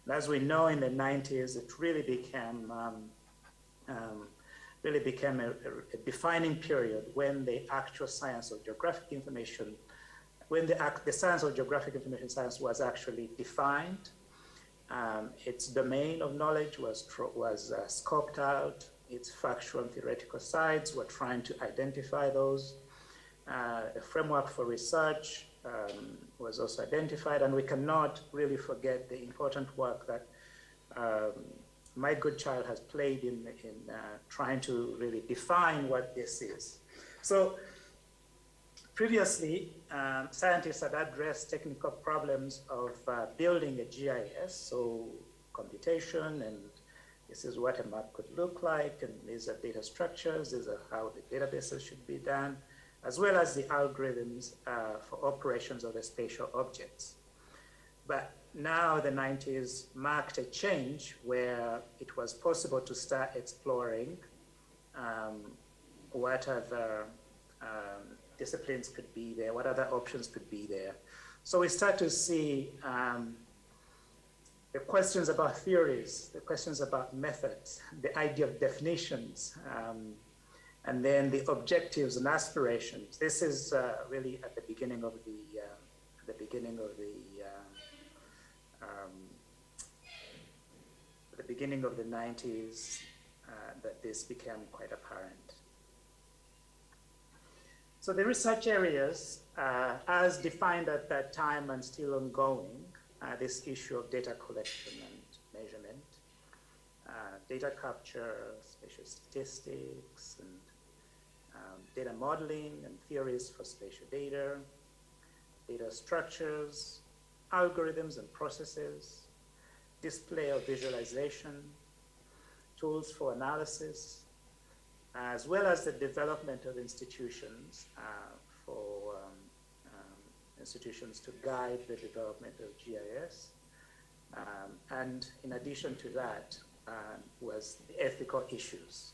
And as we know, in the 90s, it really became a defining period when the actual science of geographic information, when the science of geographic information science was actually defined. Its domain of knowledge was scoped out. Its factual and theoretical sides were trying to identify those. A framework for research was also identified, and we cannot really forget the important work that my good child has played in trying to really define what this is. So previously, scientists had addressed technical problems of building a GIS, so computation, and this is what a map could look like, and these are data structures, these are how the databases should be done, as well as the algorithms for operations of the spatial objects. But now the 90s marked a change where it was possible to start exploring what other disciplines could be there, what other options could be there. So we start to see the questions about theories, the questions about methods, the idea of definitions, and then the objectives and aspirations. This is really at the beginning of the the beginning of the 90s that this became quite apparent. So the research areas, as defined at that time and still ongoing, this issue of data collection and measurement, data capture, spatial statistics, and data modeling and theories for spatial data, data structures, algorithms and processes, display of visualization, tools for analysis, as well as the development of institutions for institutions to guide the development of GIS. And in addition to that was the ethical issues.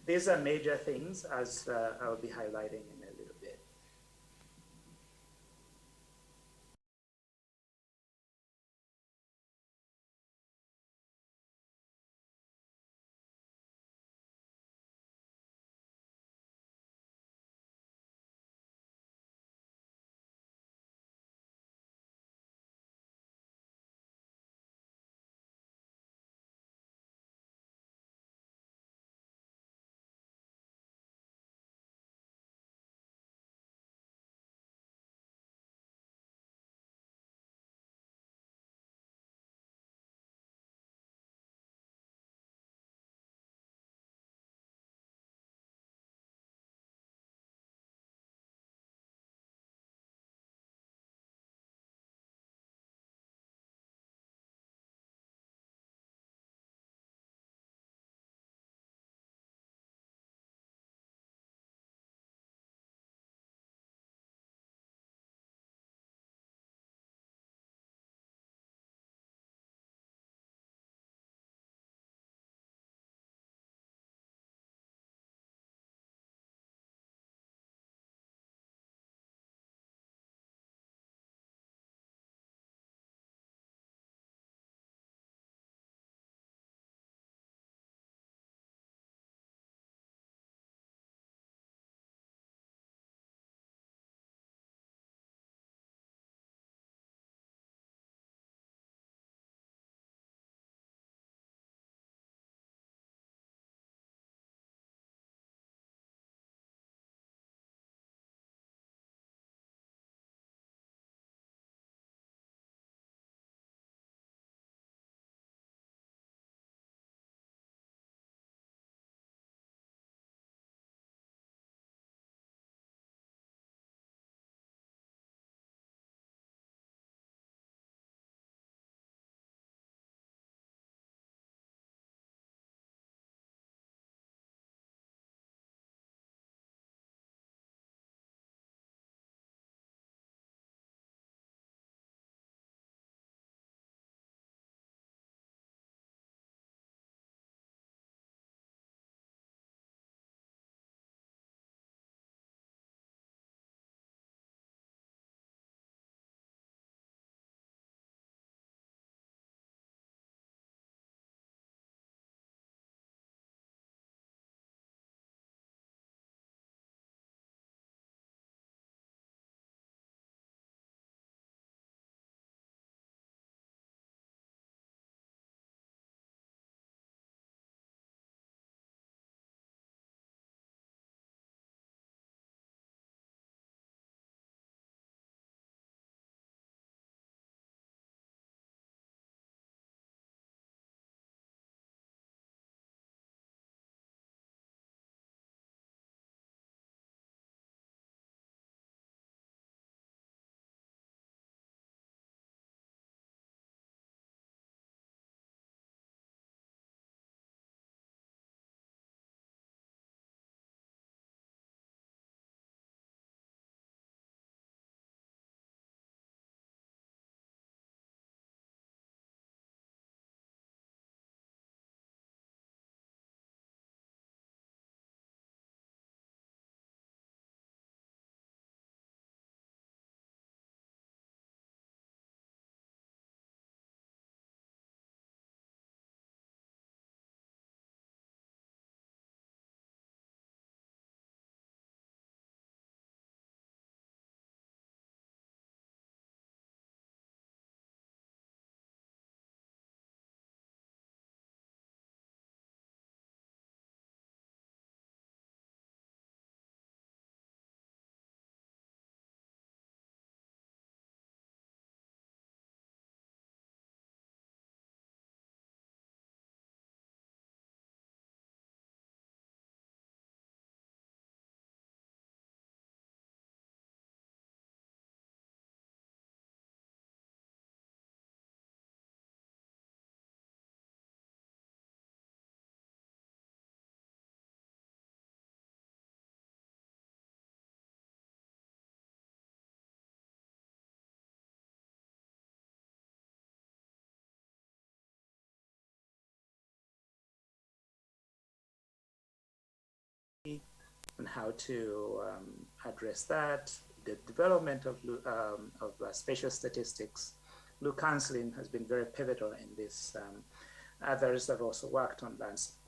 These are major things, as I'll be highlighting in a little bit. how to address that. The development of spatial statistics. Lou Counseling has been very pivotal in this. Others have also worked on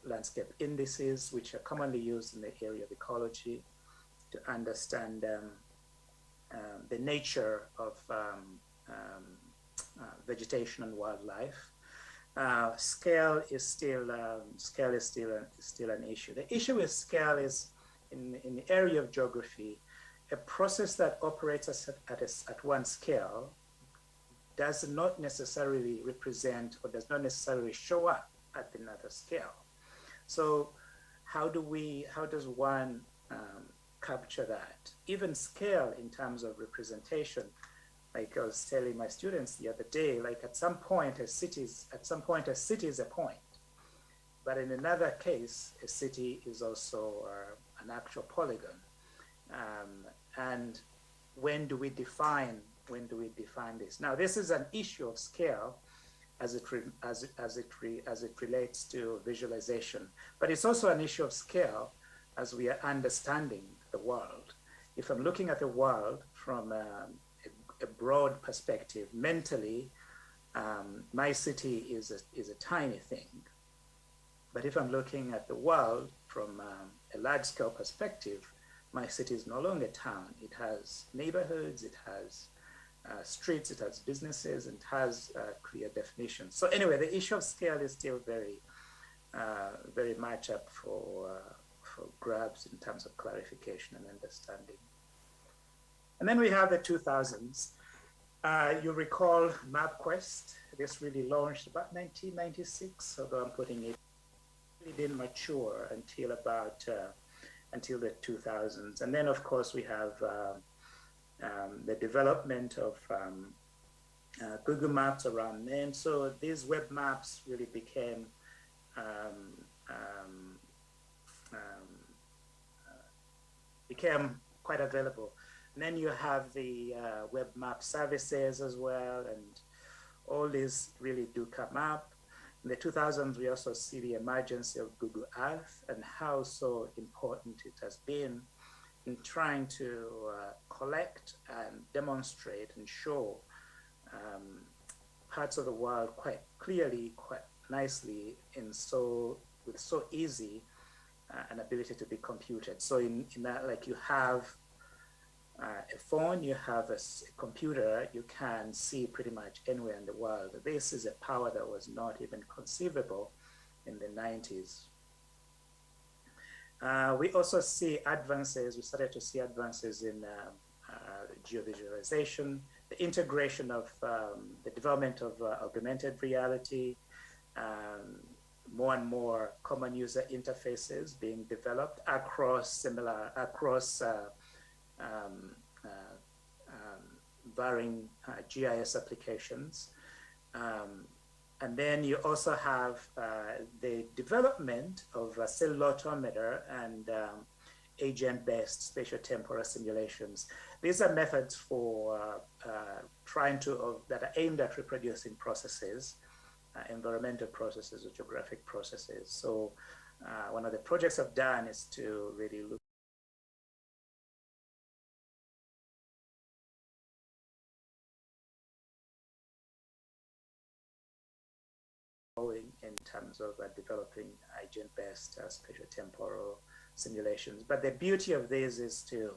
landscape indices, which are commonly used in the area of ecology to understand the nature of vegetation and wildlife. Scale is still an issue. The issue with scale is in the area of geography, a process that operates at one scale does not necessarily represent or does not necessarily show up at another scale. So how does one capture that? Even scale in terms of representation, like I was telling my students the other day, like at some point a city is a point, but in another case, a city is also an actual polygon. And when do we define this? Now, this is an issue of scale as it relates to visualization, but it's also an issue of scale as we are understanding the world. If I'm looking at the world from a broad perspective, mentally, my city is a tiny thing. But if I'm looking at the world from a large scale perspective, my city is no longer a town. It has neighborhoods, it has streets, it has businesses, and it has clear definitions. So anyway, the issue of scale is still very much up for grabs in terms of clarification and understanding. And then we have the 2000s. You recall MapQuest. This really launched about 1996, although I'm putting it really didn't mature until about until the 2000s. And then, of course, we have the development of Google Maps around then. So these web maps really became quite available. And then you have the web map services as well, and all these really do come up. In the 2000s, we also see the emergence of Google Earth and how so important it has been in trying to collect and demonstrate and show parts of the world quite clearly, quite nicely, with so easy an ability to be computed. So in that, like you have a phone, you have a computer, you can see pretty much anywhere in the world. This is a power that was not even conceivable in the 90s. We also see advances, we started to see advances in geovisualization, the integration of the development of augmented reality, more and more common user interfaces being developed across varying GIS applications. And then you also have the development of cellular autometer and agent-based spatial-temporal simulations. These are methods for that are aimed at reproducing processes, environmental processes or geographic processes. So one of the projects I've done is to really look in terms of developing agent-based spatial-temporal simulations. But the beauty of this is to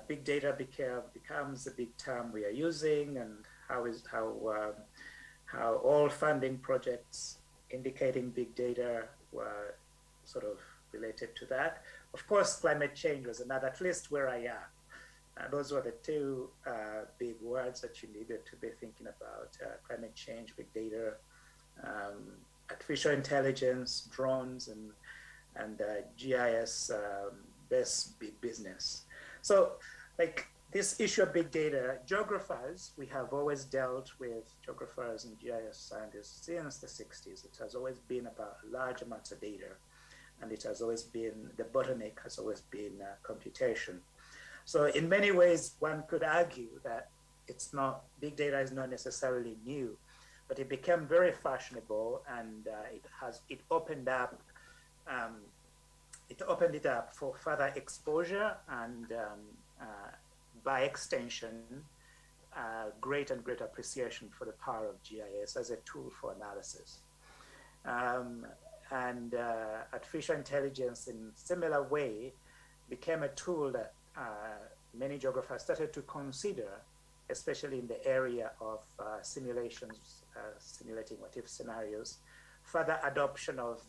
big data becomes the big term we are using, and how all funding projects indicating big data were sort of related to that. Of course, climate change was another, at least where I am. Those were the two big words that you needed to be thinking about: climate change, big data, artificial intelligence, drones, and GIS best big business. So, like this issue of big data, geographers, we have always dealt with geographers and GIS scientists since the 60s. It has always been about large amounts of data, and it has always been, the bottleneck has always been computation. So in many ways, one could argue that big data is not necessarily new, but it became very fashionable, and it opened it up for further exposure, and by extension, great and great appreciation for the power of GIS as a tool for analysis. Artificial intelligence, in similar way, became a tool that many geographers started to consider, especially in the area of simulations, simulating what-if scenarios. Further adoption of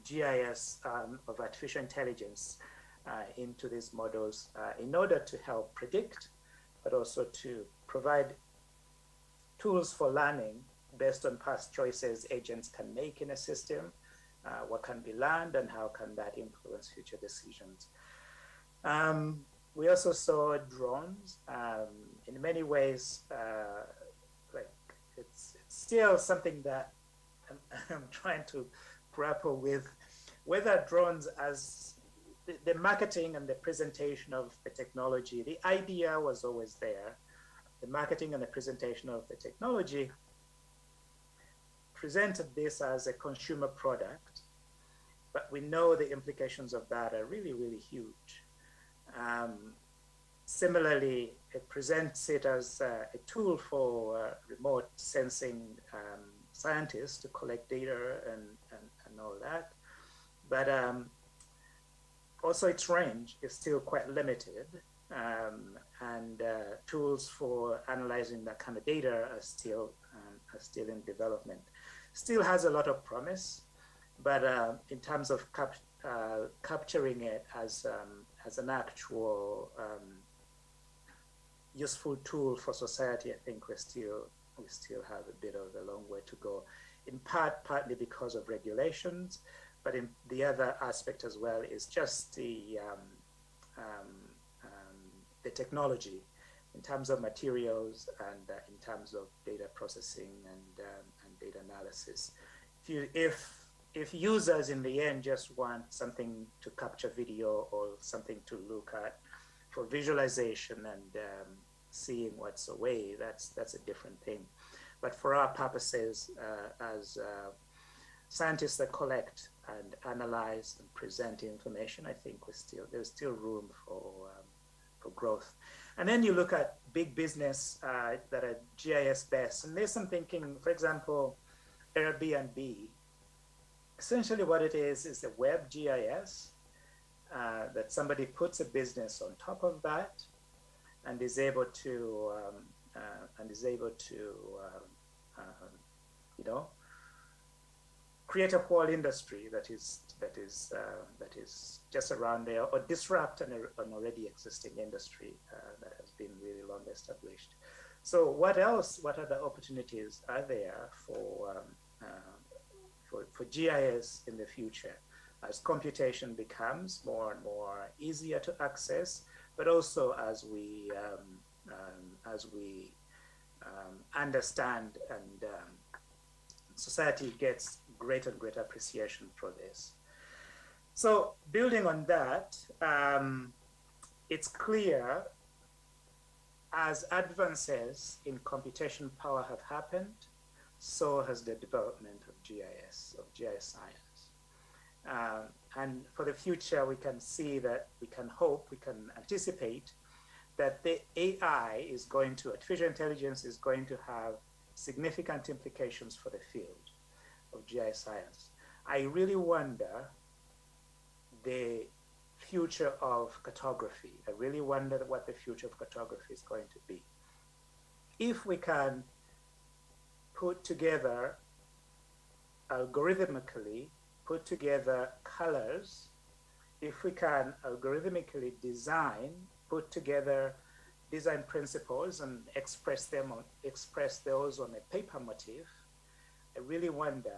GIS, of artificial intelligence into these models in order to help predict, but also to provide tools for learning based on past choices agents can make in a system, what can be learned, and how can that influence future decisions. We also saw drones. In many ways, like it's still something that I'm trying to grapple with, whether drones, as the marketing and the presentation of the technology, the idea was always there. The marketing and the presentation of the technology presented this as a consumer product, but we know the implications of that are really, really huge. Similarly, it presents it as a tool for remote sensing scientists to collect data and all that. But also its range is still quite limited, and tools for analyzing that kind of data are still in development. Still has a lot of promise, but in terms of capturing it as an actual useful tool for society, I think we still have a bit of a long way to go. In partly because of regulations, but in the other aspect as well is just the technology in terms of materials and in terms of data processing and data analysis. If users in the end just want something to capture video or something to look at for visualization and seeing what's away, that's a different thing. But for our purposes, as scientists that collect and analyze and present information, I think there's still room for growth. And then you look at big business that are GIS based, and there's some thinking, for example, Airbnb. Essentially what it is a web GIS that somebody puts a business on top of that and is able to create a whole industry that is just around there, or disrupt an already existing industry that has been really long established. So what else? What other opportunities are there for GIS in the future, as computation becomes more and more easier to access, but also as we understand and society gets greater and greater appreciation for this. So building on that, it's clear as advances in computation power have happened, so has the development of GIS science. And for the future, we can see that we can anticipate that the artificial intelligence is going to have significant implications for the field of GIS science. I really wonder the future of cartography. I really wonder what the future of cartography is going to be. If we can put together, algorithmically, put together colors, if we can algorithmically design, put together design principles and express those on a paper motif, I really wonder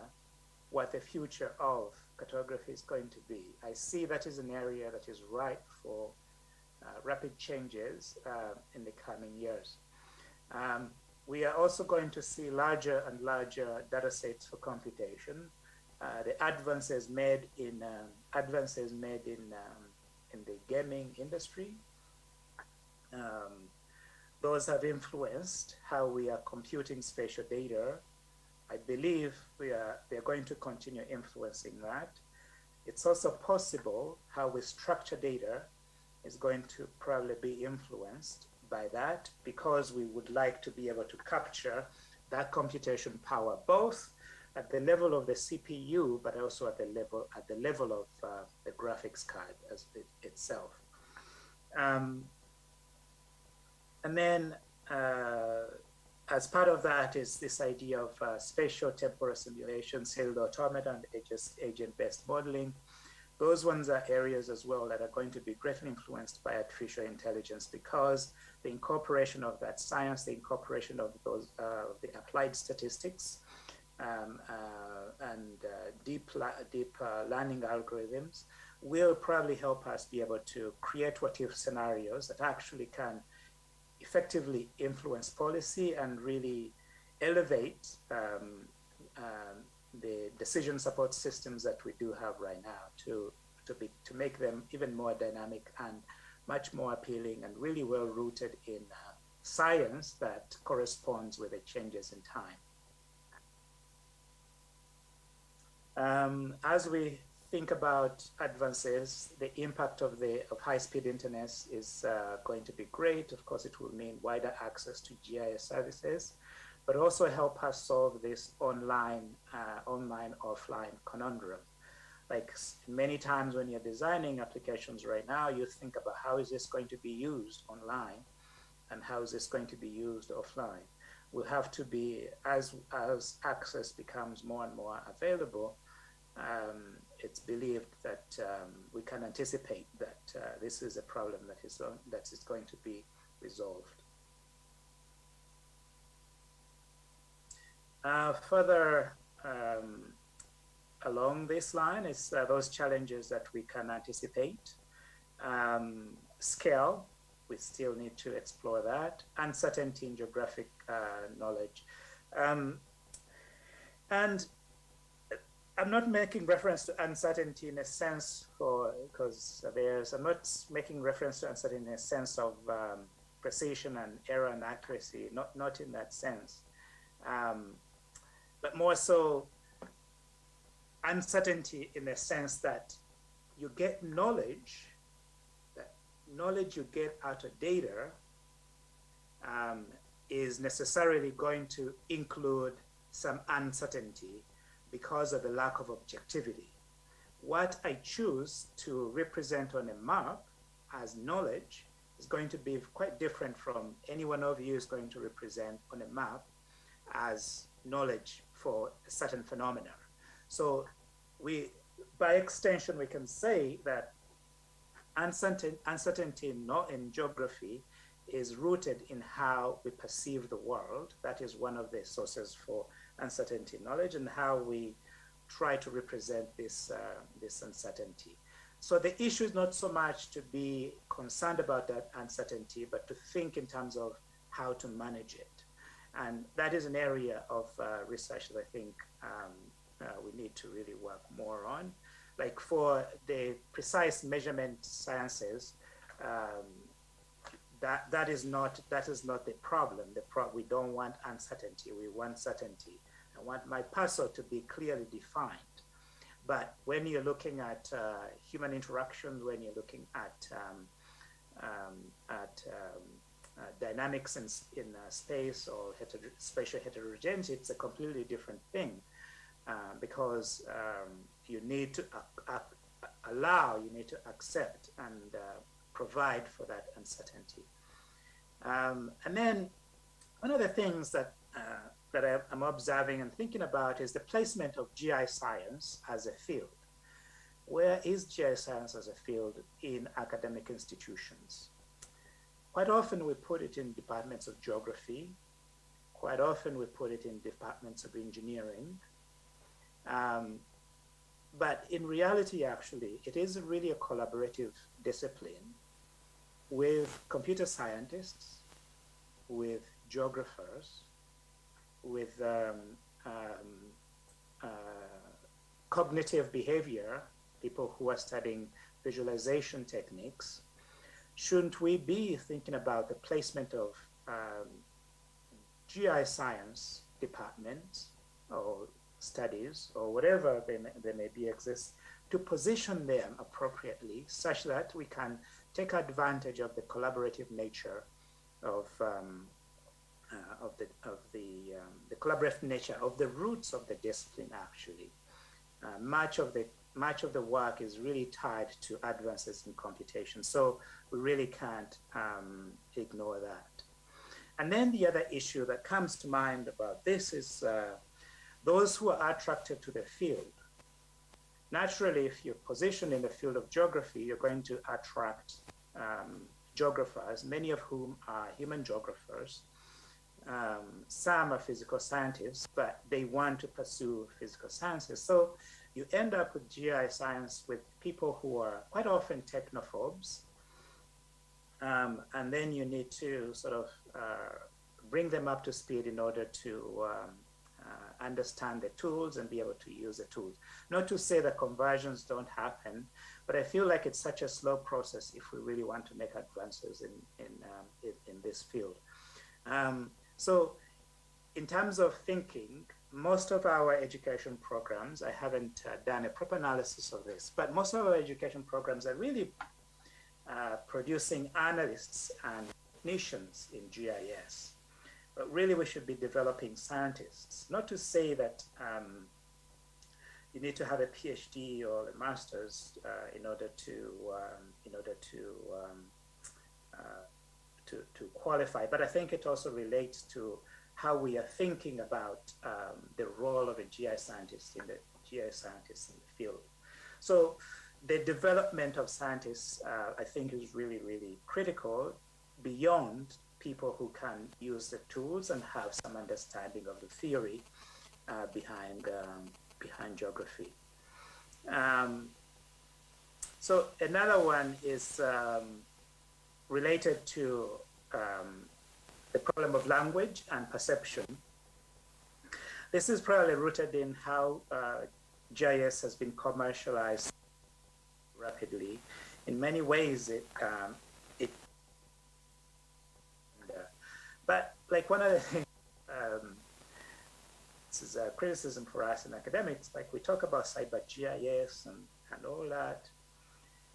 what the future of cartography is going to be. I see that is an area that is ripe for rapid changes in the coming years. We are also going to see larger and larger data sets for computation. The advances made in the gaming industry, those have influenced how we are computing spatial data. I believe they're going to continue influencing that. It's also possible how we structure data is going to probably be influenced by that, because we would like to be able to capture that computation power, both at the level of the CPU, but also at the level of the graphics card itself. And then as part of that is this idea of spatial temporal simulations, held automata, and agent-based modeling. Those ones are areas as well that are going to be greatly influenced by artificial intelligence, because the incorporation of that science, the incorporation of those the applied statistics and deep learning algorithms will probably help us be able to create what-if scenarios that actually can effectively influence policy and really elevate the decision support systems that we do have right now to make them even more dynamic and much more appealing and really well rooted in science that corresponds with the changes in time. As we think about advances, the impact of high-speed internet is going to be great. Of course, it will mean wider access to GIS services, but also help us solve this online, offline conundrum. Like many times when you're designing applications right now, you think about how is this going to be used online and how is this going to be used offline. We'll have to be, as access becomes more and more available, it's believed that we can anticipate that this is a problem that is going to be resolved. Further along this line is those challenges that we can anticipate. Scale, we still need to explore that. Uncertainty in geographic knowledge. And I'm not making reference to uncertainty in a sense I'm not making reference to uncertainty in a sense of precision and error and accuracy, not in that sense. But more so uncertainty in the sense that you get knowledge, that knowledge you get out of data is necessarily going to include some uncertainty because of the lack of objectivity. What I choose to represent on a map as knowledge is going to be quite different from any one of you is going to represent on a map as knowledge for a certain phenomena. So by extension, we can say that uncertainty in geography is rooted in how we perceive the world. That is one of the sources for uncertainty knowledge, and how we try to represent this uncertainty. So the issue is not so much to be concerned about that uncertainty, but to think in terms of how to manage it. And that is an area of research that I think we need to really work more on. Like for the precise measurement sciences, that is not the problem. We don't want uncertainty, we want certainty. I want my puzzle to be clearly defined. But when you're looking at human interactions, when you're looking at dynamics in space or spatial heterogeneity, it's a completely different thing because you need to allow, you need to accept and provide for that uncertainty. And then one of the things that I'm observing and thinking about is the placement of GI science as a field. Where is GI science as a field in academic institutions? Quite often we put it in departments of geography. Quite often we put it in departments of engineering. But in reality, actually, it is really a collaborative discipline with computer scientists, with geographers, with cognitive behavior, people who are studying visualization techniques. Shouldn't we be thinking about the placement of GI science departments or studies or whatever they may be exist, to position them appropriately such that we can take advantage of the collaborative nature of the collaborative nature of the roots of the discipline. Actually, much of the work is really tied to advances in computation, so we really can't ignore that. And then the other issue that comes to mind about this is those who are attracted to the field. Naturally, if you're positioned in the field of geography, you're going to attract geographers, many of whom are human geographers. Some are physical scientists, but they want to pursue physical sciences. So you end up with GI science with people who are quite often technophobes. And then you need to sort of bring them up to speed in order to understand the tools and be able to use the tools. Not to say that conversions don't happen, but I feel like it's such a slow process if we really want to make advances in this field. So in terms of thinking, most of our education programs, I haven't done a proper analysis of this, but most of our education programs are really producing analysts and technicians in GIS. But really we should be developing scientists. Not to say that you need to have a PhD or a master's in order to qualify, but I think it also relates to how we are thinking about the role of a GI scientist in the field. So the development of scientists, I think, is really, really critical beyond people who can use the tools and have some understanding of the theory behind geography. So another one is related to the problem of language and perception. This is probably rooted in how GIS has been commercialized rapidly. In many ways, but like one of the things, this is a criticism for us in academics, like we talk about cyber GIS and all that,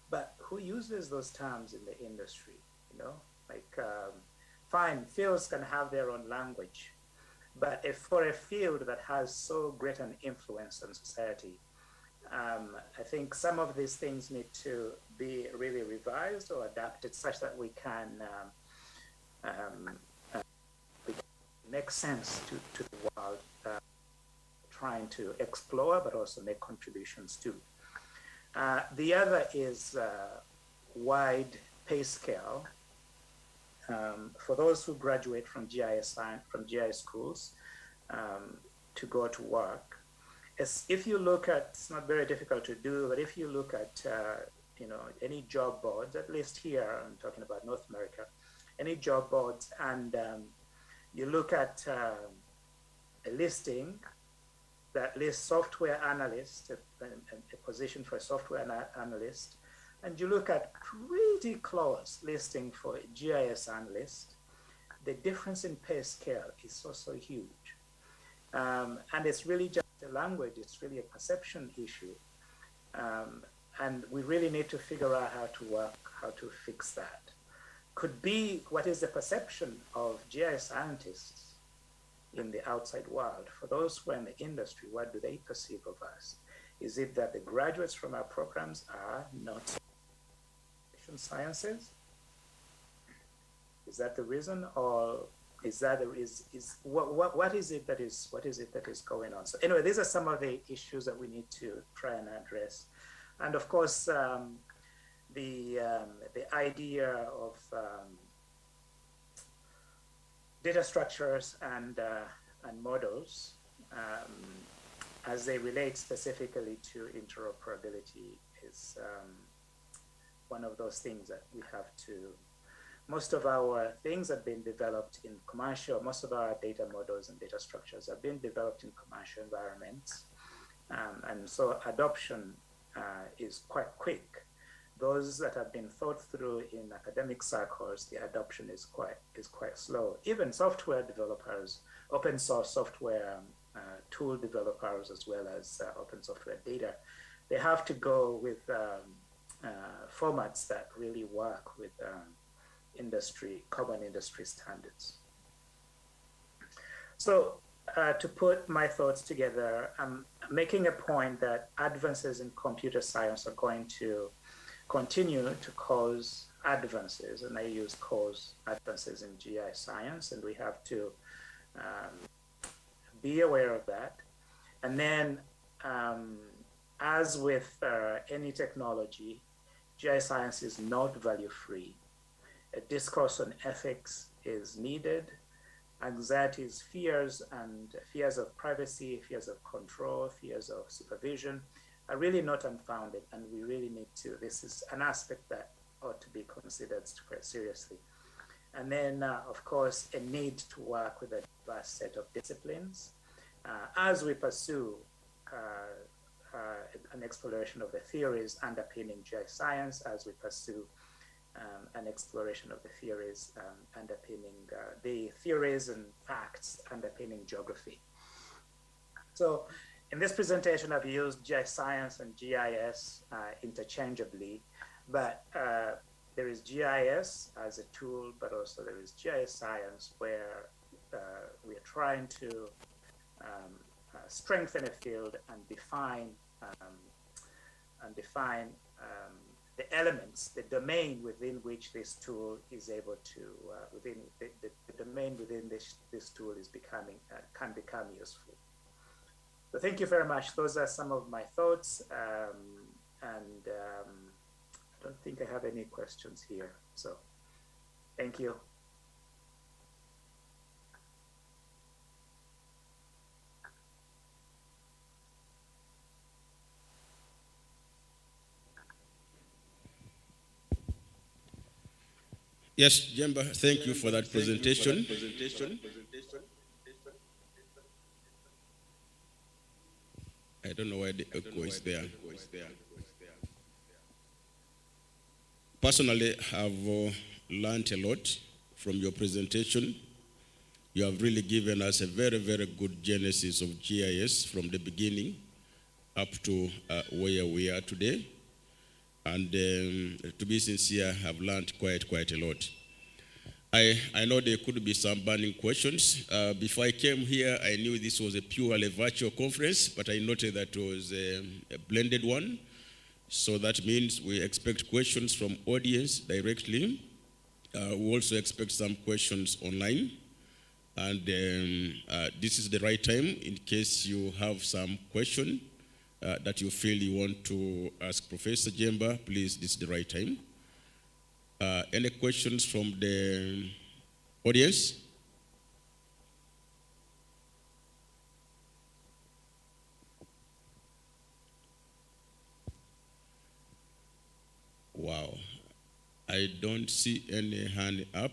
but who uses those terms in the industry, you know? Like, fine, fields can have their own language, but if for a field that has so great an influence on society, I think some of these things need to be really revised or adapted such that we can make sense to the world, trying to explore, but also make contributions to. The other is wide pay scale. For those who graduate from GIS schools to go to work, if you look at, it's not very difficult to do, but if you look at any job boards, at least here, I'm talking about North America, any job boards, and you look at a listing that lists software analyst, a position for a software analyst, and you look at pretty close listing for a GIS analyst, the difference in pay scale is so huge. And it's really just a language, it's really a perception issue. And we really need to figure out how to fix that. Could be, what is the perception of GIS scientists in the outside world? For those who are in the industry, what do they perceive of us? Is it that the graduates from our programs are not sciences? Is that the reason, or is that what is it that is going on? So anyway, these are some of the issues that we need to try and address, and of course the idea of data structures and models as they relate specifically to interoperability is one of those things that we have to. Most of our things have been developed in commercial, most of our data models and data structures have been developed in commercial environments. And so adoption is quite quick. Those that have been thought through in academic circles, the adoption is quite slow. Even software developers, open source software tool developers, as well as open software data, they have to go with formats that really work with common industry standards. So to put my thoughts together, I'm making a point that advances in computer science are going to continue to cause advances, and I use cause advances in GI science, and we have to be aware of that. And then as with any technology, GI science is not value-free. A discourse on ethics is needed. Anxieties, fears of privacy, fears of control, fears of supervision are really not unfounded, and we really need to, this is an aspect that ought to be considered quite seriously. And then, of course, a need to work with a diverse set of disciplines as we pursue an exploration of the theories underpinning GI science, as we pursue an exploration of the theories underpinning the theories and facts underpinning geography. So in this presentation, I've used GI science and GIS interchangeably, but there is GIS as a tool, but also there is GIS science, where we are trying to strengthen a field and define the elements, the domain within which this tool is able to, within the domain within this tool is becoming, can become useful. So thank you very much. Those are some of my thoughts. I don't think I have any questions here. So thank you. Yes, Jemba, thank you for that presentation. I don't know why the echo is there. Personally, I've learned a lot from your presentation. You have really given us a very, very good genesis of GIS from the beginning up to where we are today. And to be sincere, I've learned quite a lot. I know there could be some burning questions. Before I came here, I knew this was a purely virtual conference, but I noted that it was a blended one. So that means we expect questions from audience directly. We also expect some questions online. And this is the right time in case you have some question that you feel you want to ask Professor Jemba, please, this is the right time. Any questions from the audience? Wow, I don't see any hand up,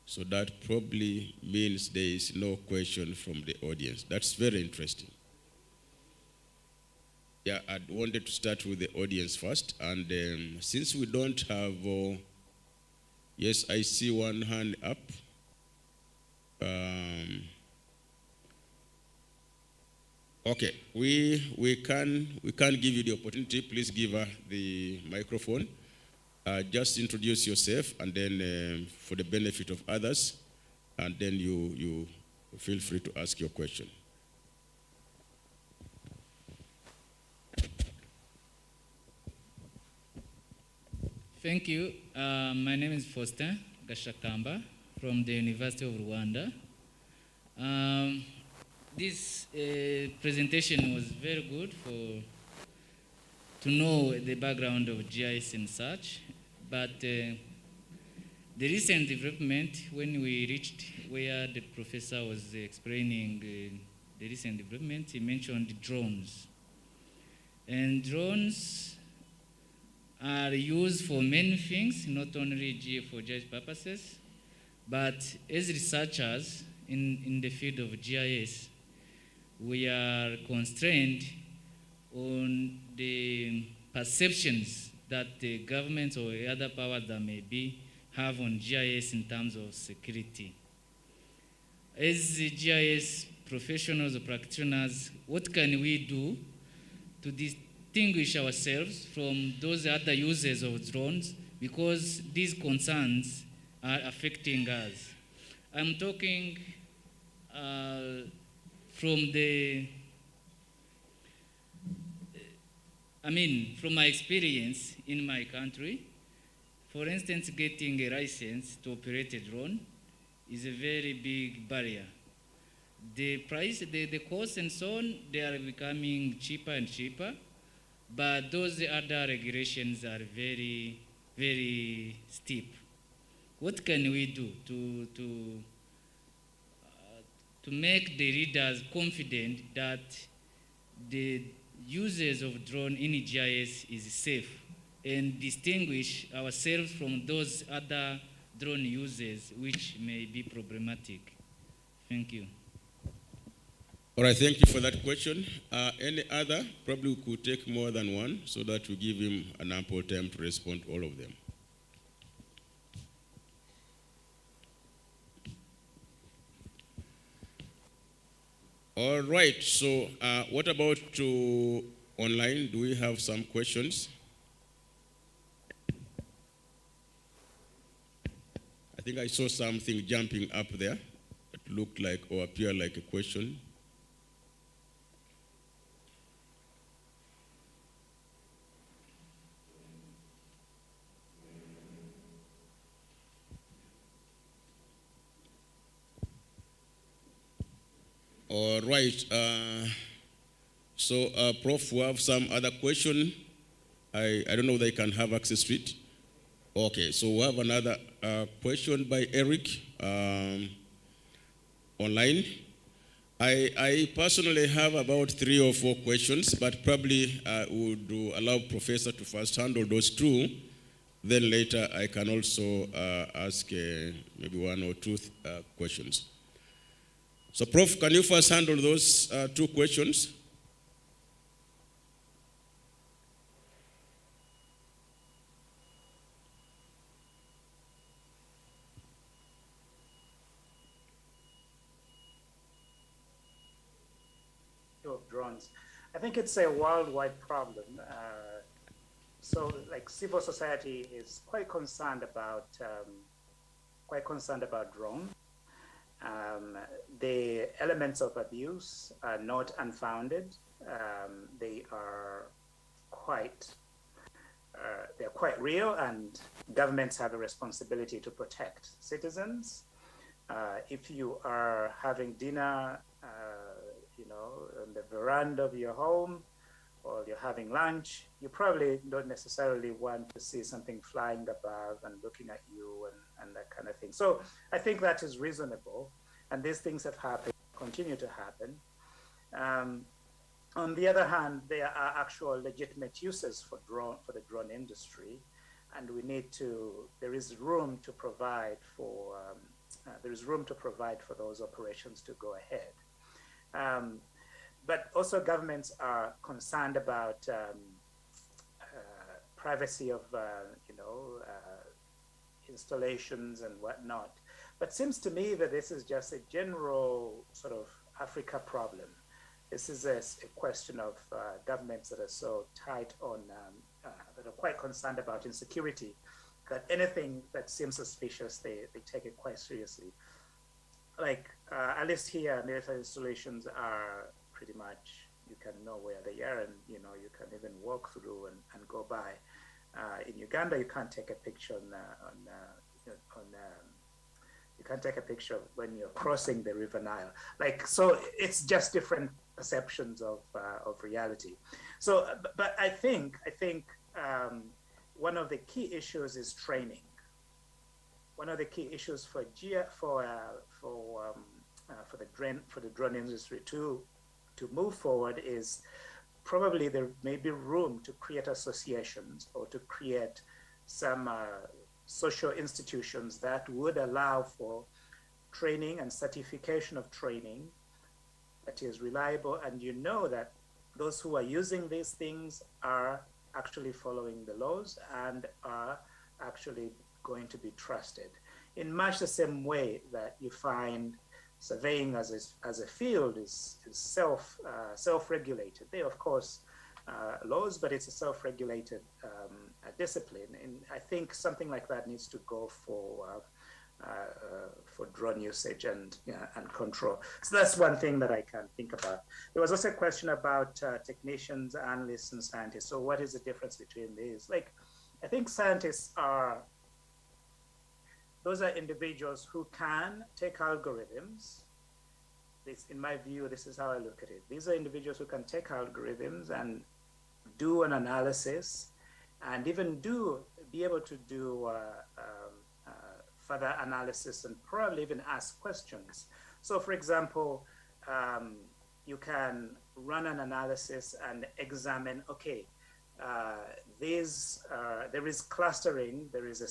so that probably means there is no question from the audience. That's very interesting. Yeah, I wanted to start with the audience first, and since we don't have, yes, I see one hand up. Okay, we can give you the opportunity. Please give her the microphone. Just introduce yourself, and then for the benefit of others, and then you feel free to ask your question. Thank you. My name is Faustin Gashakamba from the University of Rwanda. This presentation was very good to know the background of GIS and such, but the recent development, when we reached where the professor was explaining the recent development, he mentioned drones. And drones are used for many things, not only for GIS purposes, but as researchers in the field of GIS, we are constrained on the perceptions that the government or other powers that may be have on GIS in terms of security. As GIS professionals or practitioners, what can we do to distinguish ourselves from those other users of drones, because these concerns are affecting us? I'm talking from my experience in my country. For instance, getting a license to operate a drone is a very big barrier. The price, the cost and so on, they are becoming cheaper and cheaper, but those other regulations are very, very steep. What can we do to make the readers confident that the users of drone in GIS is safe, and distinguish ourselves from those other drone users which may be problematic? Thank you. All right, thank you for that question. Any other? Probably we could take more than one so that we give him an ample time to respond to all of them. All right, so what about online? Do we have some questions? I think I saw something jumping up there that looked like or appeared like a question. All right. Prof, we have some other question. I don't know if they can have access to it. Okay, so we have another question by Eric online. I personally have about 3 or 4 questions, but probably I would allow Professor to first handle those 2. Then later I can also ask maybe 1 or 2 questions. So, Prof, can you first handle those 2 questions? Of drones. I think it's a worldwide problem. So, like, civil society is quite concerned about drones. The elements of abuse are not unfounded. They are they're quite real, and governments have a responsibility to protect citizens. If you are having dinner, on the veranda of your home, or you're having lunch, you probably don't necessarily want to see something flying above and looking at you and that kind of thing. So I think that is reasonable, and these things have happened, continue to happen. On the other hand, there are actual legitimate uses for the drone industry, and there is room to provide for those operations to go ahead. But also governments are concerned about privacy of installations and whatnot. But seems to me that this is just a general sort of Africa problem. This is a question of governments that are so tight on, that are quite concerned about insecurity, that anything that seems suspicious, they take it quite seriously. Like, at least here, military installations are pretty much, you can know where they are, and you can even walk through and go by. In Uganda, you can't take a picture you can't take a picture when you're crossing the River Nile. Like, so it's just different perceptions of reality. So, but I think one of the key issues is training. One of the key issues for the drone industry to move forward is probably there may be room to create associations or to create some social institutions that would allow for training and certification of training that is reliable, and you know that those who are using these things are actually following the laws and are actually going to be trusted. In much the same way that you find surveying as a field is self-regulated. They, of course, laws, but it's a self-regulated discipline. And I think something like that needs to go for drone usage and control. So that's one thing that I can think about. There was also a question about technicians, analysts, and scientists. So what is the difference between these? Like, I think scientists those are individuals who can take algorithms. In my view, this is how I look at it. These are individuals who can take algorithms and do an analysis and even be able to do further analysis and probably even ask questions. So for example, you can run an analysis and examine, okay, there is clustering, there is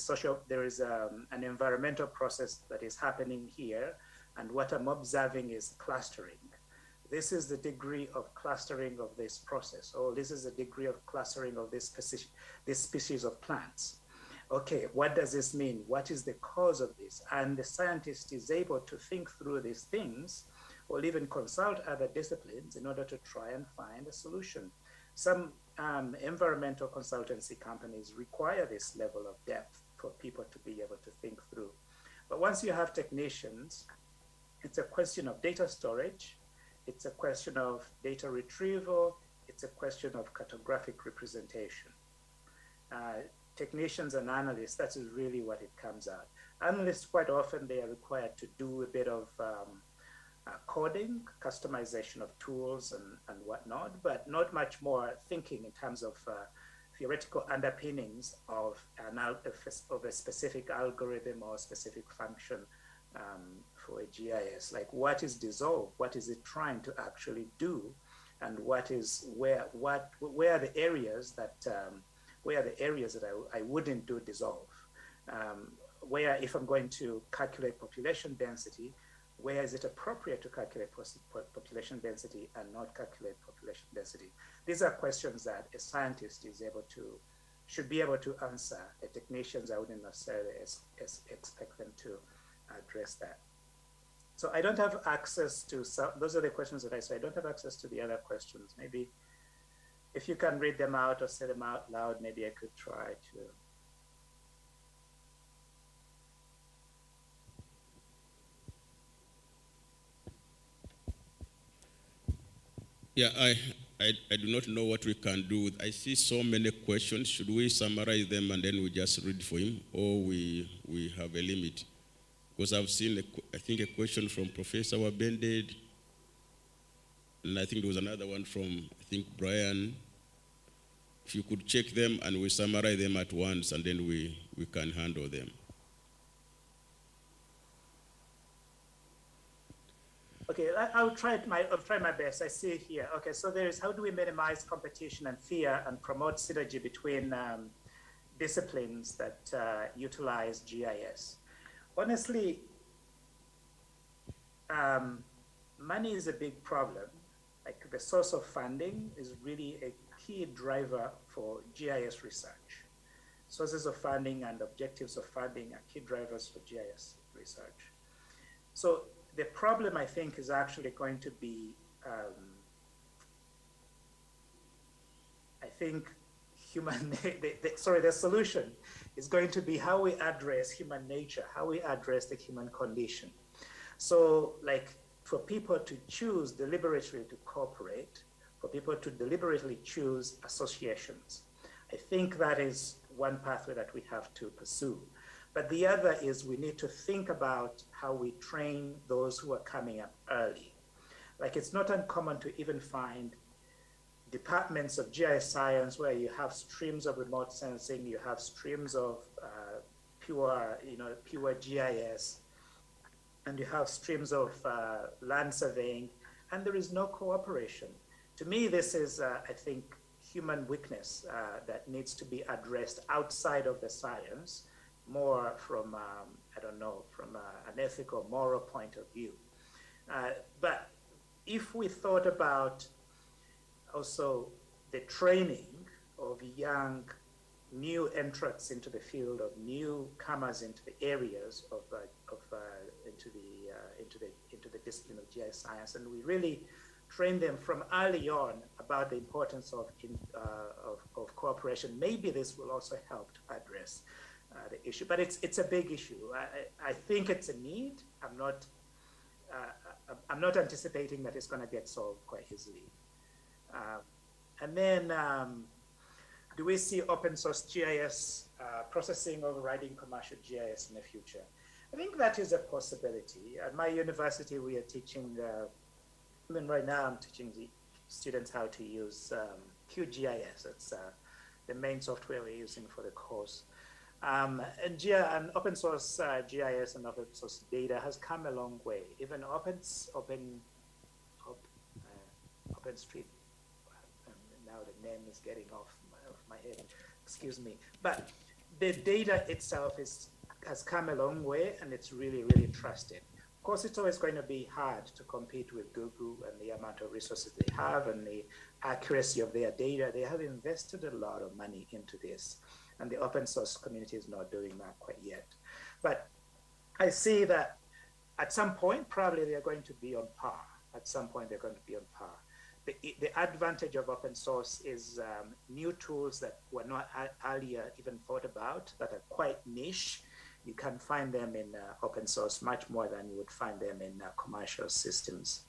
an environmental process that is happening here, and what I'm observing is clustering. This is the degree of clustering of this process, or this is the degree of clustering of this species of plants. Okay, what does this mean? What is the cause of this? And the scientist is able to think through these things, or even consult other disciplines in order to try and find a solution. Some environmental consultancy companies require this level of depth for people to be able to think through. But once you have technicians, it's a question of data storage, it's a question of data retrieval, it's a question of cartographic representation. Technicians and analysts, that is really what it comes out. Analysts, quite often, they are required to do a bit of coding, customization of tools and whatnot, but not much more thinking in terms of theoretical underpinnings of a specific algorithm or a specific function for a GIS. Like, what is dissolve? What is it trying to actually do? And where are the areas that I wouldn't do dissolve? Where, if I'm going to calculate population density, where is it appropriate to calculate population density and not calculate population density? These are questions that a scientist should be able to answer. The technicians, I wouldn't necessarily expect them to address that. So I don't have access to those are the questions that I saw. I don't have access to the other questions. Maybe if you can read them out or say them out loud, maybe I could try to. Yeah, I do not know what we can do. I see so many questions. Should we summarize them and then we just read for him, or we have a limit? Because I've seen, I think, a question from Professor Wabended, and I think there was another one from, I think, Brian. If you could check them and we summarize them at once, and then we can handle them. Okay, I'll try my best. I see it here. Okay, so there is how do we minimize competition and fear and promote synergy between disciplines that utilize GIS? Honestly, money is a big problem. Like, the source of funding is really a key driver for GIS research. Sources of funding and objectives of funding are key drivers for GIS research. So the problem, I think, is actually going to be, I think, the solution is going to be how we address human nature, how we address the human condition. So, like, for people to choose deliberately to cooperate, for people to deliberately choose associations, I think that is one pathway that we have to pursue. But the other is we need to think about how we train those who are coming up early. Like, it's not uncommon to even find departments of GIS science where you have streams of remote sensing, you have streams of pure GIS, and you have streams of land surveying, and there is no cooperation. To me, this is, I think, human weakness that needs to be addressed outside of the science, more from, I don't know, from an ethical, moral point of view. But if we thought about also the training of young new entrants into the field, of newcomers into the areas of into the discipline of GIS science, and we really train them from early on about the importance of cooperation, maybe this will also help to address the issue. But it's a big issue. I think it's a need. I'm not anticipating that it's going to get solved quite easily. And then, do we see open source GIS processing overriding commercial GIS in the future? I think that is a possibility. At my university, we are teaching, right now I'm teaching the students how to use QGIS. It's the main software we're using for the course. And open source GIS and open source data has come a long way. Even OpenStreet, now the name is getting off my head, excuse me. But the data itself has come a long way, and it's really, really trusted. Of course, it's always going to be hard to compete with Google and the amount of resources they have and the accuracy of their data. They have invested a lot of money into this, and the open source community is not doing that quite yet. But I see that at some point, probably they're going to be on par. At some point, they're going to be on par. The advantage of open source is new tools that were not earlier even thought about, that are quite niche. You can find them in open source much more than you would find them in commercial systems.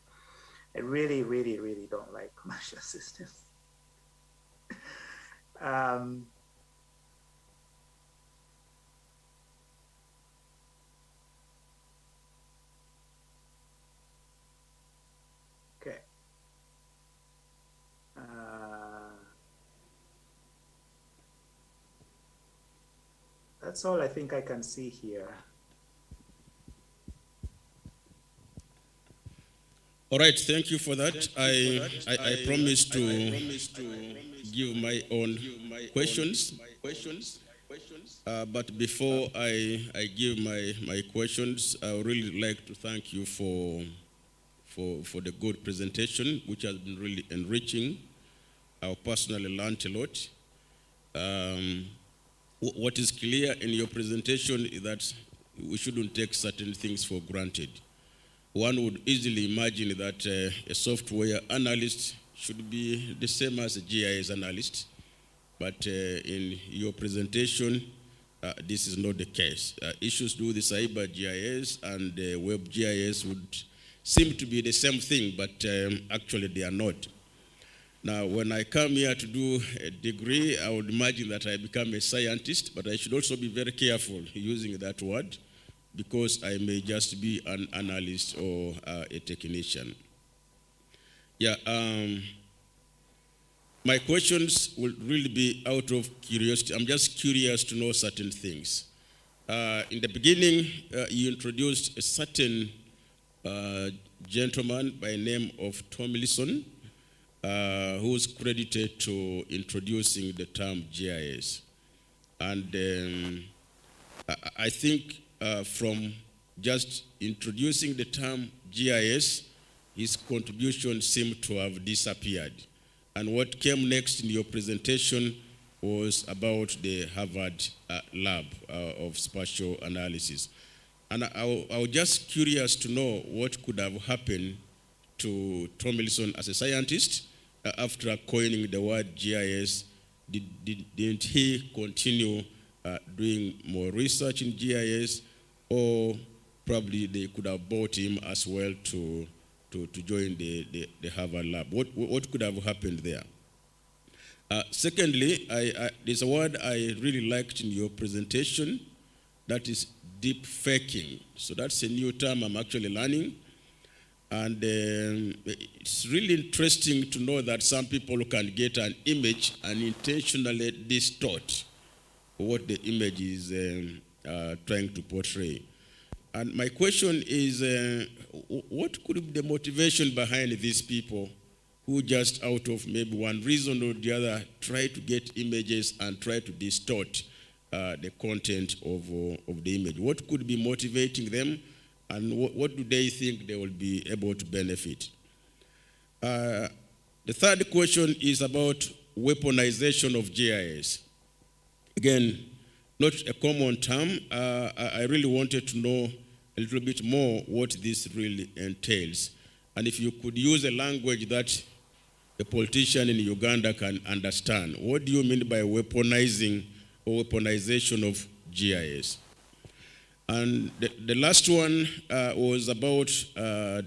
I really, really, really don't like commercial systems. Okay. That's all I think I can see here. All right, thank you for that. I promise to give my own questions. But before I give my questions, I would really like to thank you for the good presentation, which has been really enriching. I personally learned a lot. What is clear in your presentation is that we shouldn't take certain things for granted. One would easily imagine that a software analyst should be the same as a GIS analyst, but in your presentation, this is not the case. Issues to do with the cyber GIS and web GIS would seem to be the same thing, but actually they are not. Now, when I come here to do a degree, I would imagine that I become a scientist, but I should also be very careful using that word, because I may just be an analyst or a technician. Yeah, my questions will really be out of curiosity. I'm just curious to know certain things. In the beginning, you introduced a certain gentleman by the name of Tomlinson, who is credited to introducing the term GIS. And I think from just introducing the term GIS, his contribution seemed to have disappeared. And what came next in your presentation was about the Harvard lab of spatial analysis. And I was just curious to know what could have happened to Tomlinson as a scientist after coining the word GIS. Didn't he continue doing more research in GIS, or probably they could have bought him as well to join the Harvard lab? What could have happened there? Secondly, there's a word I really liked in your presentation, that is deep faking. So that's a new term I'm actually learning. And it's really interesting to know that some people can get an image and intentionally distort what the image is trying to portray. And my question is, what could be the motivation behind these people who just out of maybe one reason or the other try to get images and try to distort the content of the image? What could be motivating them, and what do they think they will be able to benefit? The third question is about weaponization of GIS. Again, not a common term. I really wanted to know a little bit more what this really entails. And if you could use a language that a politician in Uganda can understand, what do you mean by weaponizing or weaponization of GIS? And the last one was about the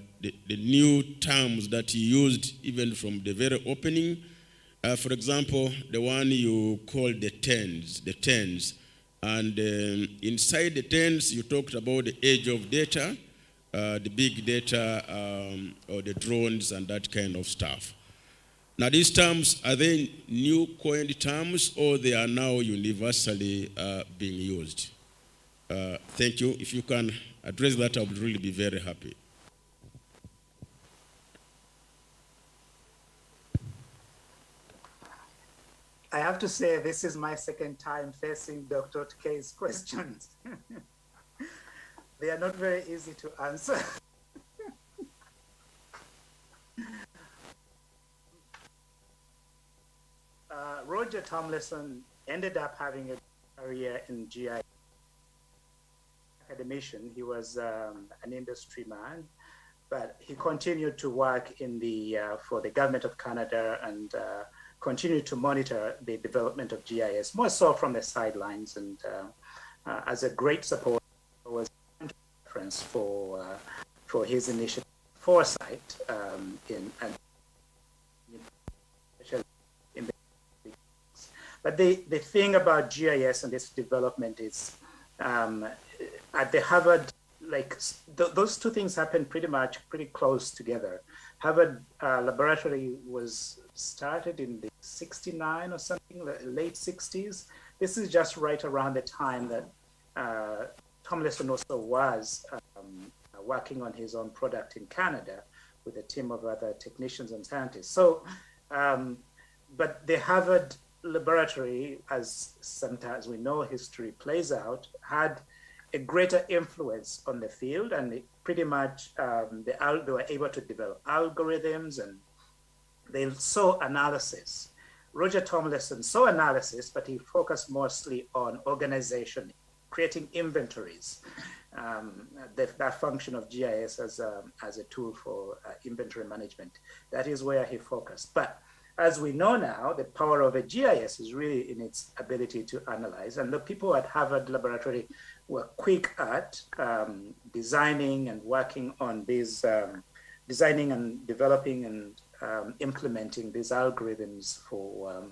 new terms that you used even from the very opening. For example, the one you called the tens. And inside the tens, you talked about the age of data, the big data, or the drones and that kind of stuff. Now, these terms, are they new coined terms, or they are now universally being used? Thank you. If you can address that, I would really be very happy. I have to say, this is my second time facing Dr. K's questions. They are not very easy to answer. Roger Tomlinson ended up having a career in GIS. Academician, he was an industry man, but he continued to work in for the government of Canada and continued to monitor the development of GIS, more so from the sidelines, and as a great support was reference for his initiative foresight but the thing about GIS and its development is at the Harvard, those two things happened pretty close together. Harvard laboratory was started in the 69 or something, late 60s. This is just right around the time that Tomlinson also was working on his own product in Canada with a team of other technicians and scientists. So, but the Harvard laboratory, as sometimes we know history plays out, had a greater influence on the field, and it pretty much they were able to develop algorithms, and they saw analysis. Roger Tomlinson saw analysis, but he focused mostly on organization, creating inventories. That function of GIS as a tool for inventory management. That is where he focused. But as we know now, the power of a GIS is really in its ability to analyze. And the people at Harvard Laboratory were quick at designing and working on these, designing and developing and implementing these algorithms for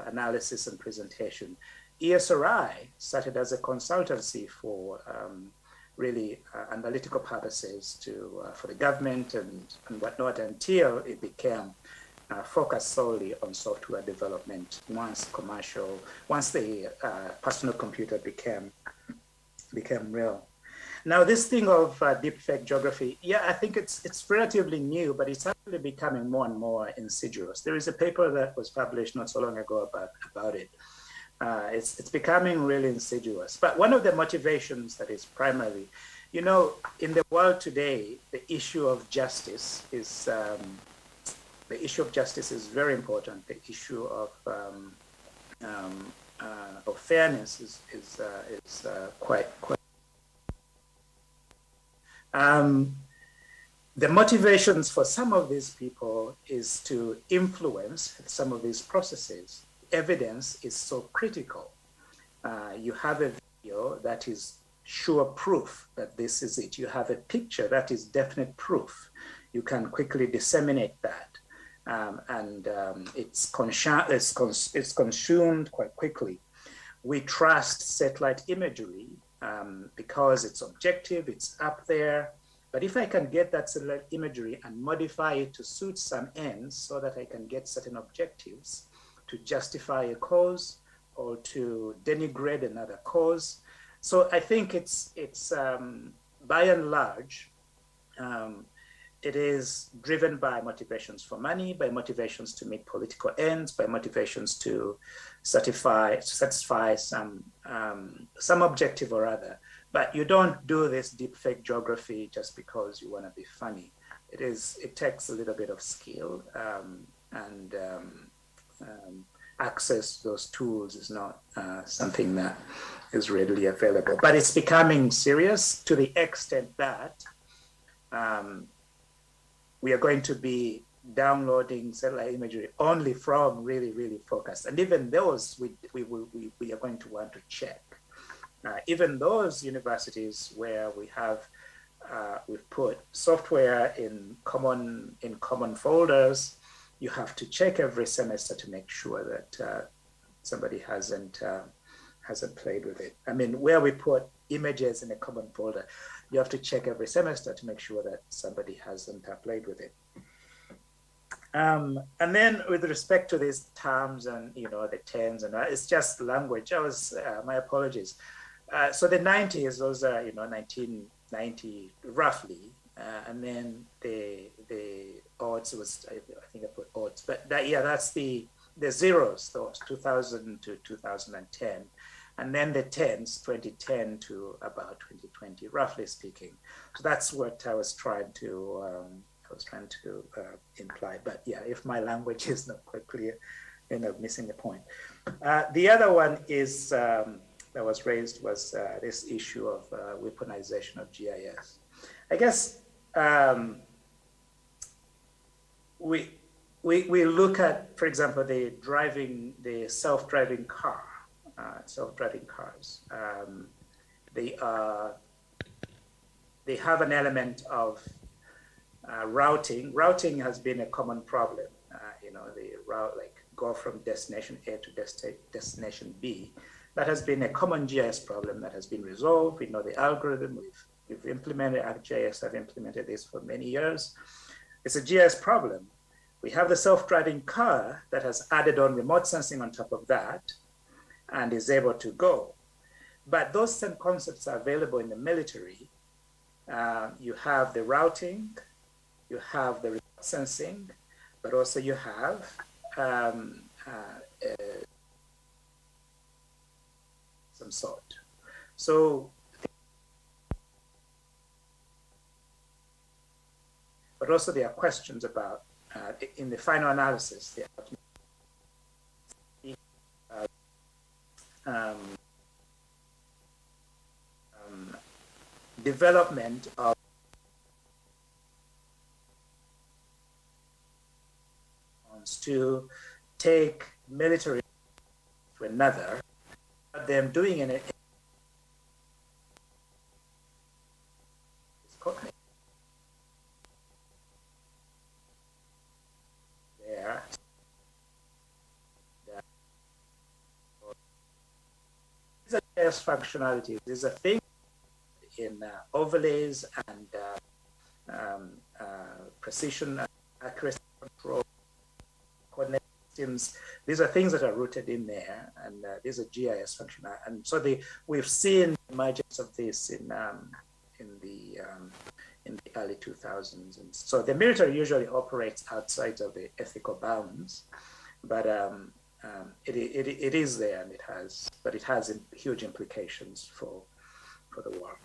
analysis and presentation. ESRI started as a consultancy for really analytical purposes for the government and whatnot, until it became focused solely on software development once the personal computer became real. Now, this thing of deepfake geography, yeah, I think it's relatively new, but it's actually becoming more and more insidious. There is a paper that was published not so long ago about it. It's becoming really insidious. But one of the motivations that is primarily, in the world today, the issue of justice is very important. The issue of fairness is quite. The motivations for some of these people is to influence some of these processes. Evidence is so critical. You have a video that is sure proof that this is it. You have a picture that is definite proof. You can quickly disseminate that. It's consumed quite quickly. We trust satellite imagery because it's objective, it's up there. But if I can get that satellite imagery and modify it to suit some ends so that I can get certain objectives to justify a cause or to denigrate another cause. So I think it's by and large, it is driven by motivations for money, by motivations to meet political ends, by motivations to satisfy some objective or other. But you don't do this deep fake geography just because you want to be funny. It takes a little bit of skill, and access to those tools is not something that is readily available. But it's becoming serious to the extent that we are going to be downloading satellite imagery only from really, really focused. And even those we are going to want to check. Even those universities where we have we've put software in common folders, you have to check every semester to make sure that somebody hasn't played with it. I mean, where we put images in a common folder, you have to check every semester to make sure that somebody hasn't played with it. And then with respect to these terms and, the tens and it's just language. My apologies. So the 90s, those are, 1990 roughly. And then the odds was, I think I put odds, but that's the zeros, those 2000 to 2010. And then the tens, 2010 to about 2020, roughly speaking. So that's what I was trying to imply. But yeah, if my language is not quite clear, I'm missing the point. The other one is that was raised was this issue of weaponization of GIS. I guess we look at, for example, the self-driving car. Self-driving cars. They have an element of routing. Routing has been a common problem. The route, like go from destination A to destination B. That has been a common GIS problem that has been resolved. We know the algorithm. We've implemented ArcGIS. I've implemented this for many years. It's a GIS problem. We have the self-driving car that has added on remote sensing on top of that, and is able to go. But those same concepts are available in the military. You have the routing, you have the remote sensing, but also you have some sort. So, but also there are questions about, in the final analysis, development of to take military to another, but them doing it there. These are just functionalities. These are things in overlays and precision, accuracy control, coordinate systems. These are things that are rooted in there, and these are GIS functional. And so we've seen the emergence of this in the early 2000s. And so the military usually operates outside of the ethical bounds, but it is there, and it has huge implications for the war.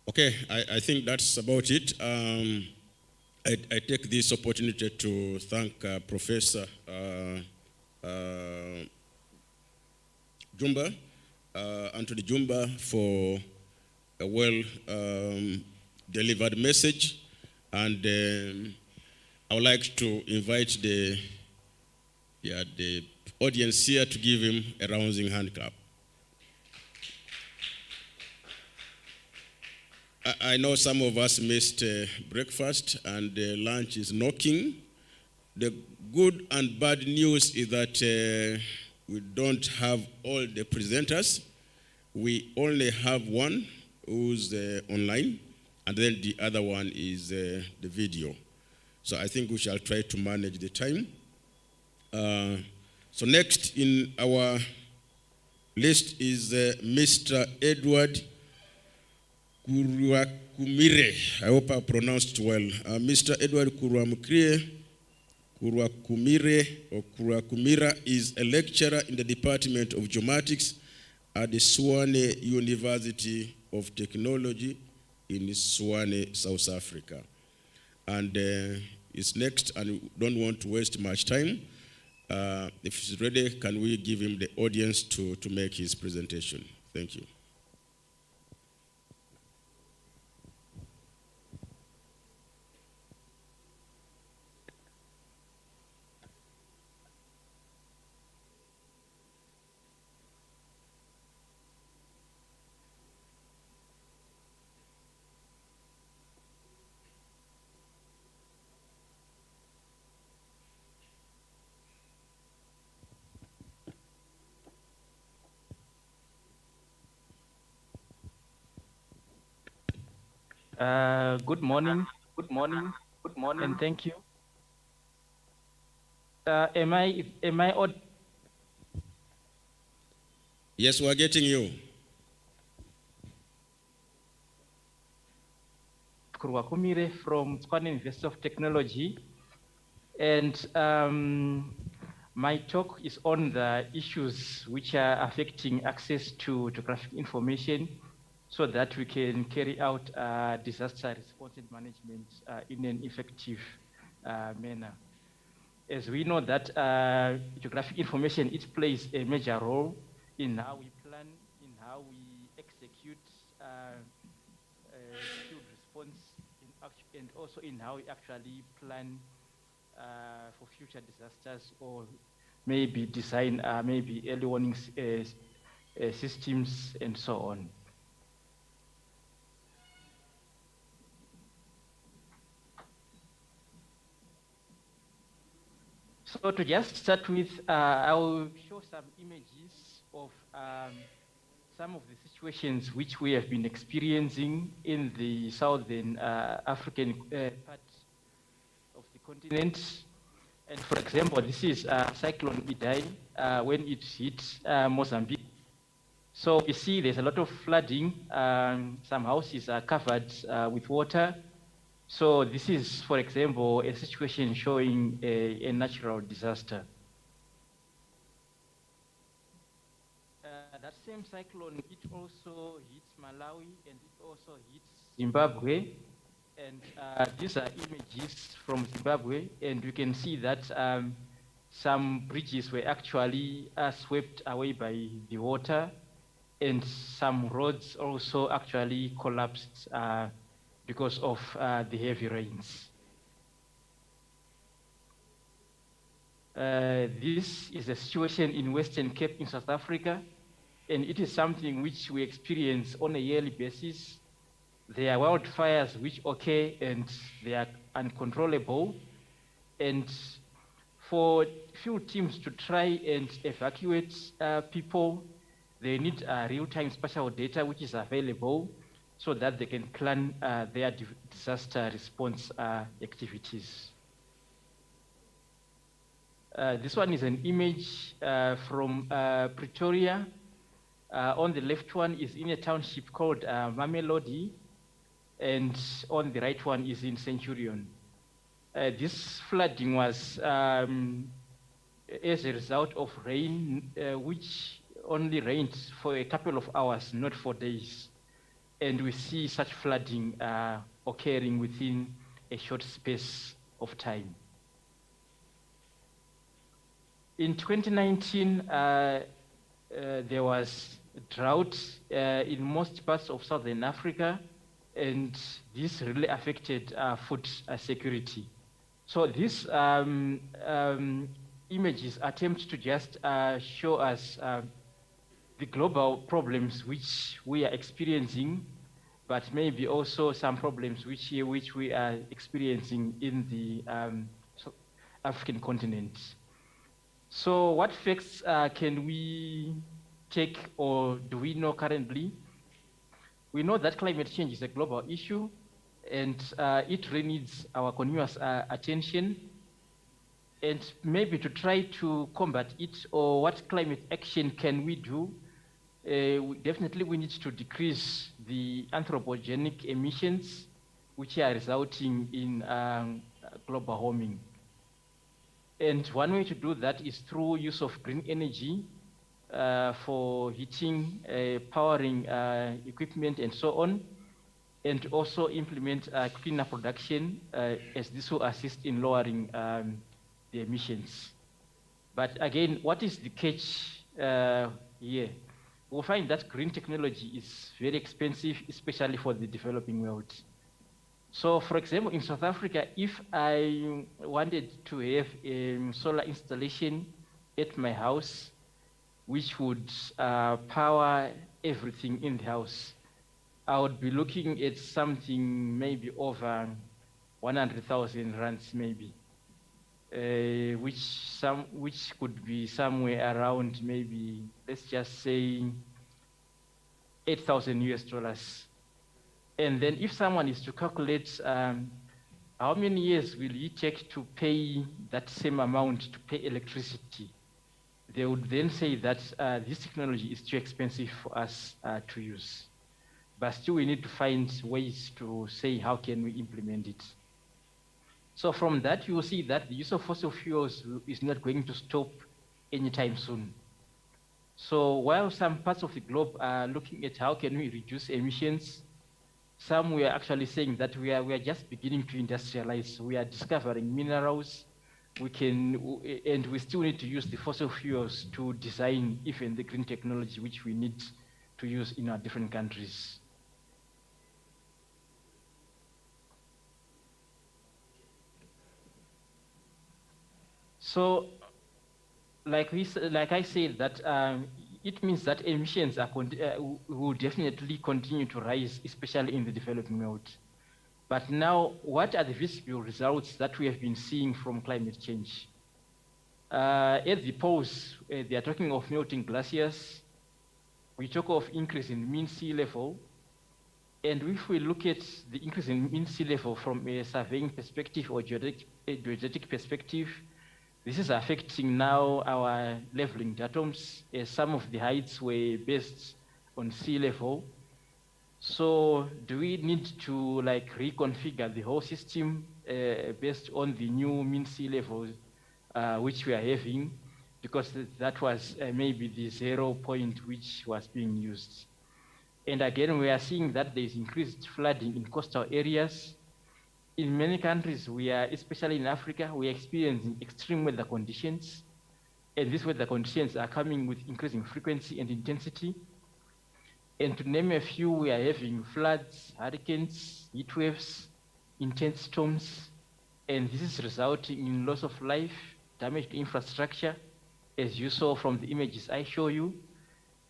Okay, I think that's about it. I take this opportunity to thank Professor Jumba, Anthony Jumba, for a well delivered message. And I would like to invite the audience here to give him a rousing hand clap. I know some of us missed breakfast and lunch is knocking. The good and bad news is that we don't have all the presenters. We only have one who's online, and then the other one is the video. So I think we shall try to manage the time. So next in our list is Mr. Edward Kurwakumire. I hope I pronounced well. Mr. Edward Kurwakumire or Kurwakumira is a lecturer in the Department of Geomatics at the Swane University of Technology in Swane, South Africa. And is next, and we don't want to waste much time. If he's ready, can we give him the audience to make his presentation? Thank you. Good morning, and thank you. Am I on? Yes, we're getting you. Kurwakumire from Swane University of Technology, and my talk is on the issues which are affecting access to geographic information, so that we can carry out disaster response and management in an effective manner. As we know that geographic information, it plays a major role in how we plan, in how we execute field response, and also in how we actually plan for future disasters, or maybe design maybe early warning systems and so on. So to just start with, I'll show some images of some of the situations which we have been experiencing in the southern African part of the continent. And for example, this is Cyclone Idai when it hit Mozambique. So you see there's a lot of flooding. Some houses are covered with water. So this is, for example, a situation showing a natural disaster. That same cyclone, it also hits Malawi and it also hits Zimbabwe. And these are images from Zimbabwe, and you can see that some bridges were actually swept away by the water, and some roads also actually collapsed because of the heavy rains. This is a situation in Western Cape in South Africa, and it is something which we experience on a yearly basis. There are wildfires which occur and they are uncontrollable. And for field teams to try and evacuate people, they need real-time spatial data which is available so that they can plan their disaster response activities. This one is an image from Pretoria. On the left one is in a township called Mamelodi, and on the right one is in Centurion. This flooding was as a result of rain, which only rained for a couple of hours, not for days. And we see such flooding occurring within a short space of time. In 2019, there was drought in most parts of Southern Africa, and this really affected food security. So these images attempt to just show us the global problems which we are experiencing, but maybe also some problems which we are experiencing in the African continent. So what facts can we take, or do we know currently? We know that climate change is a global issue, and it really needs our continuous attention. And maybe to try to combat it, or what climate action can we do? Definitely we need to decrease the anthropogenic emissions, which are resulting in global warming. And one way to do that is through use of green energy for heating, powering equipment, and so on, and also implement cleaner production, as this will assist in lowering the emissions. But again, what is the catch here? We'll find that green technology is very expensive, especially for the developing world. So for example, in South Africa, if I wanted to have a solar installation at my house, which would power everything in the house, I would be looking at something maybe over 100,000 rands maybe, which could be somewhere around maybe, let's just say, 8,000 US dollars. And then if someone is to calculate how many years will it take to pay that same amount to pay electricity, they would then say that this technology is too expensive for us to use. But still we need to find ways to say how can we implement it. So from that, you will see that the use of fossil fuels is not going to stop anytime soon. So while some parts of the globe are looking at how can we reduce emissions, some we are actually saying that we are just beginning to industrialize. We are discovering minerals. And we still need to use the fossil fuels to design even the green technology which we need to use in our different countries. So, like I said, that it means that emissions will definitely continue to rise, especially in the developing world. But now, what are the visible results that we have been seeing from climate change? At the poles, they are talking of melting glaciers. We talk of increase in mean sea level. And if we look at the increase in mean sea level from a surveying perspective or geodetic perspective, this is affecting now our leveling datums, as some of the heights were based on sea level. So do we need to reconfigure the whole system based on the new mean sea level which we are having, because that was maybe the 0 point which was being used. And again, we are seeing that there is increased flooding in coastal areas. In many countries, especially in Africa, we are experiencing extreme weather conditions. And these weather conditions are coming with increasing frequency and intensity. And to name a few, we are having floods, hurricanes, heat waves, intense storms, and this is resulting in loss of life, damage to infrastructure, as you saw from the images I show you.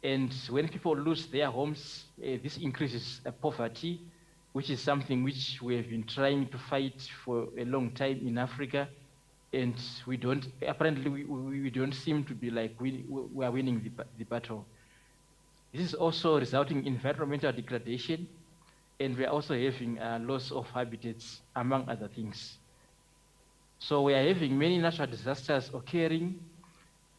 And when people lose their homes, this increases poverty, which is something which we have been trying to fight for a long time in Africa. And we don't seem to be we are winning the battle. This is also resulting in environmental degradation, and we are also having a loss of habitats, among other things. So we are having many natural disasters occurring.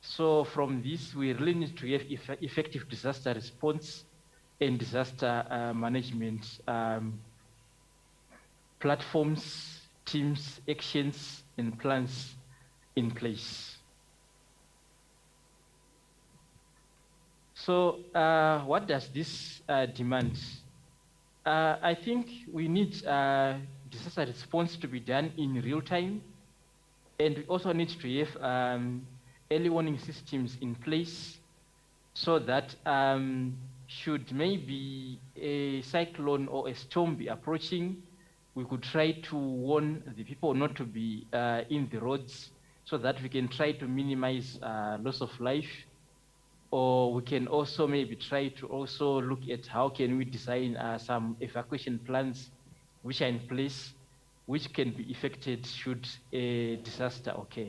So from this, we really need to have effective disaster response and disaster management platforms, teams, actions, and plans in place. So what does this demand? I think we need disaster response to be done in real time, and we also need to have early warning systems in place. so that should maybe a cyclone or a storm be approaching, we could try to warn the people not to be in the roads so that we can try to minimize loss of life. Or we can also maybe try to also look at how can we design some evacuation plans which are in place, which can be effected should a disaster occur.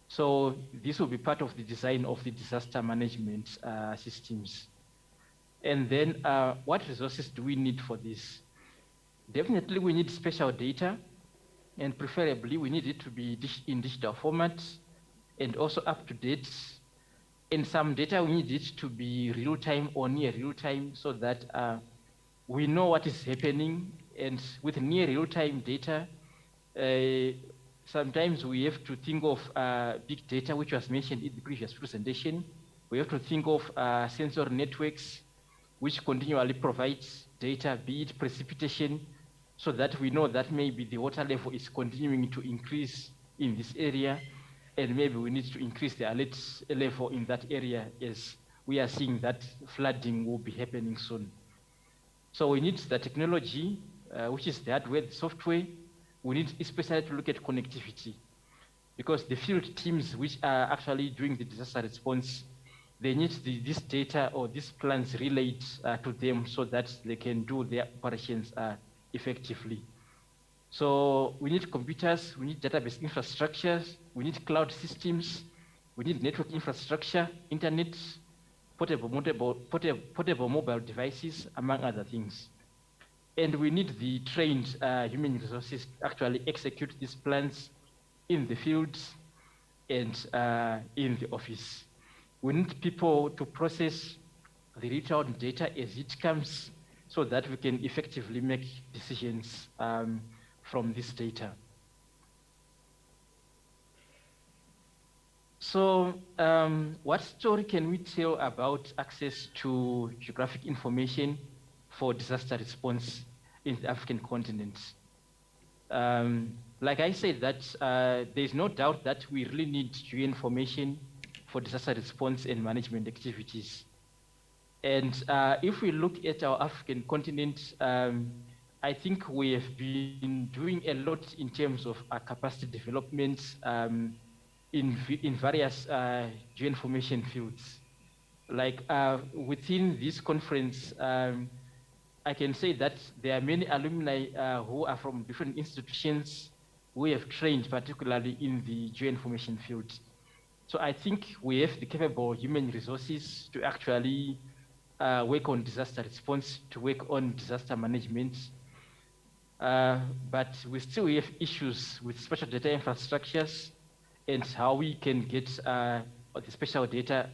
So this will be part of the design of the disaster management systems. And then what resources do we need for this? Definitely we need spatial data, and preferably we need it to be in digital format and also up to date. And some data we need it to be real time or near real time so that we know what is happening. And with near real time data, sometimes we have to think of big data, which was mentioned in the previous presentation. We have to think of sensor networks, which continually provides data, be it precipitation, so that we know that maybe the water level is continuing to increase in this area, and maybe we need to increase the alert level in that area as we are seeing that flooding will be happening soon. So we need the technology, which is the hardware, the software. We need especially to look at connectivity, because the field teams which are actually doing the disaster response, they need this data or these plans relayed to them so that they can do their operations effectively. So we need computers, we need database infrastructures, we need cloud systems, we need network infrastructure, internet, portable mobile devices, among other things. And we need the trained human resources to actually execute these plans in the fields and in the office. We need people to process the real-time data as it comes so that we can effectively make decisions from this data. So what story can we tell about access to geographic information for disaster response in the African continent? Like I said, that there's no doubt that we really need geoinformation for disaster response and management activities. And if we look at our African continent, I think we have been doing a lot in terms of capacity development in various geoinformation fields. Like within this conference, I can say that there are many alumni who are from different institutions who have trained particularly in the geoinformation field. So I think we have the capable human resources to actually work on disaster response, to work on disaster management. But we still have issues with special data infrastructures and how we can get the special data,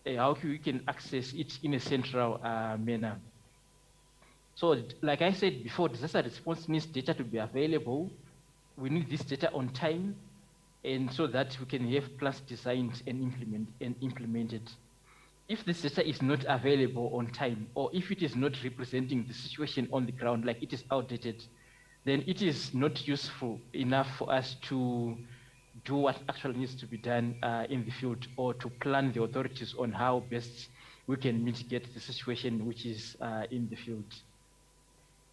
how we can access it in a central manner. So like I said before, disaster response needs data to be available. We need this data on time, and so that we can have plans designed and implemented. If this data is not available on time, or if it is not representing the situation on the ground, like it is outdated, then it is not useful enough for us to do what actually needs to be done in the field, or to plan the authorities on how best we can mitigate the situation which is in the field.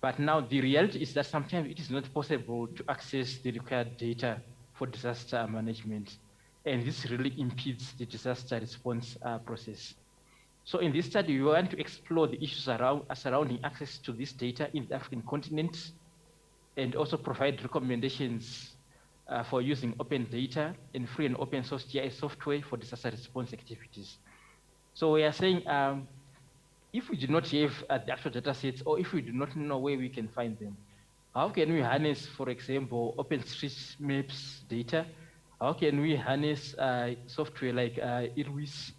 But now the reality is that sometimes it is not possible to access the required data for disaster management. And this really impedes the disaster response process. So in this study, we want to explore the issues surrounding access to this data in the African continent, and also provide recommendations for using open data and free and open source GIS software for disaster response activities. So we are saying, if we do not have the actual data sets, or if we do not know where we can find them, how can we harness, for example, OpenStreetMaps data? How can we harness software like IRWIS,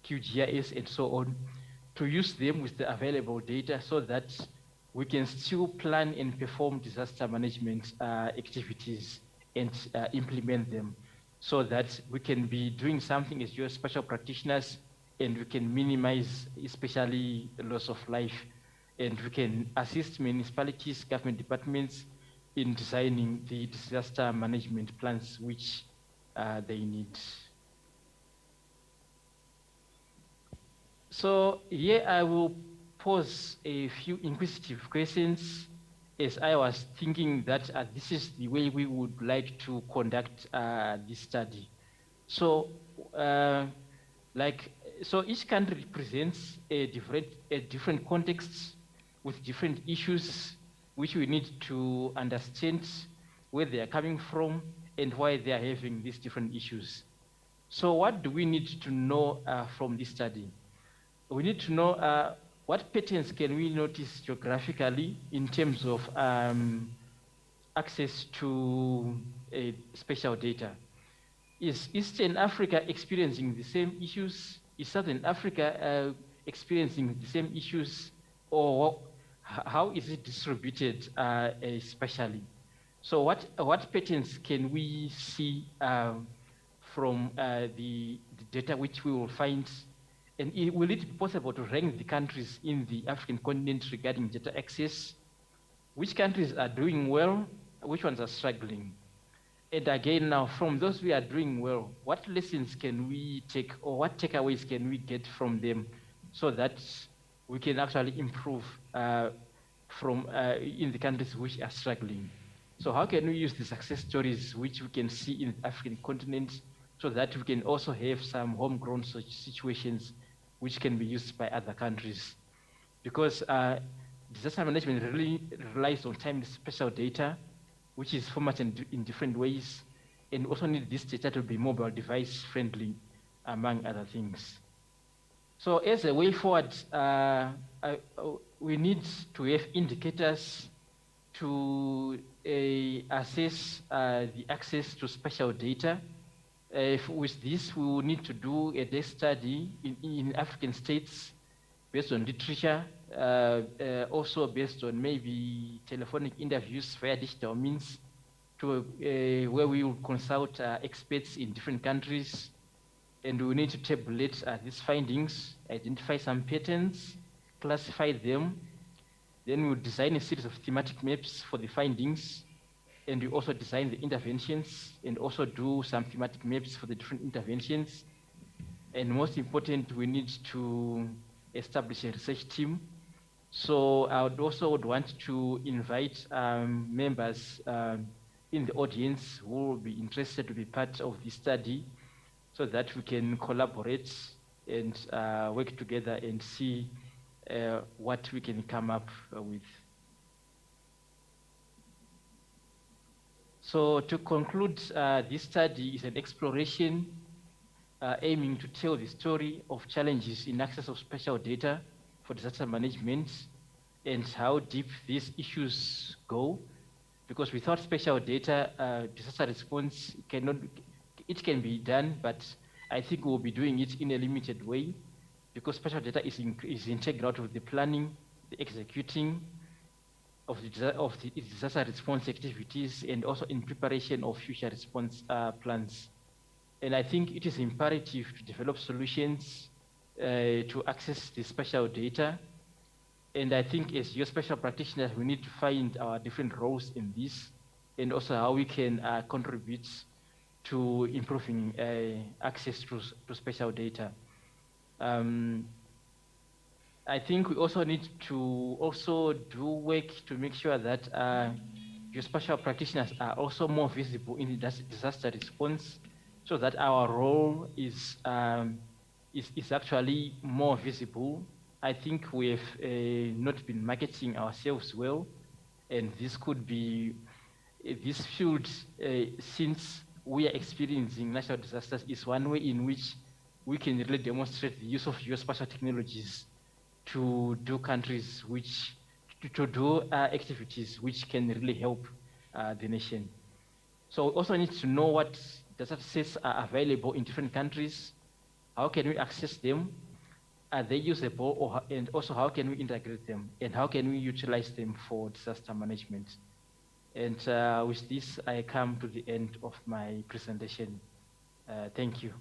QGIS, and so on, to use them with the available data so that we can still plan and perform disaster management activities and implement them, so that we can be doing something as geospatial practitioners, and we can minimize especially the loss of life, and we can assist municipalities, government departments in designing the disaster management plans which they need. So here I will pose a few inquisitive questions as I was thinking that this is the way we would like to conduct this study. So, so each country represents a different context with different issues, which we need to understand where they are coming from and why they are having these different issues. So what do we need to know from this study? We need to know what patterns can we notice geographically in terms of access to spatial data. Is Eastern Africa experiencing the same issues? Is Southern Africa experiencing the same issues? Or how is it distributed spatially? So what patterns can we see from the data which we will find? And will it be possible to rank the countries in the African continent regarding data access? Which countries are doing well? Which ones are struggling? And again, now from those we are doing well, what lessons can we take or what takeaways can we get from them so that we can actually improve in the countries which are struggling? So how can we use the success stories which we can see in the African continent so that we can also have some homegrown such situations which can be used by other countries? Because disaster management really relies on time spatial data, which is formatted in different ways, and also need this data to be mobile device friendly, among other things. So as a way forward, we need to have indicators to assess the access to spatial data. With this, we will need to do a case study in African states based on literature, also based on maybe telephonic interviews via digital means, to where we will consult experts in different countries, and we need to tabulate these findings, identify some patterns, classify them. Then we'll design a series of thematic maps for the findings, and we also design the interventions and also do some thematic maps for the different interventions. And most important, we need to establish a research team. So I would want to invite members in the audience who will be interested to be part of this study so that we can collaborate and work together and see what we can come up with. So to conclude, this study is an exploration aiming to tell the story of challenges in access of spatial data for disaster management and how deep these issues go. Because without spatial data, disaster response it can be done, but I think we'll be doing it in a limited way because spatial data is integral to the planning, the executing of the disaster response activities, and also in preparation of future response plans. And I think it is imperative to develop solutions to access the spatial data. And I think as geospatial practitioners, we need to find our different roles in this and also how we can contribute to improving access to spatial data. I think we also need to also do work to make sure that geospatial practitioners are also more visible in disaster response so that our role is actually more visible. I think we have not been marketing ourselves well, and this could be, this field, since we are experiencing natural disasters, is one way in which we can really demonstrate the use of geospatial technologies to do to do activities which can really help the nation. So we also need to know what data sets are available in different countries. How can we access them? Are they usable? And also how can we integrate them? And how can we utilize them for disaster management? And with this, I come to the end of my presentation. Thank you.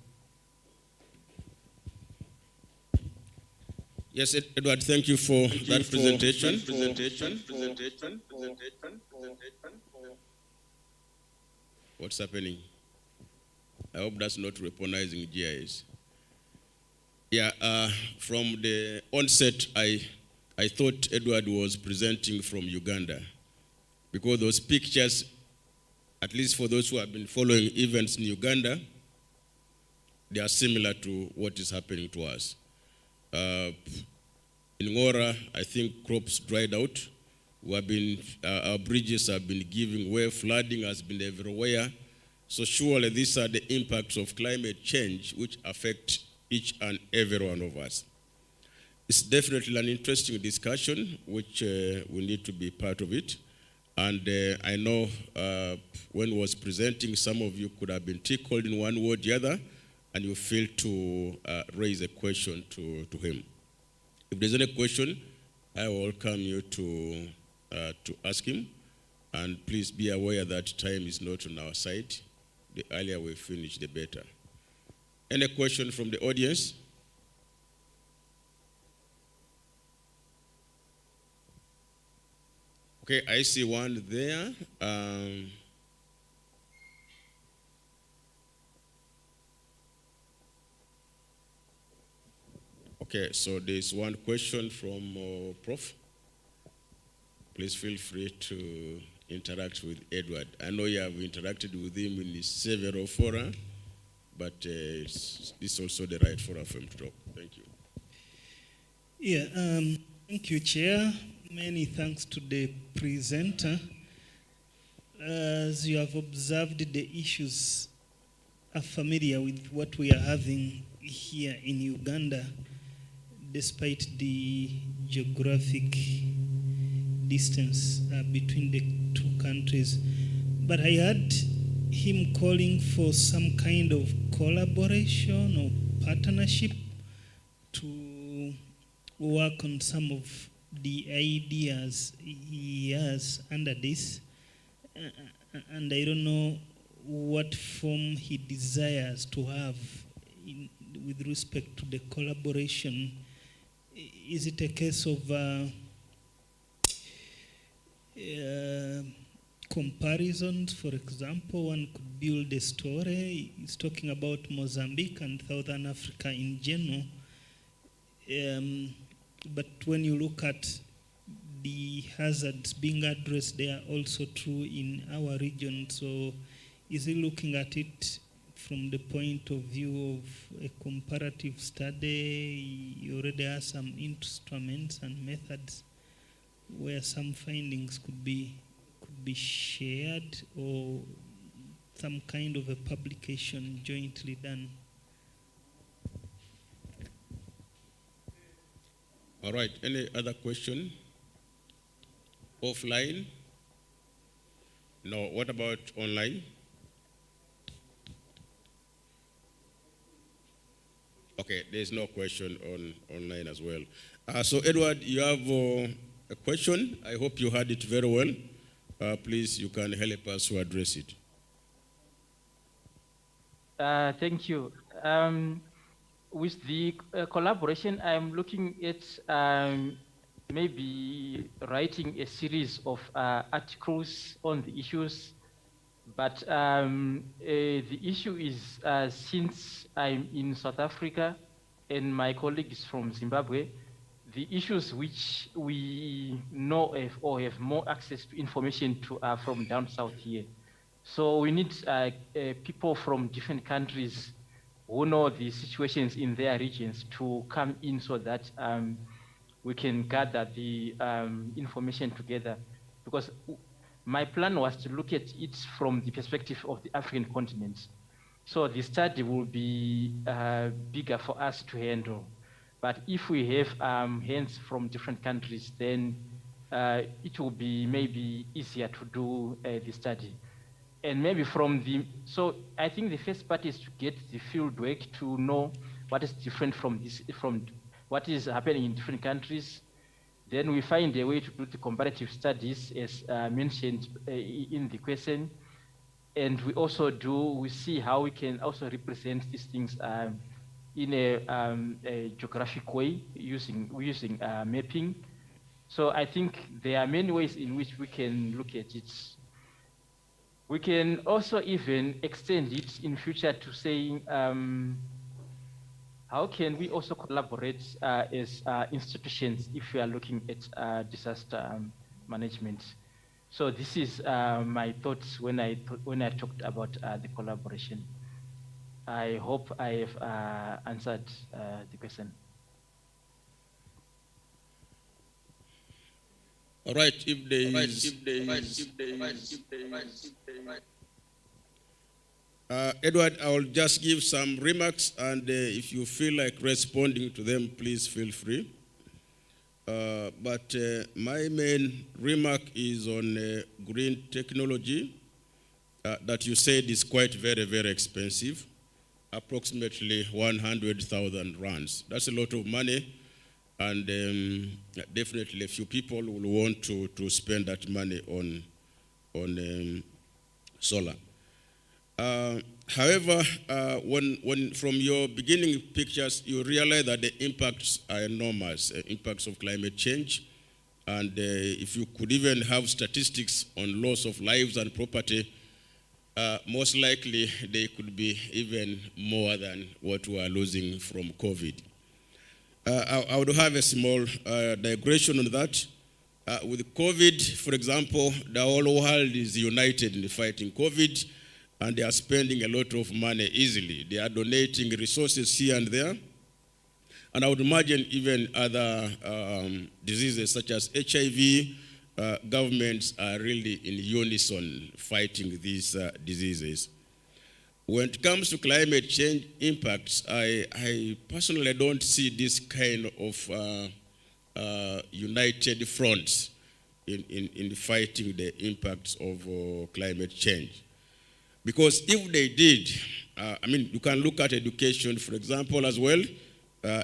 Yes, Edward, thank you for that presentation. What's happening? I hope that's not weaponizing GIS. Yeah, from the onset, I thought Edward was presenting from Uganda, because those pictures, at least for those who have been following events in Uganda, they are similar to what is happening to us. In Ngora, I think crops dried out. We have been, our bridges have been giving way, flooding has been everywhere. So surely these are the impacts of climate change which affect each and every one of us. It's definitely an interesting discussion which we need to be part of it. And I know when he was presenting, some of you could have been tickled in one way or the other, and you feel to raise a question to him. If there's any question, I welcome you to ask him. And please be aware that time is not on our side. The earlier we finish, the better. Any question from the audience? Okay, I see one there. Okay, so there's one question from Prof. Please feel free to interact with Edward. I know you have interacted with him in several fora, but this is also the right forum for him to talk. Thank you. Yeah, thank you, Chair. Many thanks to the presenter. As you have observed, the issues are familiar with what we are having here in Uganda, despite the geographic distance between the two countries. But I heard him calling for some kind of collaboration or partnership to work on some of the ideas he has under this. And I don't know what form he desires to have with respect to the collaboration. Is it a case of comparisons? For example, one could build a story. He's talking about Mozambique and Southern Africa in general. But when you look at the hazards being addressed, they are also true in our region. So is he looking at it from the point of view of a comparative study? You already have some instruments and methods where some findings could be shared, or some kind of a publication jointly done. All right, any other question? Offline? No, what about online? Okay, there's no question on online as well. So Edward, you have a question. I hope you heard it very well. Please, you can help us to address it. Thank you. With the collaboration, I'm looking at maybe writing a series of articles on the issues. But the issue is, since I'm in South Africa and my colleague is from Zimbabwe, the issues which we know of or have more access to information to are from down south here. So we need people from different countries who know the situations in their regions to come in so that we can gather the information together. Because my plan was to look at it from the perspective of the African continent. So the study will be bigger for us to handle. But if we have hands from different countries, then it will be maybe easier to do the study. And maybe so I think the first part is to get the field work to know what is different from what is happening in different countries. Then we find a way to do the comparative studies, as mentioned in the question. And we see how we can also represent these things in a geographic way using mapping. So I think there are many ways in which we can look at it. We can also even extend it in future to saying, how can we also collaborate as institutions if we are looking at disaster management? So this is my thoughts when I talked about the collaboration. I hope I have answered the question. All right, if there is, Edward, I will just give some remarks, and if you feel like responding to them, please feel free. But my main remark is on green technology that you said is quite very, very expensive, approximately 100,000 rands. That's a lot of money, and definitely a few people will want to spend that money on solar. However, when from your beginning pictures, you realize that the impacts are enormous, impacts of climate change. And if you could even have statistics on loss of lives and property, most likely they could be even more than what we are losing from COVID. I would have a small digression on that. With COVID, for example, the whole world is united in fighting COVID, and they are spending a lot of money easily. They are donating resources here and there. And I would imagine even other diseases such as HIV, governments are really in unison fighting these diseases. When it comes to climate change impacts, I personally don't see this kind of united fronts in fighting the impacts of climate change. Because if they did, I mean, you can look at education, for example, as well.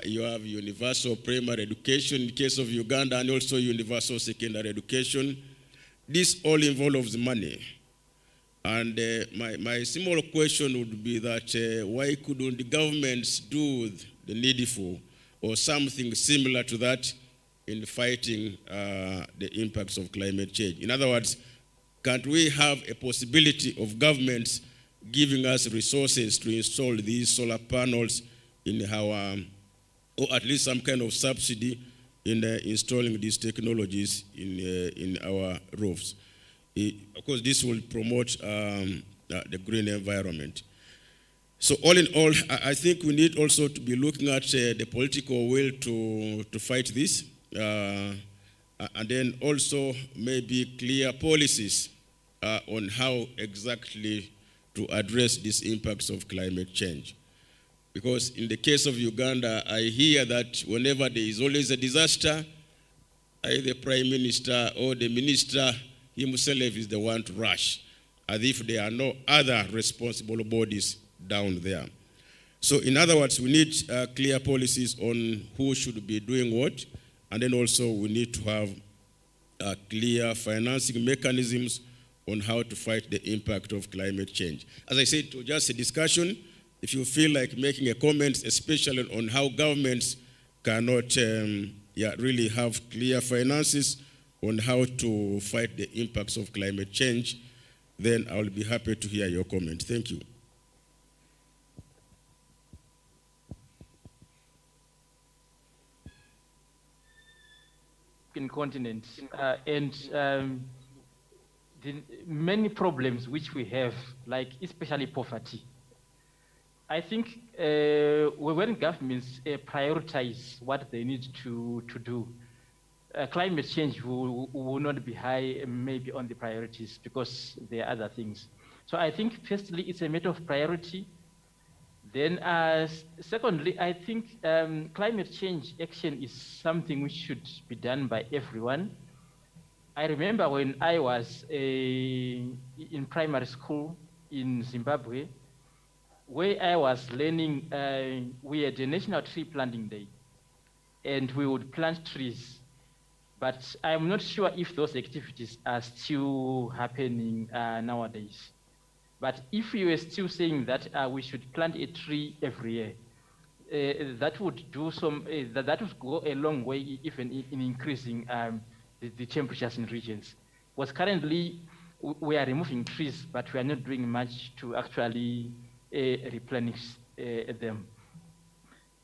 You have universal primary education in the case of Uganda, and also universal secondary education. This all involves money. And my simple question would be that why couldn't the governments do the needful or something similar to that in fighting the impacts of climate change? In other words, can't we have a possibility of governments giving us resources to install these solar panels in our, or at least some kind of subsidy in installing these technologies in our roofs? Of course, this will promote the green environment. So all in all, I think we need also to be looking at the political will to fight this. And then also maybe clear policies on how exactly to address these impacts of climate change. Because in the case of Uganda, I hear that whenever there is always a disaster, either the Prime Minister or the Minister himself is the one to rush, as if there are no other responsible bodies down there. So in other words, we need clear policies on who should be doing what, and then also we need to have clear financing mechanisms on how to fight the impact of climate change. As I said, to just a discussion, if you feel like making a comment, especially on how governments cannot really have clear finances on how to fight the impacts of climate change, then I will be happy to hear your comment. Thank you. In continents and the many problems which we have, like especially poverty. I think when governments prioritize what they need to do, climate change will not be high maybe on the priorities because there are other things. So I think firstly it's a matter of priority. Then secondly, I think climate change action is something which should be done by everyone. I remember when I was in primary school in Zimbabwe, where I was learning, we had a National Tree Planting Day, and we would plant trees. But I'm not sure if those activities are still happening nowadays. But if you were still saying that we should plant a tree every year, that would do some, that would go a long way even in increasing the temperatures in regions. Because currently we are removing trees, but we are not doing much to actually replenish them.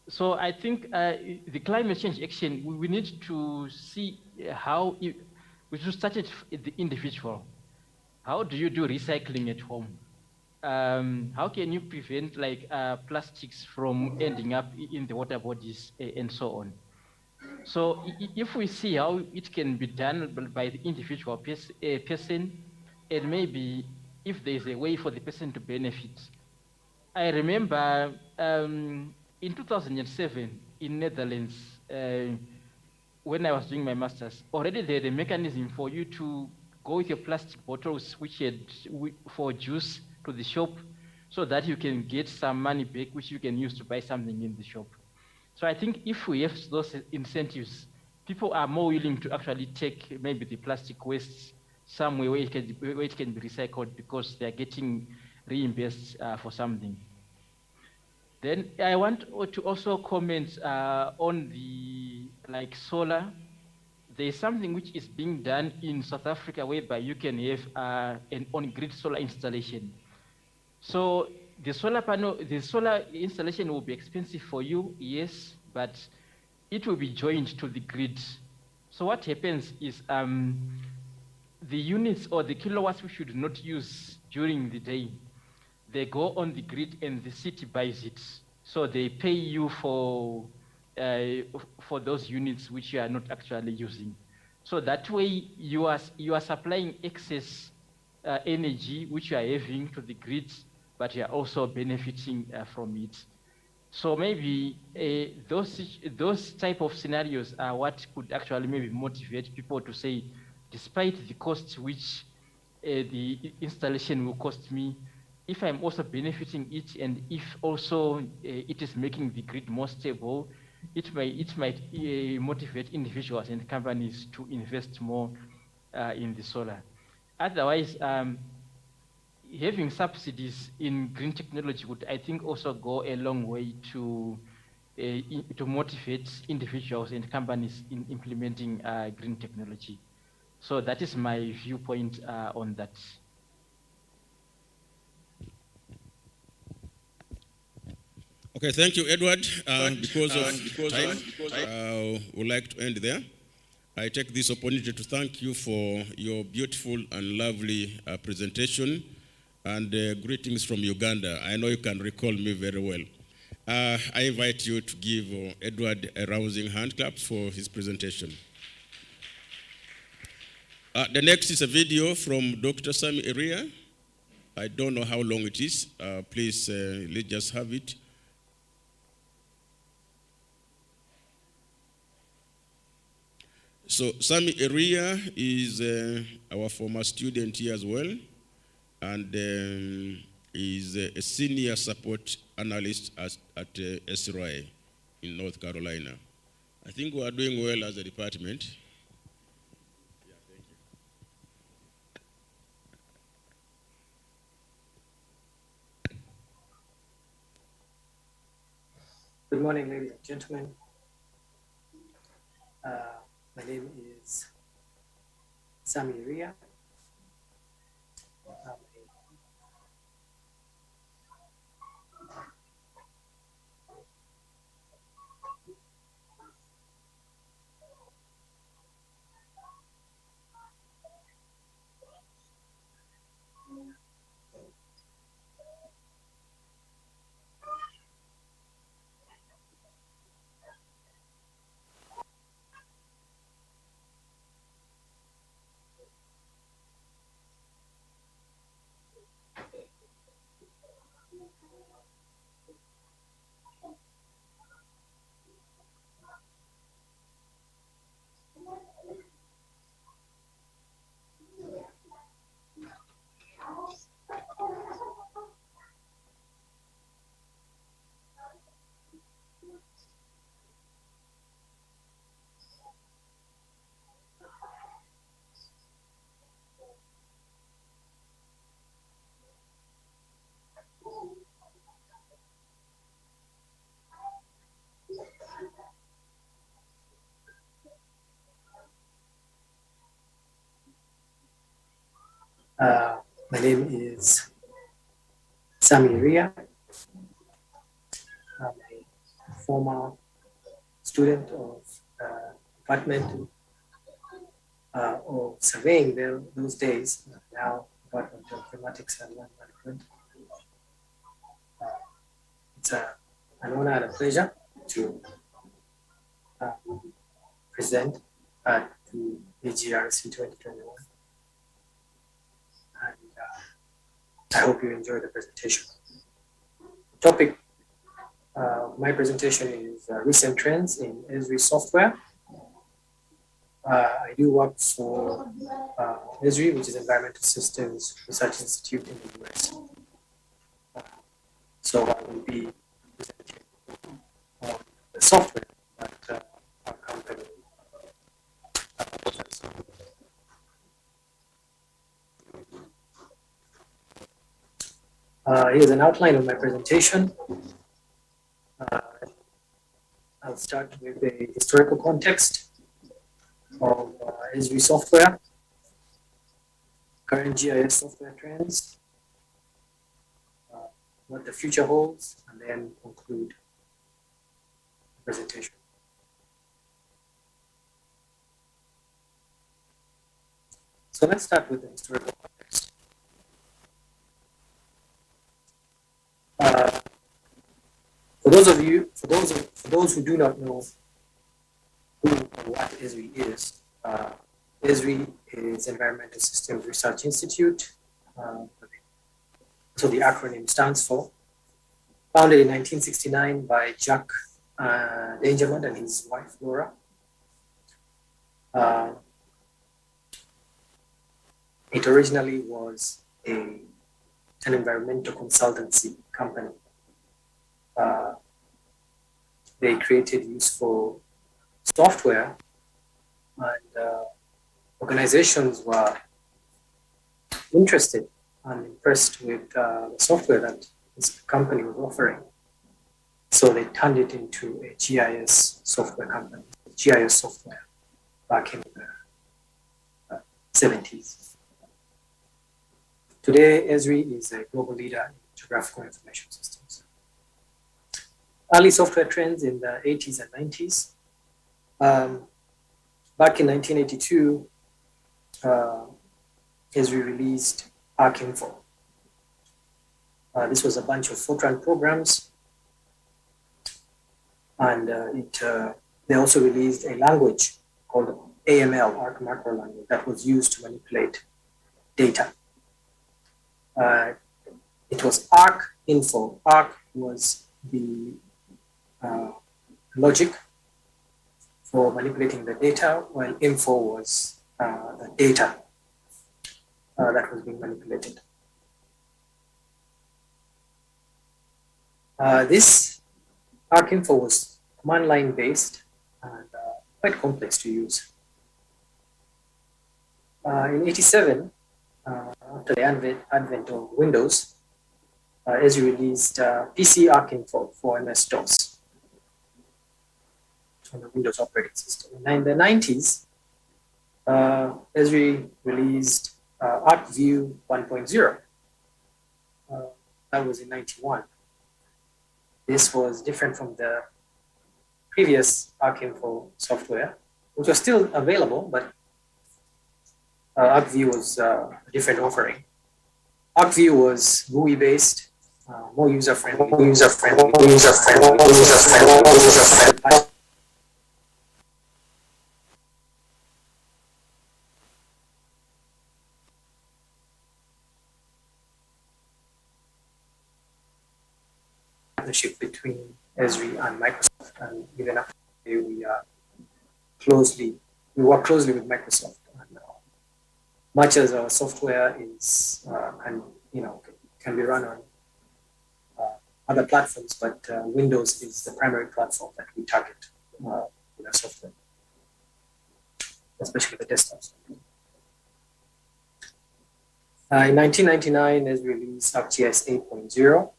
So I think the climate change action, we need to see how we should start it at the individual. How do you do recycling at home? How can you prevent like plastics from ending up in the water bodies and so on? So if we see how it can be done by the individual person, and maybe if there's a way for the person to benefit. I remember in 2007 in Netherlands, when I was doing my master's, already there had a mechanism for you to go with your plastic bottles, which had for juice, to the shop, so that you can get some money back, which you can use to buy something in the shop. So I think if we have those incentives, people are more willing to actually take maybe the plastic waste somewhere where it can be recycled because they're getting reimbursed for something. Then I want to also comment on the solar. There's something which is being done in South Africa whereby you can have an on-grid solar installation. So the solar installation will be expensive for you, yes, but it will be joined to the grid. So what happens is the units or the kilowatts we should not use during the day, they go on the grid and the city buys it. So they pay you for those units which you are not actually using. So that way you are supplying excess energy which you are having to the grid, but you are also benefiting from it. So maybe those type of scenarios are what could actually maybe motivate people to say, despite the costs which the installation will cost me, if I'm also benefiting it, and if also it is making the grid more stable, it might motivate individuals and companies to invest more in the solar. Otherwise, having subsidies in green technology would, I think, also go a long way to motivate individuals and companies in implementing green technology. So that is my viewpoint on that. Okay, thank you, Edward. Because of time, we'd like to end there. I take this opportunity to thank you for your beautiful and lovely presentation, and greetings from Uganda. I know you can recall me very well. I invite you to give Edward a rousing hand clap for his presentation. The next is a video from Dr. Sami Eria. I don't know how long it is. Please, let's just have it. So Sami Eria is our former student here as well, and is a senior support analyst at SRI in North Carolina. I think we are doing well as a department. Yeah, thank you. Good morning, ladies and gentlemen. My name is Sami Eria. My name is Sami Eria. I'm a former student of Department of Surveying those days, now Department of Geomatics and Land Management. It's an honor and a pleasure to present at the AGRC2021. And I hope you enjoy the presentation. The topic of my presentation is recent trends in Esri software. I do work for Esri, which is Environmental Systems Research Institute in the US. So I will be presenting on the software that our company offers. Here's an outline of my presentation. I'll start with a historical context of Esri software, current GIS software trends, what the future holds, and then conclude the presentation. So let's start with the historical context. For those who do not know who or what Esri is, Esri is Environmental Systems Research Institute. So the acronym stands for. Founded in 1969 by Jack Dangermond and his wife Laura. It originally was an environmental consultancy company. They created useful software, and organizations were interested and impressed with the software that this company was offering. So they turned it into a GIS software company, GIS software, back in the 70s. Today, Esri is a global leader in geographical information systems. Early software trends in the 80s and 90s. Back in 1982, Esri released ARC-Info. This was a bunch of Fortran programs, and they also released a language called AML, ARC macro language, that was used to manipulate data. It was ARC-Info. ARC was the logic for manipulating the data, while info was the data that was being manipulated. This ARC-Info was command line based and quite complex to use. In '87, after the advent of Windows, Esri released PC ARC-Info for MS-DOS on the Windows operating system. In the 90s, Esri released ArcView 1.0. That was in '91. This was different from the previous ARC-Info software, which was still available, but ArcView was a different offering. ArcView was GUI based, more user friendly. Partnership between Esri and Microsoft, and even after we work closely with Microsoft. And, much as our software is can be run on other platforms, but Windows is the primary platform that we target with our software, especially the desktop software. In 1999, Esri released ArcGIS 8.0.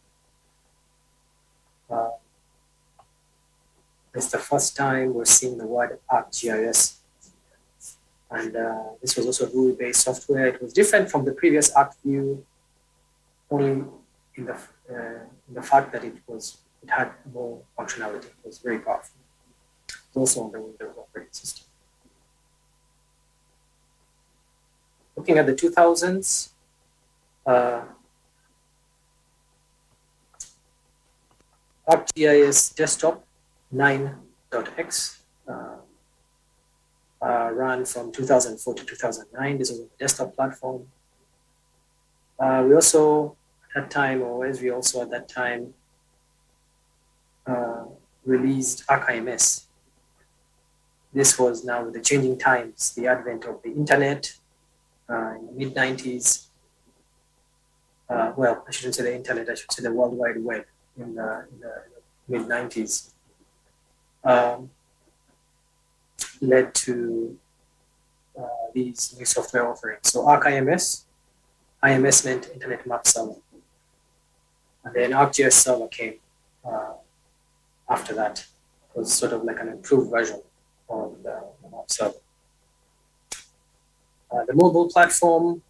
It's the first time we're seeing the word ArcGIS. And this was also GUI-based software. It was different from the previous ArcView only in the fact that it was it had more functionality. It was very powerful. It's also on the Windows operating system. Looking at the 2000s, ArcGIS Desktop 9.x ran from 2004 to 2009. This was a desktop platform. We also, at that time, or as we also at that time, released ArcIMS. This was now with the changing times, the advent of the internet in the mid-90s. Well, I shouldn't say the internet, I should say the World Wide Web in the mid-90s. Led to these new software offerings. So ArcIMS, IMS meant Internet Map Server. And then ArcGIS Server came after that. It was sort of like an improved version of the map server. The mobile platform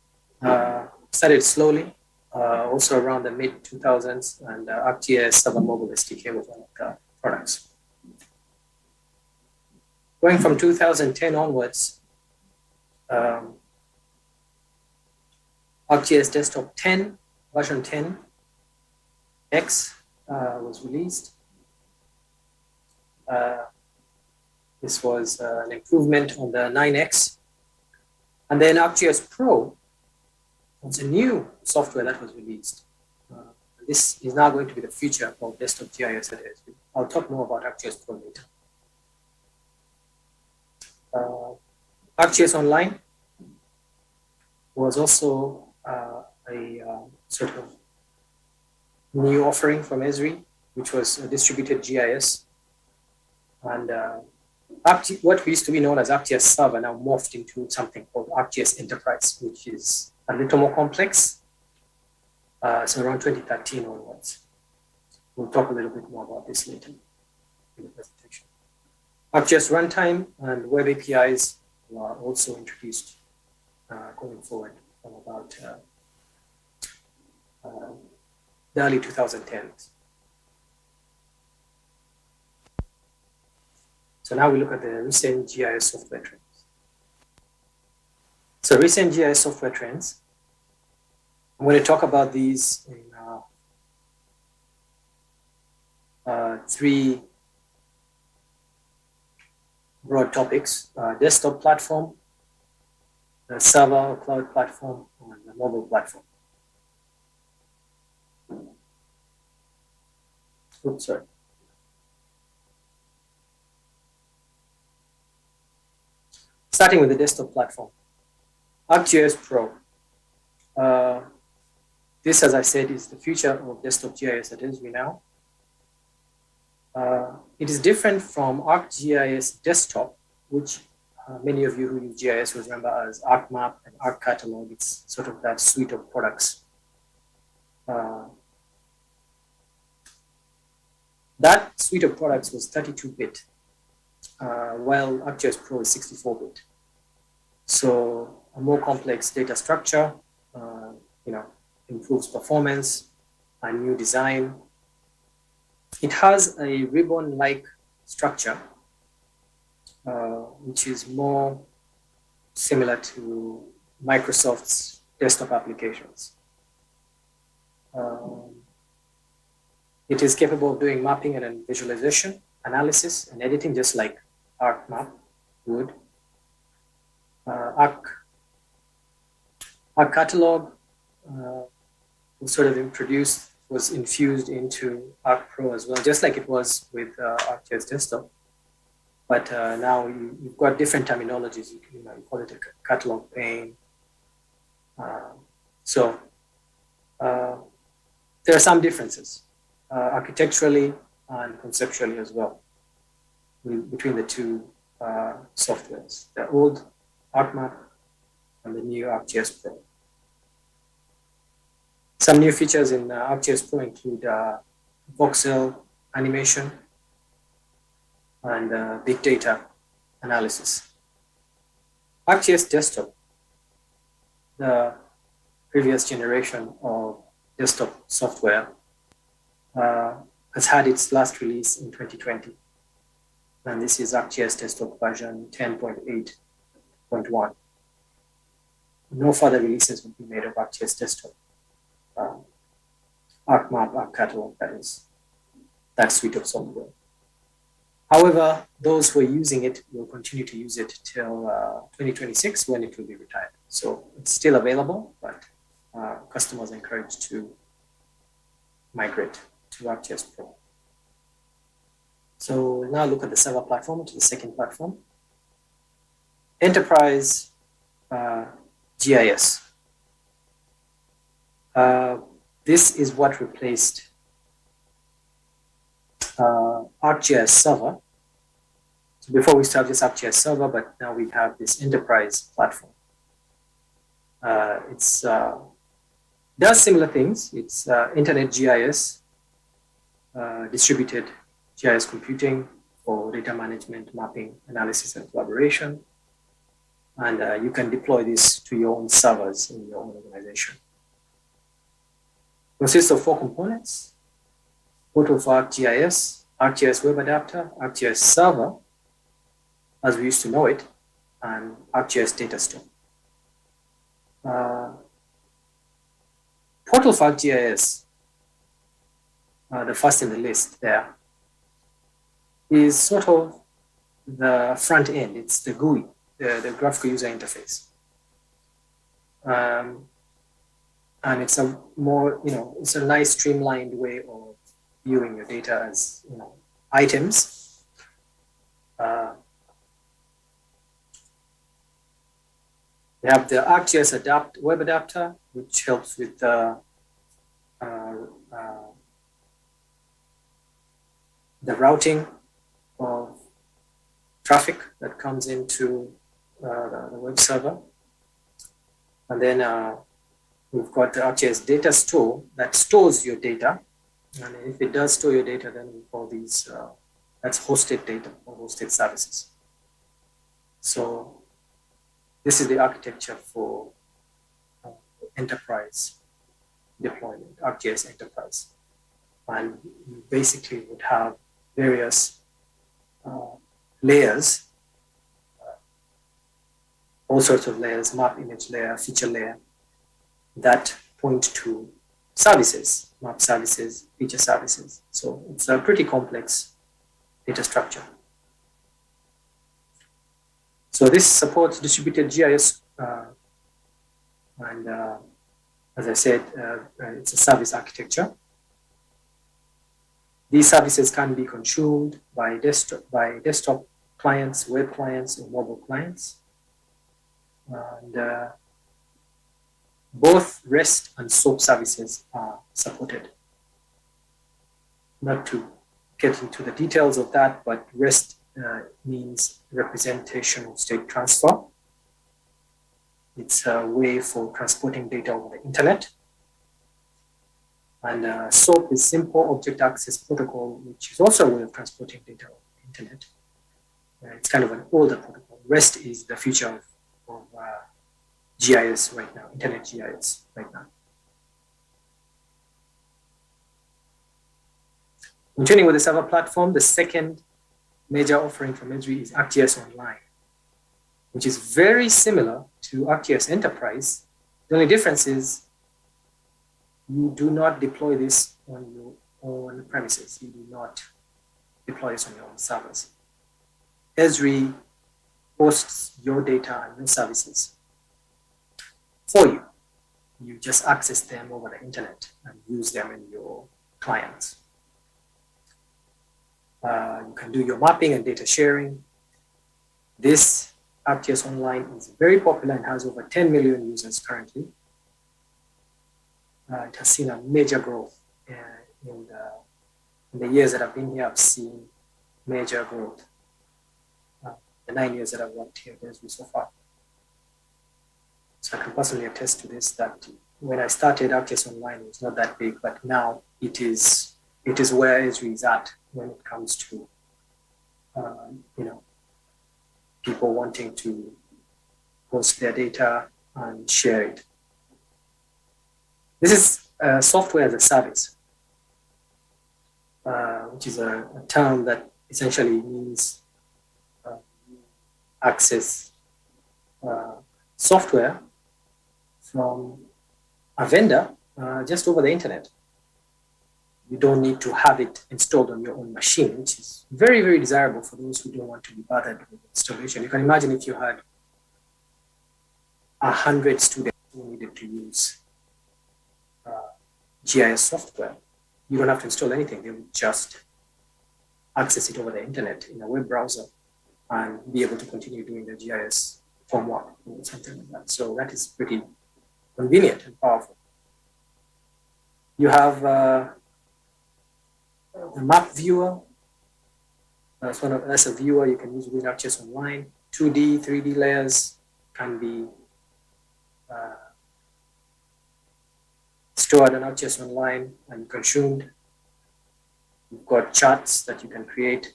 started slowly, also around the mid-2000s, and ArcGIS Server Mobile SDK was one of the products. Going from 2010 onwards, ArcGIS Desktop 10, version 10X was released. This was an improvement on the 9X. And then ArcGIS Pro was a new software that was released. This is now going to be the future of desktop GIS at ASB. I'll talk more about ArcGIS Pro later. ArcGIS Online was also a sort of new offering from Esri, which was a distributed GIS. And what used to be known as ArcGIS Server now morphed into something called ArcGIS Enterprise, which is a little more complex. So around 2013 onwards. We'll talk a little bit more about this later in the presentation. ArcGIS Runtime and Web APIs were also introduced going forward from about the early 2010s. So now we look at the recent GIS software trends. So recent GIS software trends, I'm going to talk about these in three broad topics: desktop platform, the server or cloud platform, and the mobile platform. Oops, sorry. Starting with the desktop platform, ArcGIS Pro. This, as I said, is the future of desktop GIS at Esri now. It is different from ArcGIS Desktop, which many of you who use GIS will remember as ArcMap and ArcCatalog. It's sort of that suite of products. That suite of products was 32-bit, while ArcGIS Pro is 64-bit. So a more complex data structure, improves performance, a new design. It has a ribbon-like structure, which is more similar to Microsoft's desktop applications. It is capable of doing mapping and visualization, analysis, and editing, just like ArcMap would. ArcCatalog was infused into ArcPro as well, just like it was with ArcGIS Desktop. But now you've got different terminologies. You call it a catalog pane. There are some differences architecturally and conceptually as well between the two softwares, the old ArcMap and the new ArcGIS Pro. Some new features in ArcGIS Pro include voxel animation and big data analysis. ArcGIS Desktop, the previous generation of desktop software, has had its last release in 2020. And this is ArcGIS Desktop version 10.8.1. No further releases will be made of ArcGIS Desktop. ArcMap, ArcCatalog, that is, that suite of software. However, those who are using it will continue to use it till 2026 when it will be retired. So it's still available, but customers are encouraged to migrate to ArcGIS Pro. So now look at the server platform, to the second platform. Enterprise GIS. This is what replaced ArcGIS Server. So before we start this ArcGIS Server, but now we have this enterprise platform. Does similar things. It's internet GIS, distributed GIS computing for data management, mapping, analysis, and collaboration. And you can deploy this to your own servers in your own organization. It consists of 4 components: portal for ArcGIS, ArcGIS Web Adapter, ArcGIS Server, as we used to know it, and ArcGIS Data Store. Portal for ArcGIS, the first in the list there, is sort of the front end. It's the GUI, the graphical user interface. And it's a more, it's a nice streamlined way of viewing your data as, items. We have the ArcGIS Web Adapter, which helps with the routing of traffic that comes into the web server. And then we've got the ArcGIS Data Store that stores your data. And if it does store your data, then we call these, that's hosted data or hosted services. So this is the architecture for enterprise deployment, ArcGIS Enterprise. And you basically would have various layers, all sorts of layers, map, image layer, feature layer, that point to services, map services, feature services. So it's a pretty complex data structure. So this supports distributed GIS, and as I said, it's a service architecture. These services can be consumed by desktop clients, web clients, or mobile clients. And both REST and SOAP services are supported. Not to get into the details of that, but REST means representational state transfer. It's a way for transporting data over the internet. And SOAP is Simple Object Access Protocol, which is also a way of transporting data over the internet. It's kind of an older protocol. REST is the future of GIS right now, internet GIS right now. Continuing with the server platform, the second major offering from Esri is ArcGIS Online, which is very similar to ArcGIS Enterprise. The only difference is you do not deploy this on your own premises. You do not deploy this on your own servers. Esri hosts your data and your services for you. You just access them over the internet and use them in your clients. You can do your mapping and data sharing. This ArcGIS Online is very popular and has over 10 million users currently. It has seen a major growth in the years that I've been here. I've seen major growth. The 9 years that I've worked here, there's been so far. So I can personally attest to this, that when I started ArcGIS Online, it was not that big, but now it is where Esri is at when it comes to people wanting to host their data and share it. This is software as a service. which is a term that essentially means access software from a vendor just over the internet. You don't need to have it installed on your own machine, which is very, very desirable for those who don't want to be bothered with installation. You can imagine if you had 100 students who needed to use GIS software. You don't have to install anything. They would just access it over the internet in a web browser and be able to continue doing the GIS homework or something like that. So that is pretty convenient and powerful. You have the map viewer. That's a viewer you can use within ArcGIS Online. 2D, 3D layers can be stored on ArcGIS Online and consumed. You've got charts that you can create.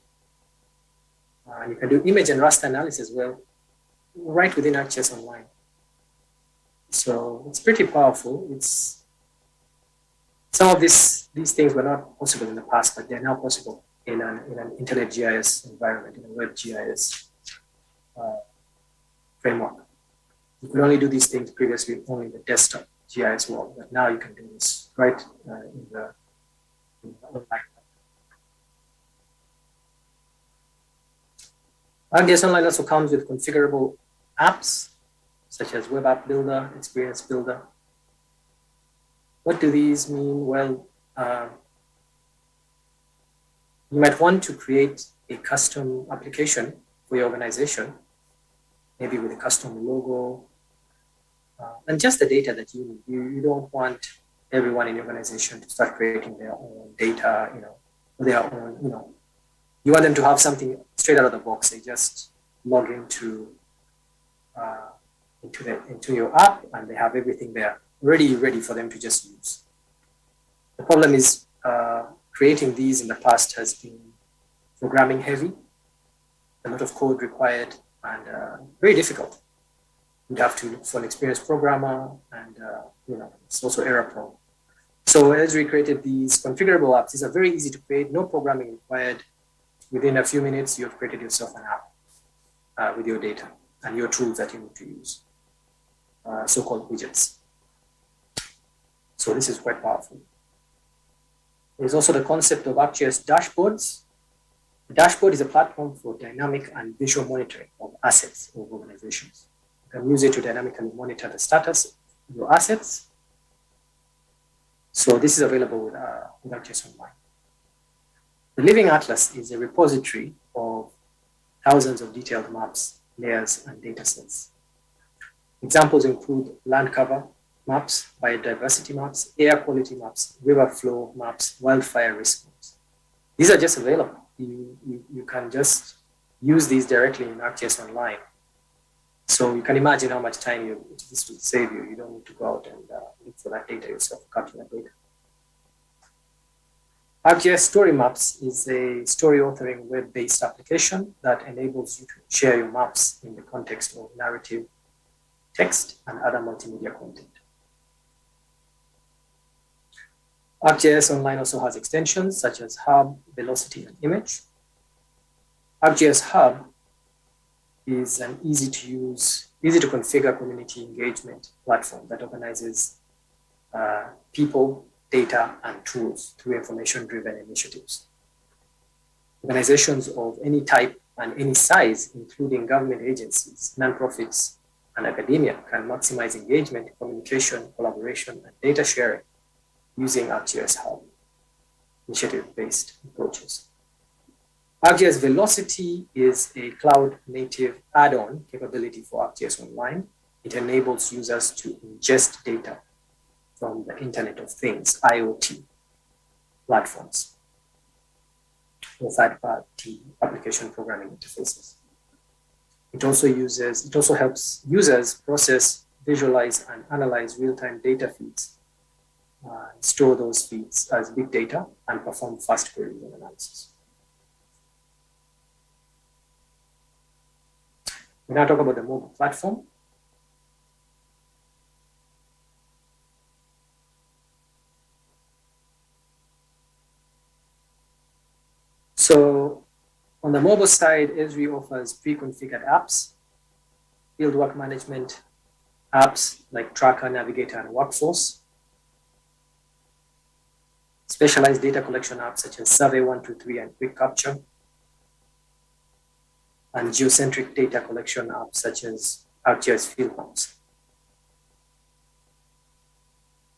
You can do image and raster analysis well right within ArcGIS Online. So it's pretty powerful. It's some of these things were not possible in the past, but they're now possible in an internet GIS environment, in a web GIS framework. You could only do these things previously only in the desktop GIS world, but now you can do this right in the online. ArcGIS Online also comes with configurable apps, such as Web App Builder, Experience Builder. What do these mean? Well, you might want to create a custom application for your organization, maybe with a custom logo, and just the data that you need. You don't want everyone in your organization to start creating their own data, their own, you want them to have something straight out of the box. They just log into your app and they have everything there ready for them to just use. The problem is creating these in the past has been programming heavy, a lot of code required, and very difficult. You'd have to look for an experienced programmer, and it's also error prone. So as we created these configurable apps, these are very easy to create, no programming required. Within a few minutes, you have created yourself an app with your data and your tools that you need to use, so-called widgets. So this is quite powerful. There's also the concept of ArcGIS dashboards. The dashboard is a platform for dynamic and visual monitoring of assets of organizations. You can use it to dynamically monitor the status of your assets. So this is available with ArcGIS Online. The Living Atlas is a repository of thousands of detailed maps, layers, and data sets. Examples include land cover maps, biodiversity maps, air quality maps, river flow maps, wildfire risk maps. These are just available. You can just use these directly in ArcGIS Online. So you can imagine how much time this will save you. You don't need to go out and look for that data yourself, capture that data. ArcGIS Story Maps is a story authoring web-based application that enables you to share your maps in the context of narrative, text, and other multimedia content. ArcGIS Online also has extensions such as Hub, Velocity, and Image. ArcGIS Hub is an easy to use, easy to configure community engagement platform that organizes people, data, and tools through information-driven initiatives. Organizations of any type and any size, including government agencies, nonprofits, and academia, can maximize engagement, communication, collaboration, and data sharing using ArcGIS Hub initiative-based approaches. ArcGIS Velocity is a cloud-native add-on capability for ArcGIS Online. It enables users to ingest data from the Internet of Things, IoT platforms, or third-party application programming interfaces. It also helps users process, visualize, and analyze real-time data feeds, store those feeds as big data, and perform fast queries and analysis. We now talk about the mobile platform. On the mobile side, Esri offers pre-configured apps, fieldwork management apps like Tracker, Navigator, and Workforce, specialized data collection apps such as Survey 123 and Quick Capture, and geocentric data collection apps such as ArcGIS Field Maps.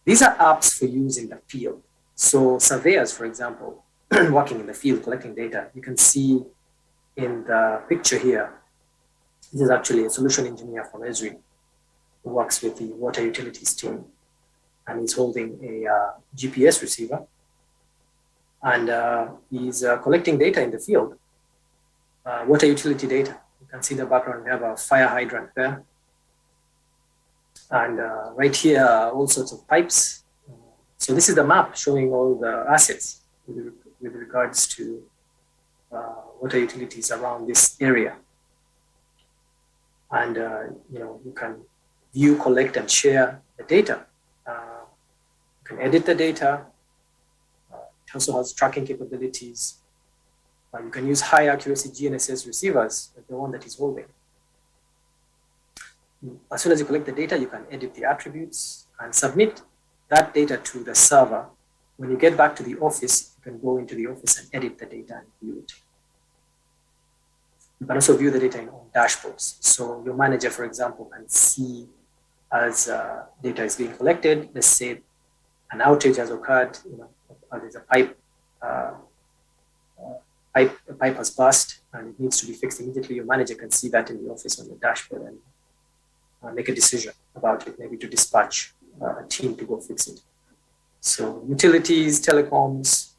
These are apps for use in the field. So surveyors, for example, working in the field collecting data, you can see in the picture here, this is actually a solution engineer from Esri who works with the water utilities team, and he's holding a GPS receiver, and he's collecting data in the field, water utility data. You can see in the background, we have a fire hydrant there. And right here, all sorts of pipes. So this is the map showing all the assets with regards to water utilities around this area. And you can view, collect, and share the data. You can edit the data. It also has tracking capabilities. You can use high accuracy GNSS receivers, like the one that is holding. As soon as you collect the data, you can edit the attributes and submit that data to the server. When you get back to the office, you can go into the office and edit the data and view it. You can also view the data in dashboards. So your manager, for example, can see as data is being collected. Let's say an outage has occurred. There's a pipe. A pipe has burst and it needs to be fixed immediately. Your manager can see that in the office on the dashboard and make a decision about it, maybe to dispatch a team to go fix it. So utilities, telecoms,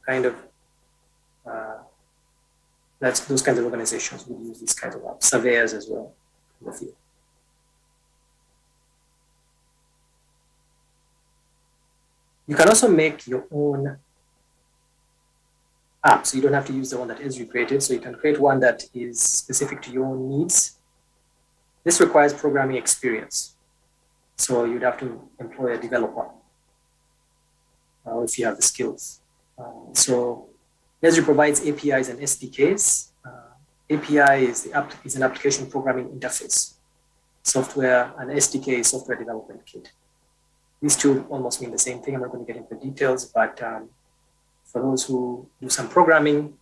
kind of, those kinds of organizations would use these kinds of apps, surveyors as well in the field. You can also make your own app, so you don't have to use the one that Esri created. So you can create one that is specific to your own needs. This requires programming experience. So you'd have to employ a developer if you have the skills. So Esri provides APIs and SDKs. API is an application programming interface. Software, and SDK is software development kit. These two almost mean the same thing. I'm not going to get into details, but for those who do some programming,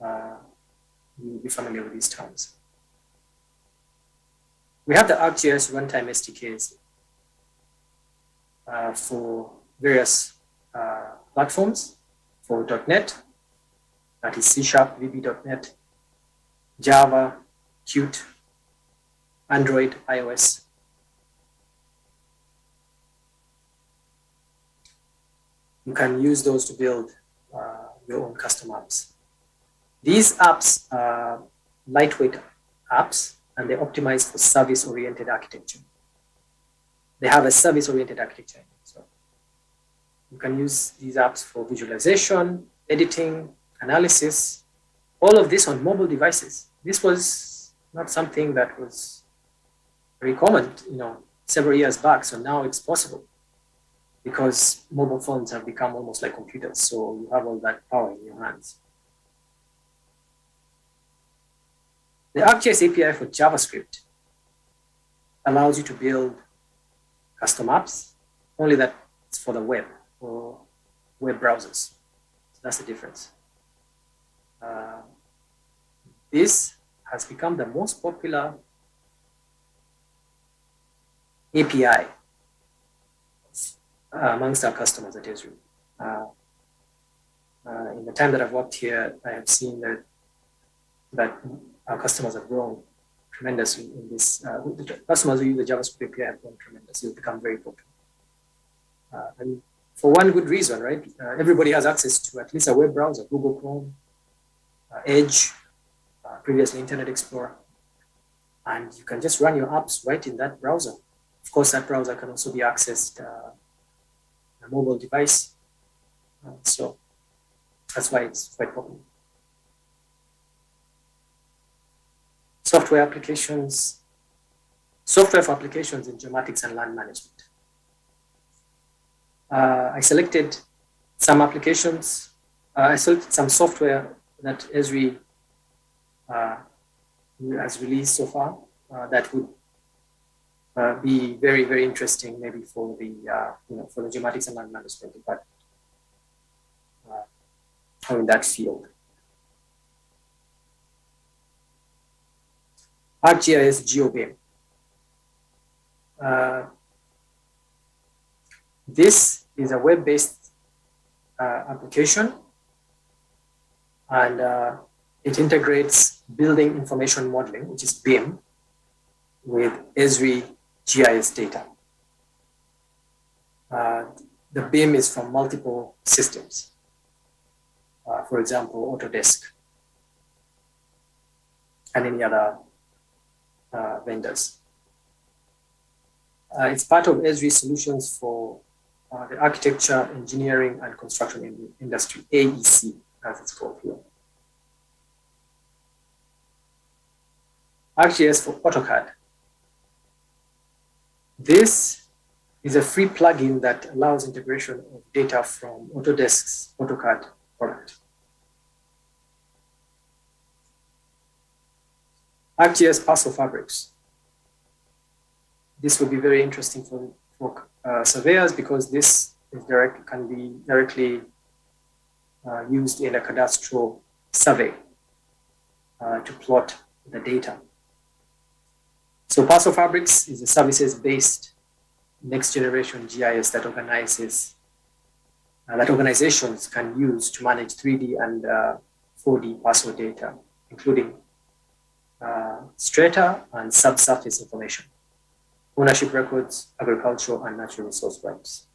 you will be familiar with these terms. We have the ArcGIS runtime SDKs for various platforms. For .NET, that is C#, VB.NET, Java, Qt, Android, iOS. You can use those to build your own custom apps. These apps are lightweight apps, and they're optimized for service-oriented architecture. They have a service-oriented architecture. So you can use these apps for visualization, editing, analysis, all of this on mobile devices. This was not something that was very common, several years back. So now it's possible because mobile phones have become almost like computers. So you have all that power in your hands. The ArcGIS API for JavaScript allows you to build custom apps, only that it's for the web or web browsers. So that's the difference. This has become the most popular API amongst our customers at Esri. In the time that I've worked here, I have seen that our customers have grown tremendously in this. The customers who use the JavaScript API have grown tremendously. It's become very popular. And for one good reason, right? Everybody has access to at least a web browser, Google Chrome, Edge, previously Internet Explorer. And you can just run your apps right in that browser. Of course, that browser can also be accessed on a mobile device. So that's why it's quite popular. Software for applications in geomatics and land management. I selected some applications I selected some software that Esri has released so far that would be very, very interesting, maybe for the for the geomatics and land management department or in that field. ArcGIS GeoBIM. This is a web-based application, and it integrates building information modeling, which is BIM, with Esri GIS data. The BIM is from multiple systems. For example, Autodesk and any other vendors. It's part of Esri solutions for the architecture, engineering, and construction industry, AEC, as it's called here. ArcGIS for AutoCAD. This is a free plugin that allows integration of data from Autodesk's AutoCAD product. ArcGIS Parcel Fabrics. This will be very interesting for surveyors because this is can be directly used in a cadastral survey to plot the data. So Parcel Fabrics is a services-based next generation GIS that organizations can use to manage 3D and 4D parcel data, including strata and subsurface information, ownership records, agricultural and natural resource rights.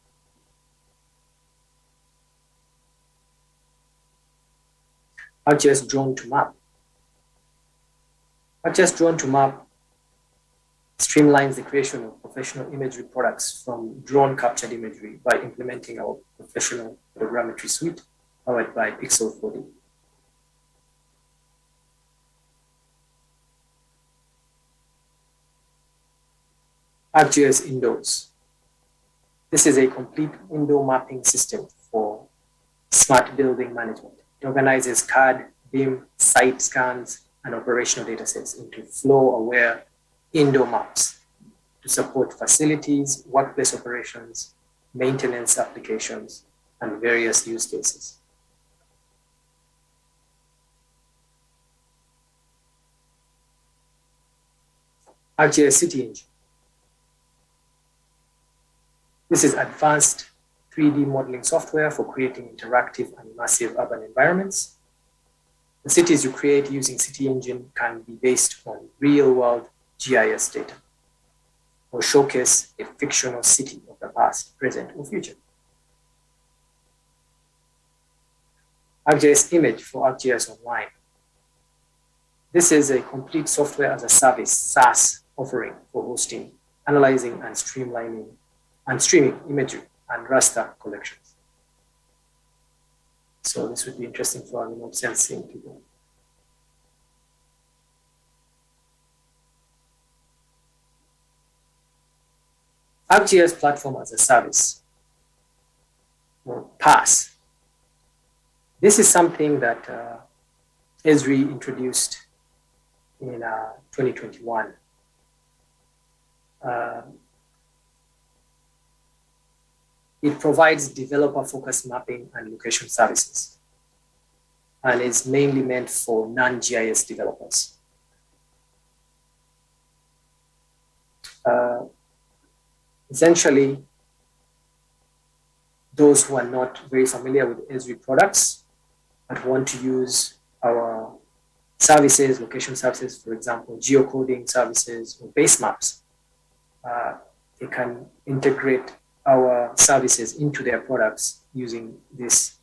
ArcGIS Drone to Map. ArcGIS Drone to Map streamlines the creation of professional imagery products from drone captured imagery by implementing our professional photogrammetry suite powered by Pixel 4D. ArcGIS Indoors. This is a complete window mapping system for smart building management. It organizes CAD, BIM, site scans, and operational datasets into flow-aware indoor maps to support facilities, workplace operations, maintenance applications, and various use cases. ArcGIS City Engine. This is advanced 3D modeling software for creating interactive and immersive urban environments. The cities you create using City Engine can be based on real-world GIS data or showcase a fictional city of the past, present, or future. ArcGIS Image for ArcGIS Online. This is a complete software as a service, SaaS offering for hosting, analyzing, and streaming imagery and raster collections. So this would be interesting for our remote sensing people. ArcGIS Platform as a Service, or PaaS. This is something that Esri introduced in 2021. It provides developer-focused mapping and location services and is mainly meant for non-GIS developers. Essentially, those who are not very familiar with Esri products but want to use our services, location services, for example, geocoding services or base maps, they can integrate our services into their products using this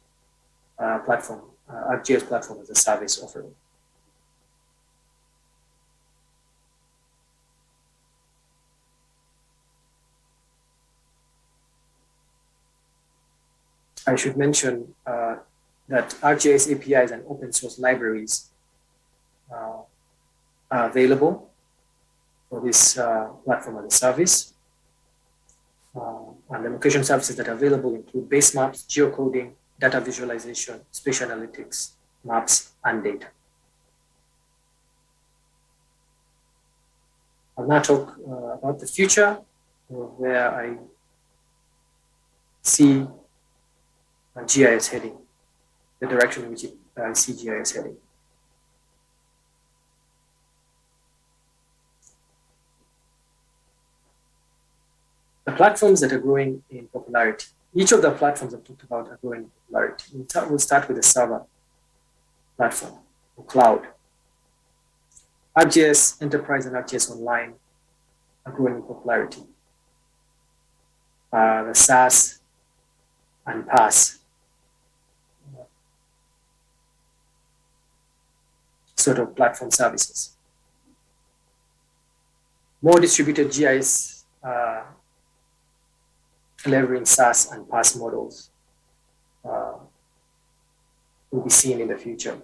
platform, ArcGIS Platform as a Service offering. I should mention that ArcGIS APIs and open source libraries are available for this platform as a service. And the location services that are available include base maps, geocoding, data visualization, spatial analytics, maps, and data. I'll now talk about the future, where I see GIS heading, the direction in which I see GIS heading. The platforms that are growing in popularity. Each of the platforms I've talked about are growing in popularity. We'll start with the server platform, or cloud. ArcGIS Enterprise and ArcGIS Online are growing in popularity. The SaaS and PaaS sort of platform services. More distributed GIS delivering SaaS and PaaS models will be seen in the future.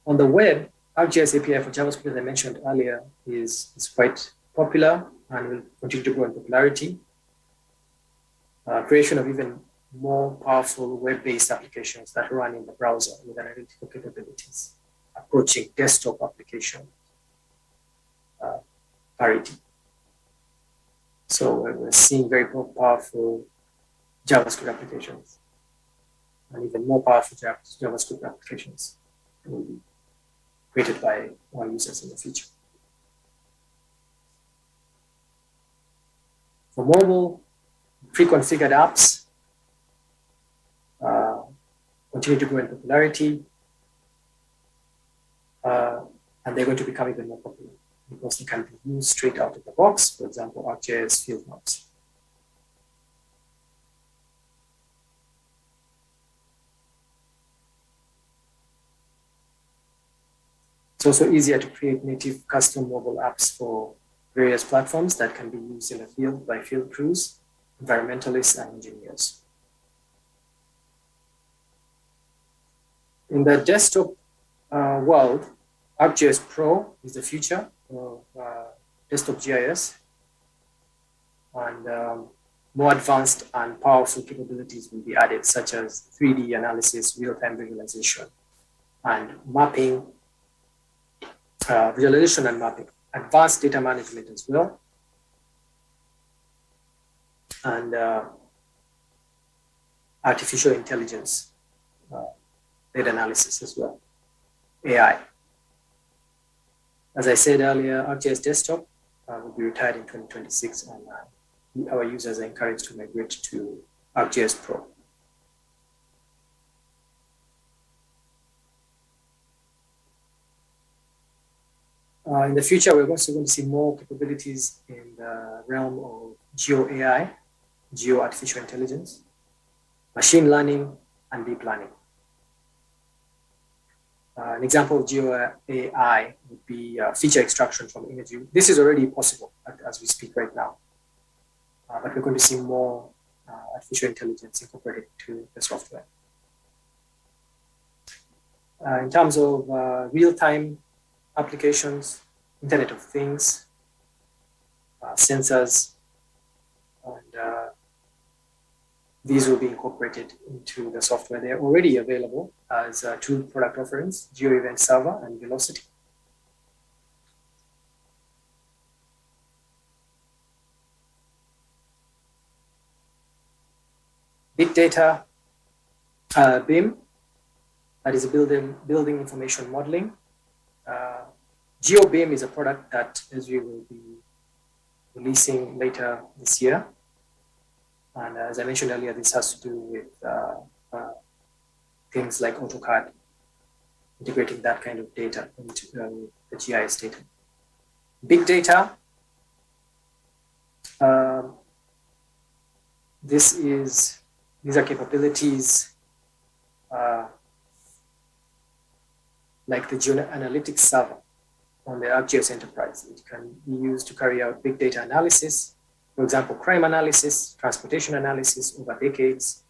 On the web, ArcGIS API for JavaScript, as I mentioned earlier, is quite popular and will continue to grow in popularity. Creation of even more powerful web-based applications that run in the browser with analytical capabilities, approaching desktop application parity. So we're seeing very powerful JavaScript applications and even more powerful JavaScript applications will be created by our users in the future. For mobile, pre-configured apps continue to grow in popularity, and they're going to become even more popular because they can be used straight out of the box. For example, ArcGIS field maps. It's also easier to create native custom mobile apps for various platforms that can be used in the field by field crews, environmentalists, and engineers. In the desktop world, ArcGIS Pro is the future of desktop GIS, and more advanced and powerful capabilities will be added, such as 3D analysis, real-time visualization, and mapping, visualization and mapping, advanced data management as well, and artificial intelligence, data analysis as well, AI. As I said earlier, ArcGIS Desktop will be retired in 2026, and our users are encouraged to migrate to ArcGIS Pro. In the future, we're also going to see more capabilities in the realm of Geo AI, Geo Artificial Intelligence, machine learning, and deep learning. An example of Geo AI would be feature extraction from imagery. This is already possible as we speak right now, but we're going to see more artificial intelligence incorporated to the software. In terms of real-time applications, Internet of Things, sensors, and these will be incorporated into the software. They are already available as two product offerings, Geo Event Server and Velocity. Big data, BIM, that is building information modeling. GeoBIM is a product that Esri will be releasing later this year. And as I mentioned earlier, this has to do with things like AutoCAD, integrating that kind of data into the GIS data. Big data, these are capabilities like the Geomatics server on the ArcGIS Enterprise. It can be used to carry out big data analysis, for example, crime analysis, transportation analysis over decades.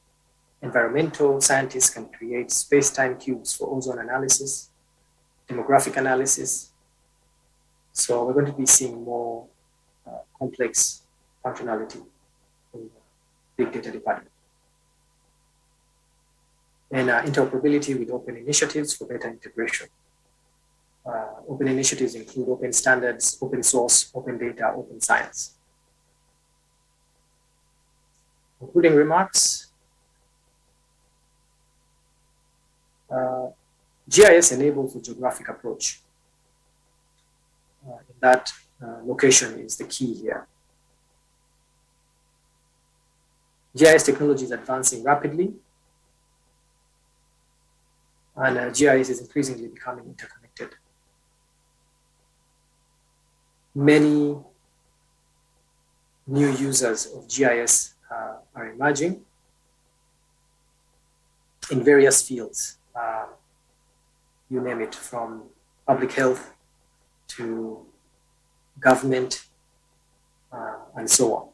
Environmental scientists can create space-time cubes for ozone analysis, demographic analysis, So we're going to be seeing more complex functionality in the big data department. And interoperability with open initiatives for better integration. Open initiatives include open standards, open source, open data, open science. Concluding remarks. GIS enables a geographic approach. That location is the key here. GIS technology is advancing rapidly, and GIS is increasingly becoming interconnected. Many new users of GIS are emerging in various fields. You name it, from public health to government and so on.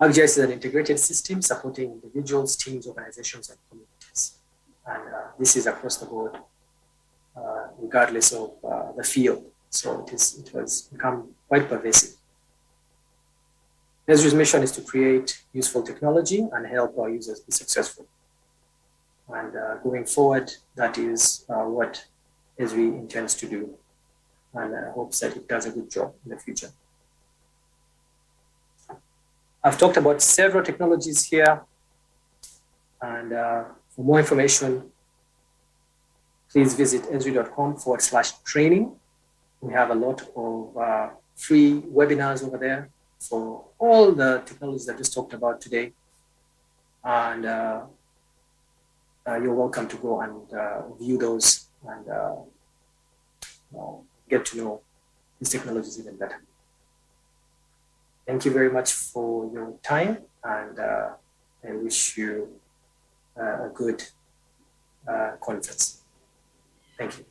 AGRC is an integrated system supporting individuals, teams, organizations, and communities. And this is across the board, regardless of the field. So it has become quite pervasive. Esri's mission is to create useful technology and help our users be successful. And going forward, that is what Esri intends to do, and hopes that it does a good job in the future. I've talked about several technologies here, and for more information, please visit esri.com/training. We have a lot of free webinars over there for all the technologies I just talked about today. And you're welcome to go and view those and get to know these technologies even better. Thank you very much for your time, and I wish you a good conference. Thank you.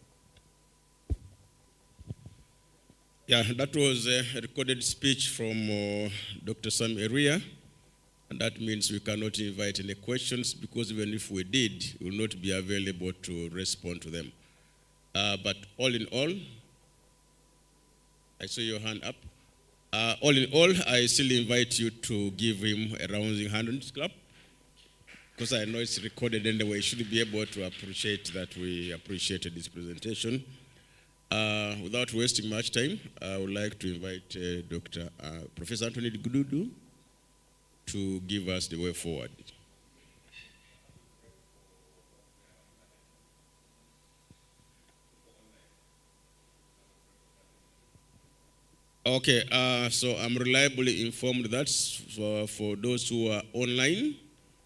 Yeah, that was a recorded speech from Dr. Sam Eria, and that means we cannot invite any questions, because even if we did, we will not be available to respond to them. But all in all, I saw your hand up. All in all, I still invite you to give him a rousing hand clap, because I know it's recorded anyway. You should be able to appreciate that we appreciated this presentation. Without wasting much time, I would like to invite Professor Anthony Gududu to give us the way forward. Okay, so I'm reliably informed that for those who are online,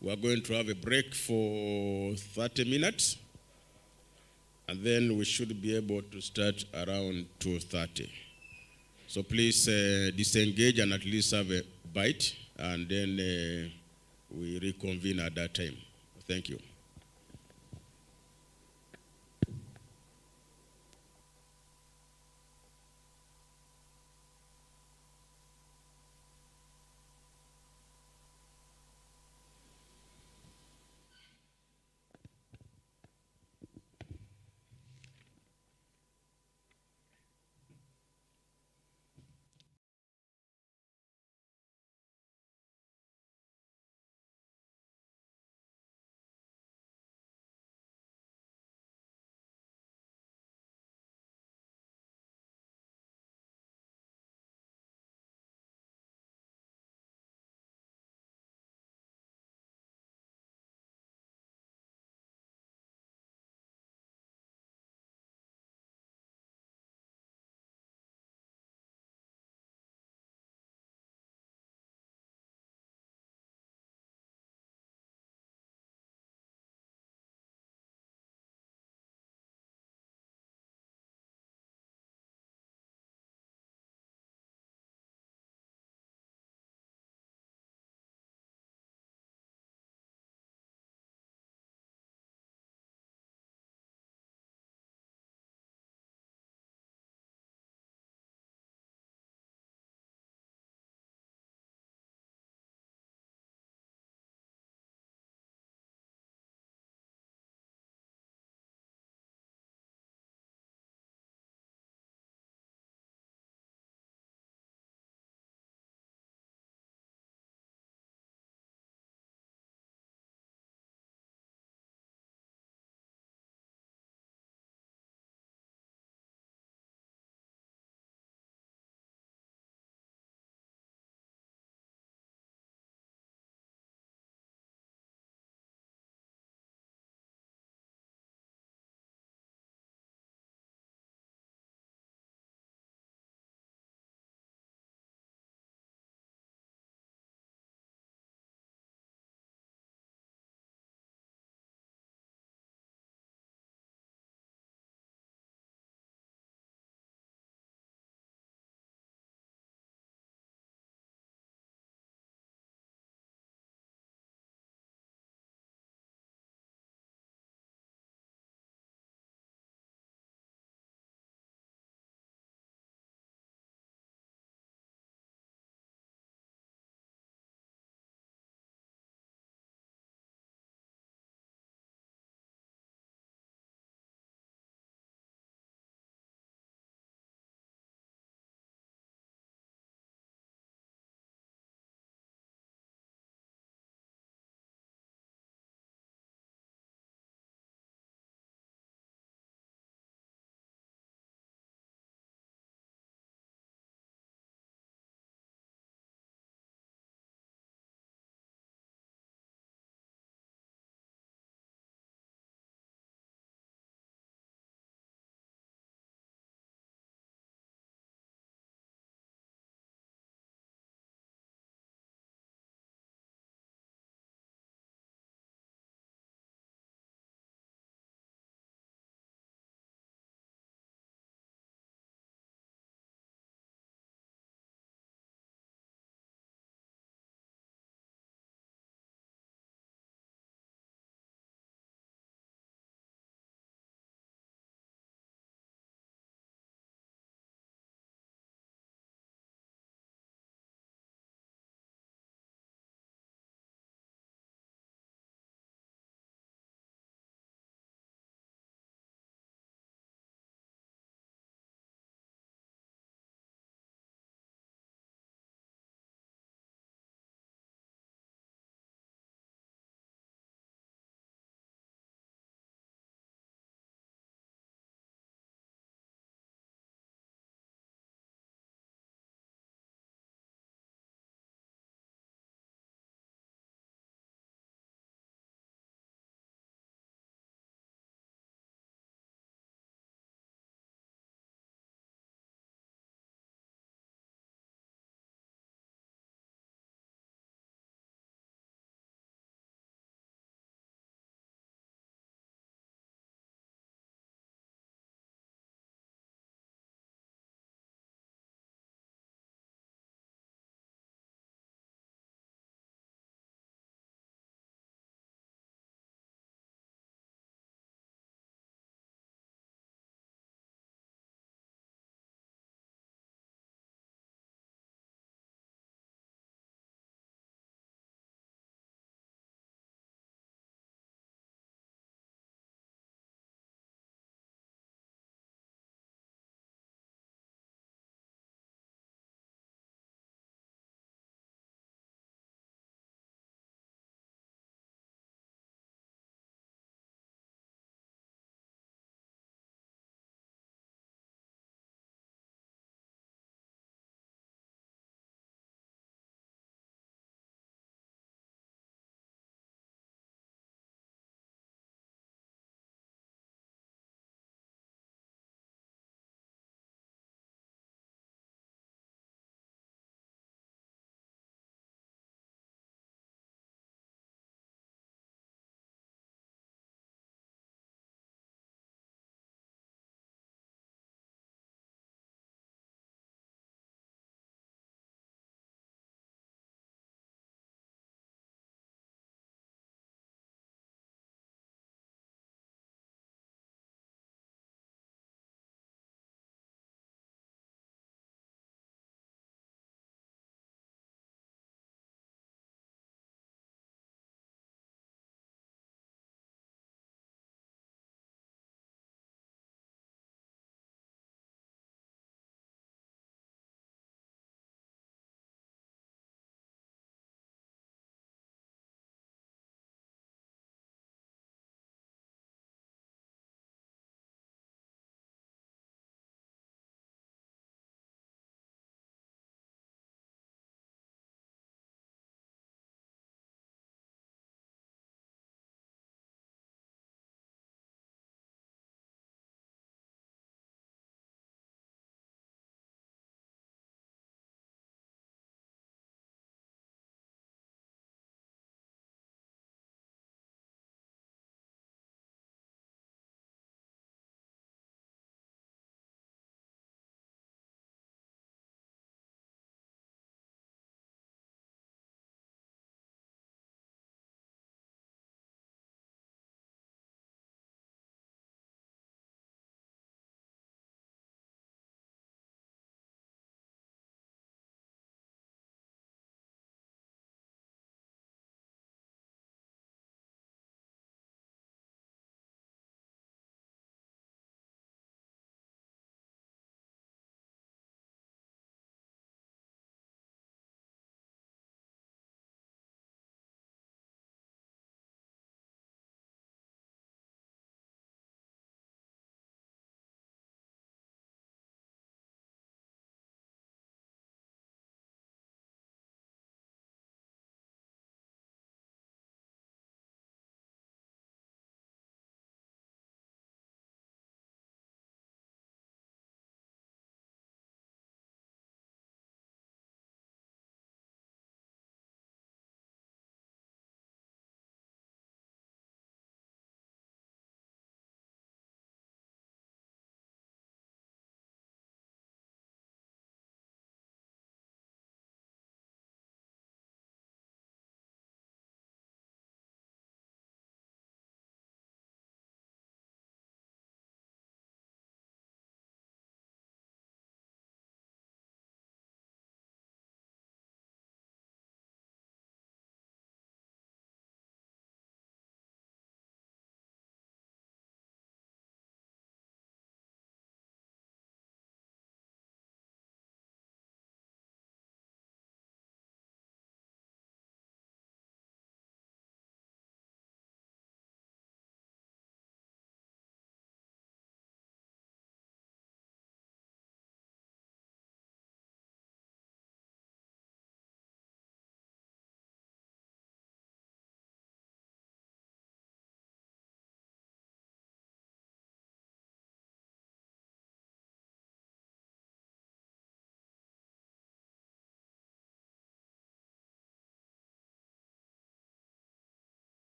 we are going to have a break for 30 minutes. And then we should be able to start around 2:30. So please disengage and at least have a bite, and then we reconvene at that time. Thank you.